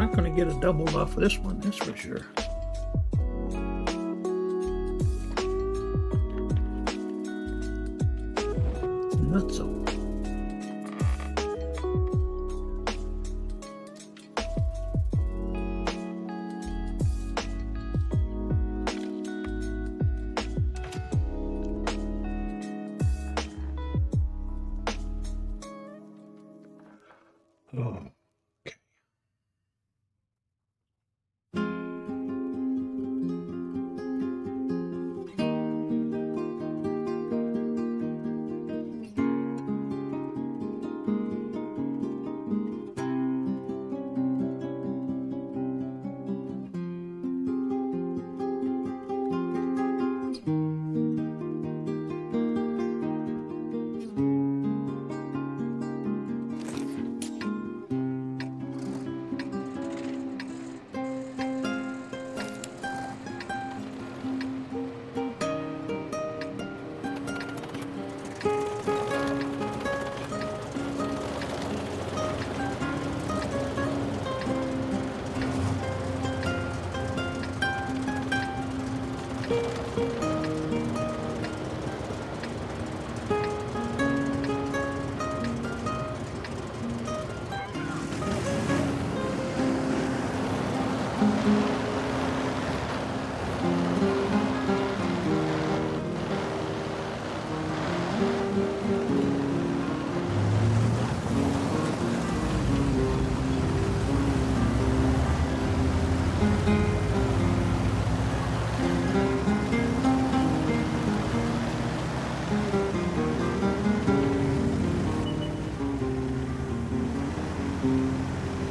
not going to get a double off of this one, that's for sure. Nutso. Oh.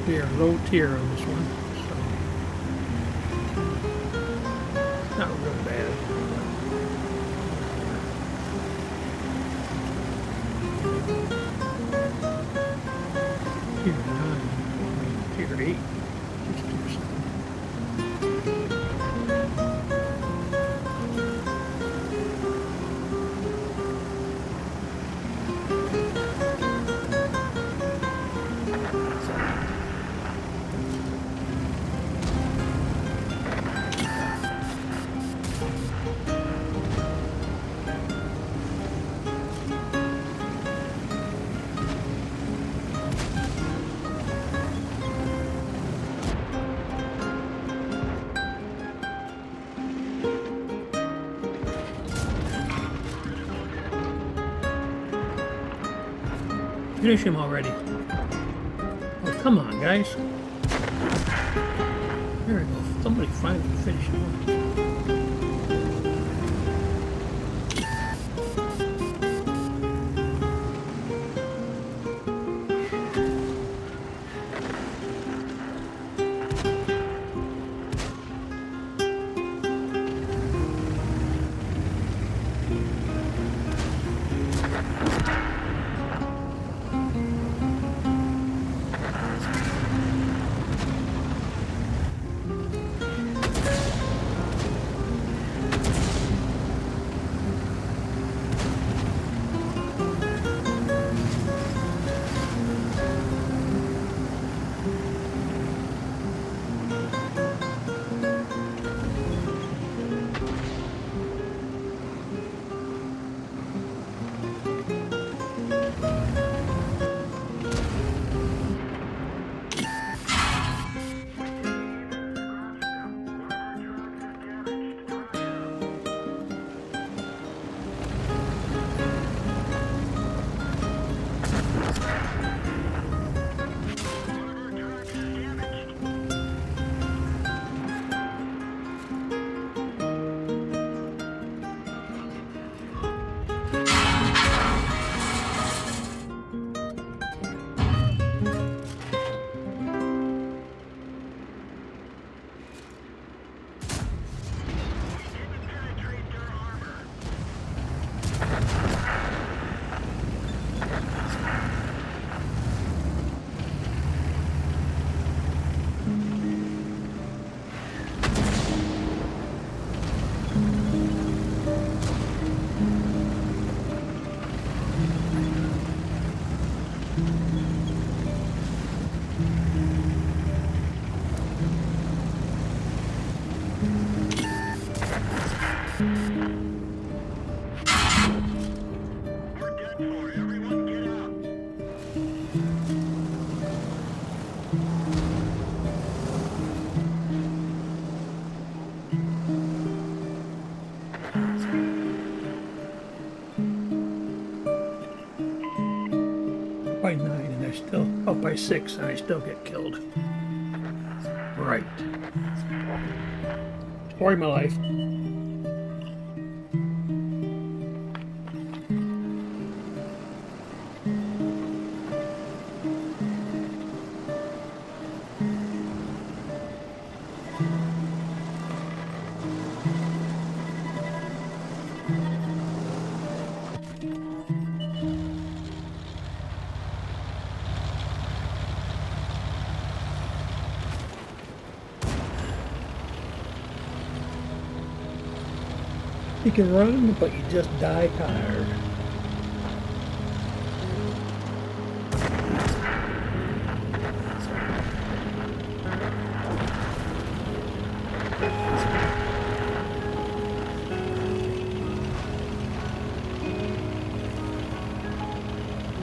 We are low tier on this one, so not real bad. Tier 9, tier 8, just tier 7. Finish him already. Oh, come on, guys. There we go. Somebody finally finish him off. out by 6 and I still get killed. Right. Story of my life. You can run, but you just die tired.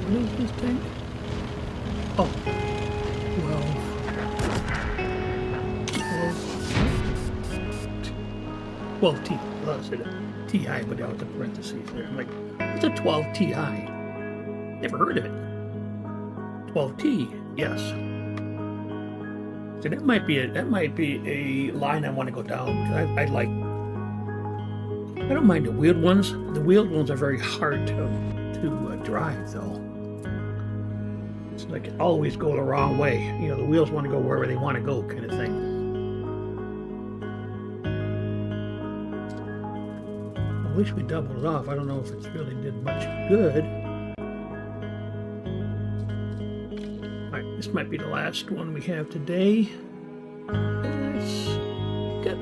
What is this thing? Oh, 12 T. Well, I said TI, but out the parentheses there. I'm like, what's a 12 TI? Never heard of it. 12T, yes. So that might be a line I want to go down. I don't mind the wheeled ones. The wheeled ones are very hard to drive though. It's like it always go the wrong way. You know, the wheels want to go wherever they want to go, kind of thing. I wish we doubled it off. I don't know if it's really did much good. Alright, this might be the last one we have today. It's got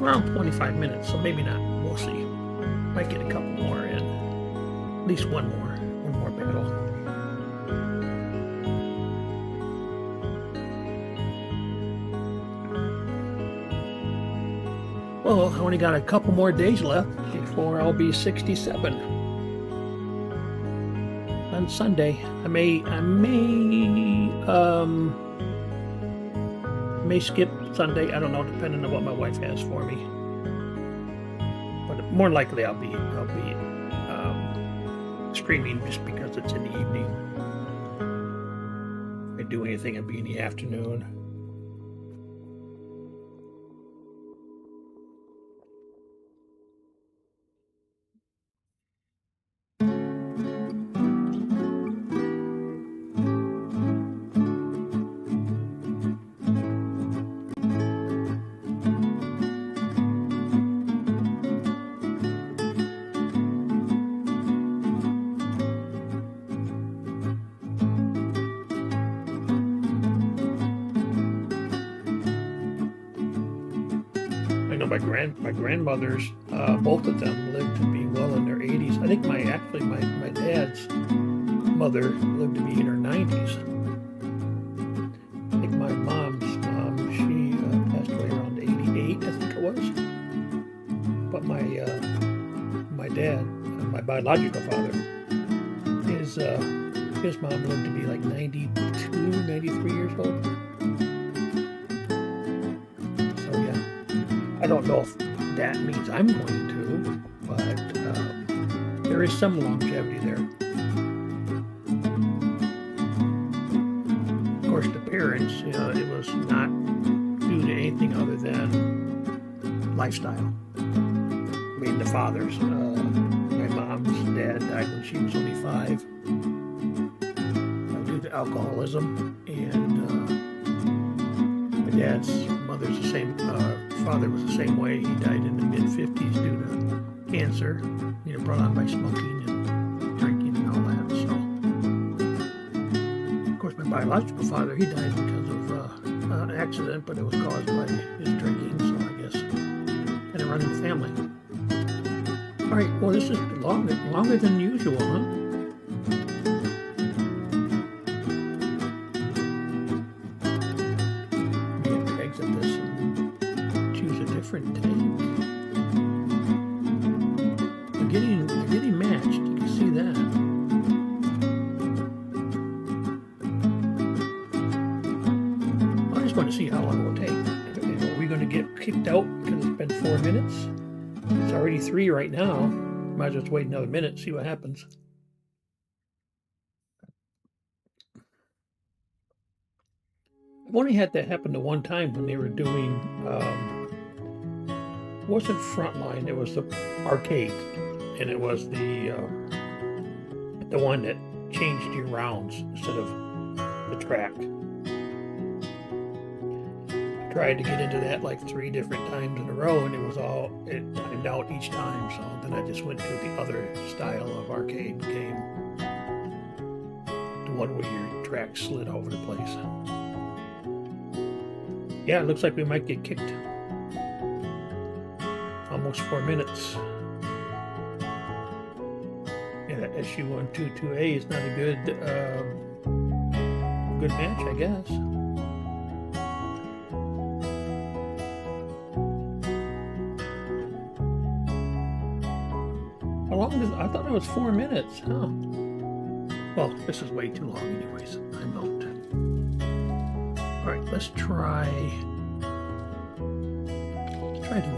around 25 minutes, so maybe not. We'll see. Might get a couple more in. At least one more battle. Well, I only got a couple more days left before I'll be 67. On Sunday, I may skip Sunday. I don't know, depending on what my wife has for me. But more likely, I'll be streaming just because it's in the evening. If I do anything, it'll be in the afternoon. My grandmothers, both of them lived to be well in their 80s. I think my dad's mother lived to be in her 90s. I think my mom's mom, she passed away around 88, I think it was. But my dad, my biological father, his mom lived to be like 92, 93 years old. I don't know if that means I'm going to, but there is some longevity there. Of course, the parents, it was not due to anything other than lifestyle. I mean, the fathers. My mom's dad died when she was only 5 due to alcoholism, and my dad's mother's the same. Father was the same way. He died in the mid-50s due to cancer, brought on by smoking and drinking and all that. So, of course, my biological father, he died because of an accident, but it was caused by his drinking. So I guess kind of running the family. All right. Well, this is longer than usual, huh? Getting matched. You can see that. I just want to see how long it will take. Are we going to get kicked out because it's been 4 minutes? It's already 3 right now. Might as well just wait another minute, see what happens. I've only had that happen the one time when they were doing, it wasn't Frontline, it was the arcade, and it was the one that changed your rounds instead of the track. I tried to get into that like 3 different times in a row, and it timed out each time, so then I just went to the other style of arcade game. The one where your track slid over the place. Yeah, it looks like we might get kicked. Almost 4 minutes. Yeah, that SU-122A is not a good match, I guess. How long is? I thought it was 4 minutes, huh? Well, this is way too long, anyways. I'm out. All right, let's try the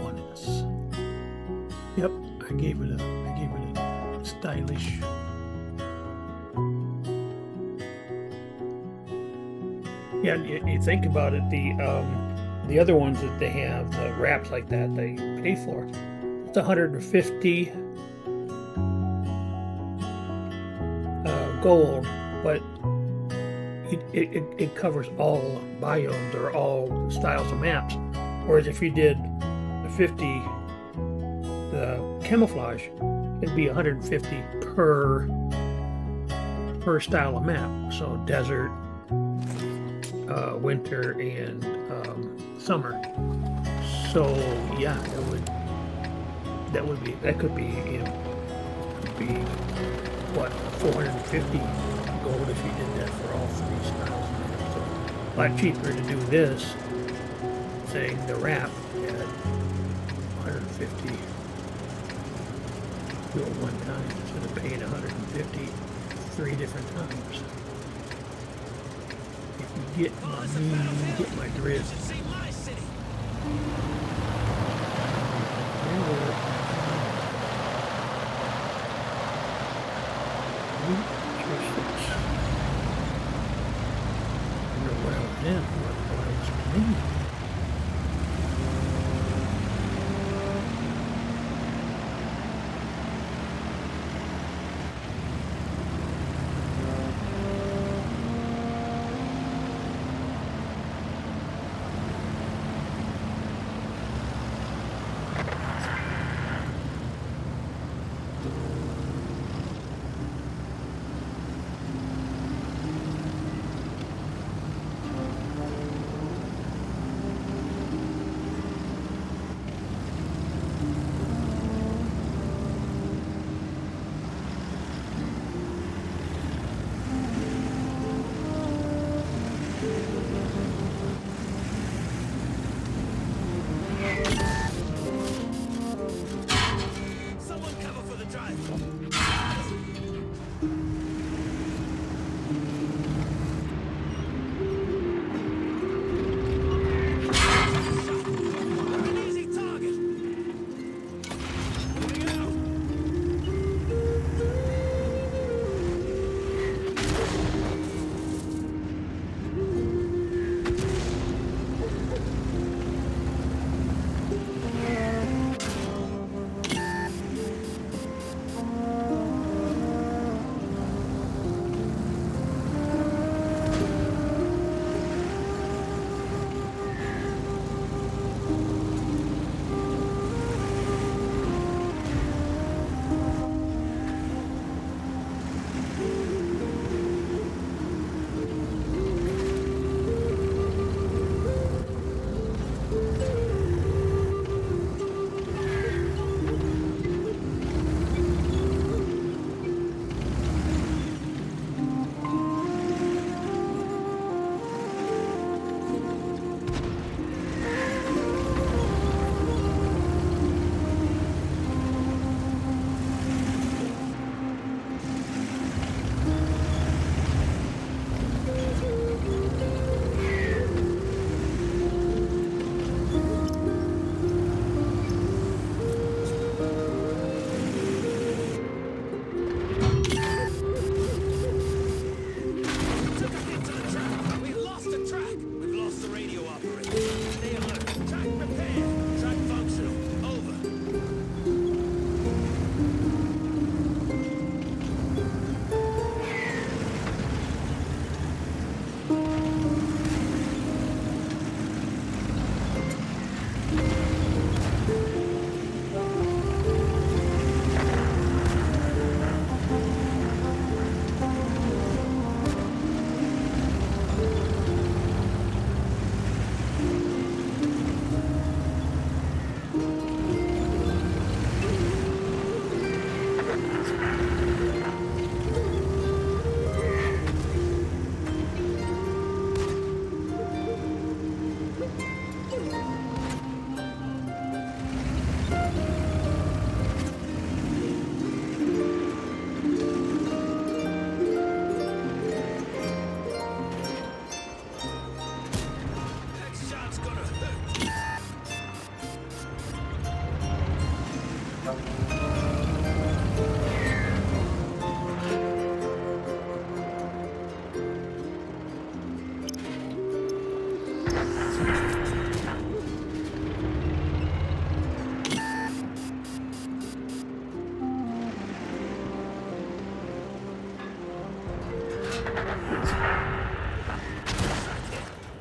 1S. Yep, I gave it a stylish. Yeah, you think about it, the other ones that they have, the wraps like that you pay for, it's 150 gold, but it covers all biomes or all styles of maps. Whereas if you did 50 the camouflage, it'd be 150 per style of map. So desert, winter, and summer. So yeah, that could be, what, 450 gold if you did that for all 3 styles. So a lot cheaper to do this, saying the wrap at 150 do it one time instead of paying 150 3 different times. If you get my drift.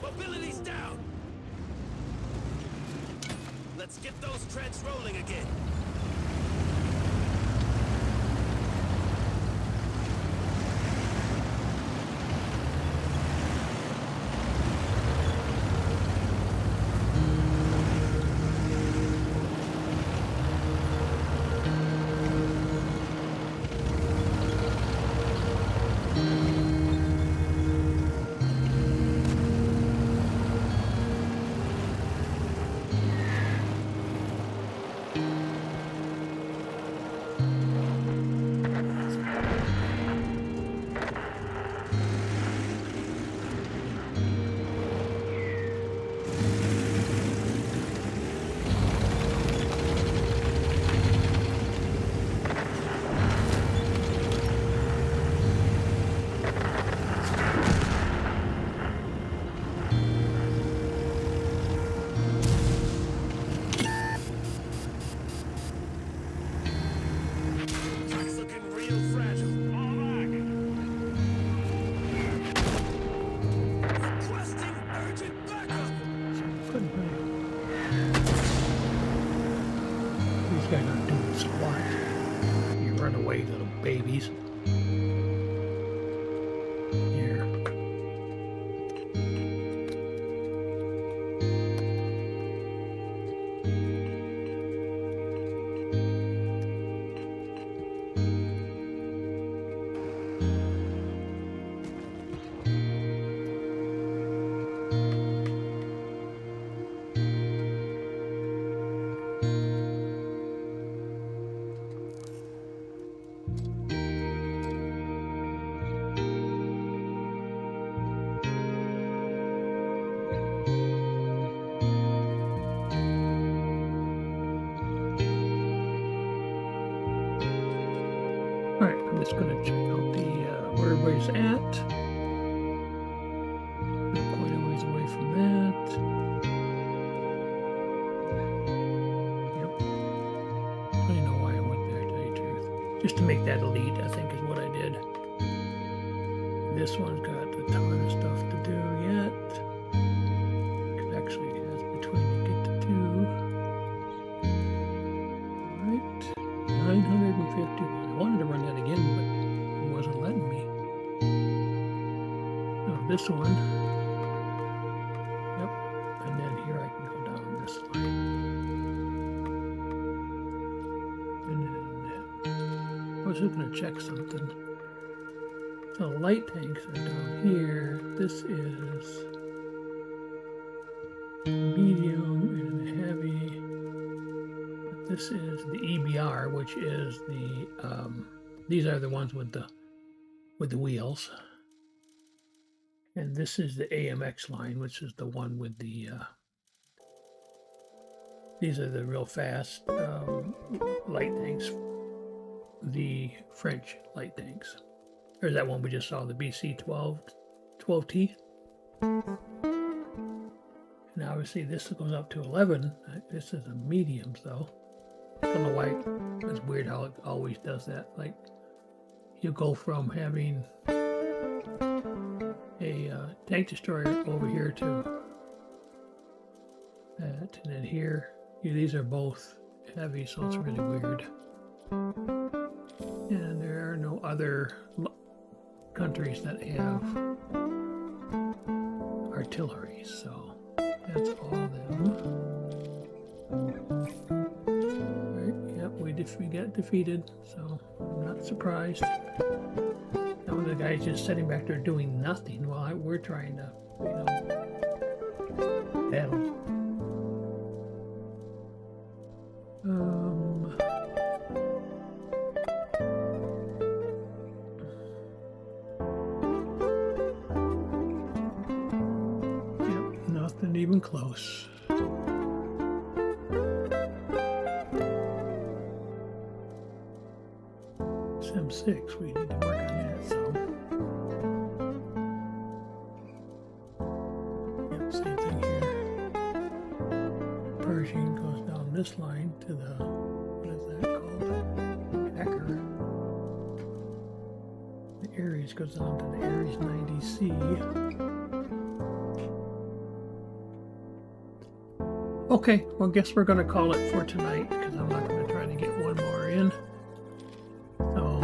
Mobility's down. Let's get those treads rolling again. Truck's looking real fragile. Requesting urgent backup. Couldn't really. These guys aren't doing squat. You run away, little babies. Here. Alright, I'm just gonna check out the where everybody's at. Not quite a ways away from that. Yep. I don't even know why I went there, to tell you the truth. Just to make that elite, I think is what I did. This one's got a ton of stuff to do yet. It actually has between to get to 2. Alright. 951. I wanted to run that again, but it wasn't letting me. Now this one. Yep. And then here I can go down this line. And then I was just going to check something. So light tanks are down here. This is medium and heavy. This is the EBR, which is the these are the ones with the wheels, and this is the AMX line, which is the one with the these are the real fast light tanks, the French light tanks. There's that one we just saw, the BC 12T. And obviously this goes up to 11. This is a mediums though. I don't know why. It's weird how it always does that. Like, you go from having a tank destroyer over here to that, and then here, these are both heavy, so it's really weird. And there are no other countries that have artillery, so that's all them. We got defeated, so I'm not surprised. Some of the guys just sitting back there doing nothing while we're trying to, battle. Yep, nothing even close. SM6. We need to work on that some. Yep, same thing here. Pershing goes down this line to the, what is that called? Hacker. The Aries goes down to the Aries 90C. Okay, well, guess we're going to call it for tonight because I'm not going to try to get one more in. So,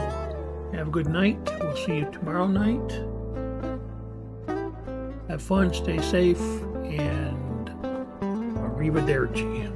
have a good night. We'll see you tomorrow night. Have fun, stay safe, and arrivederci.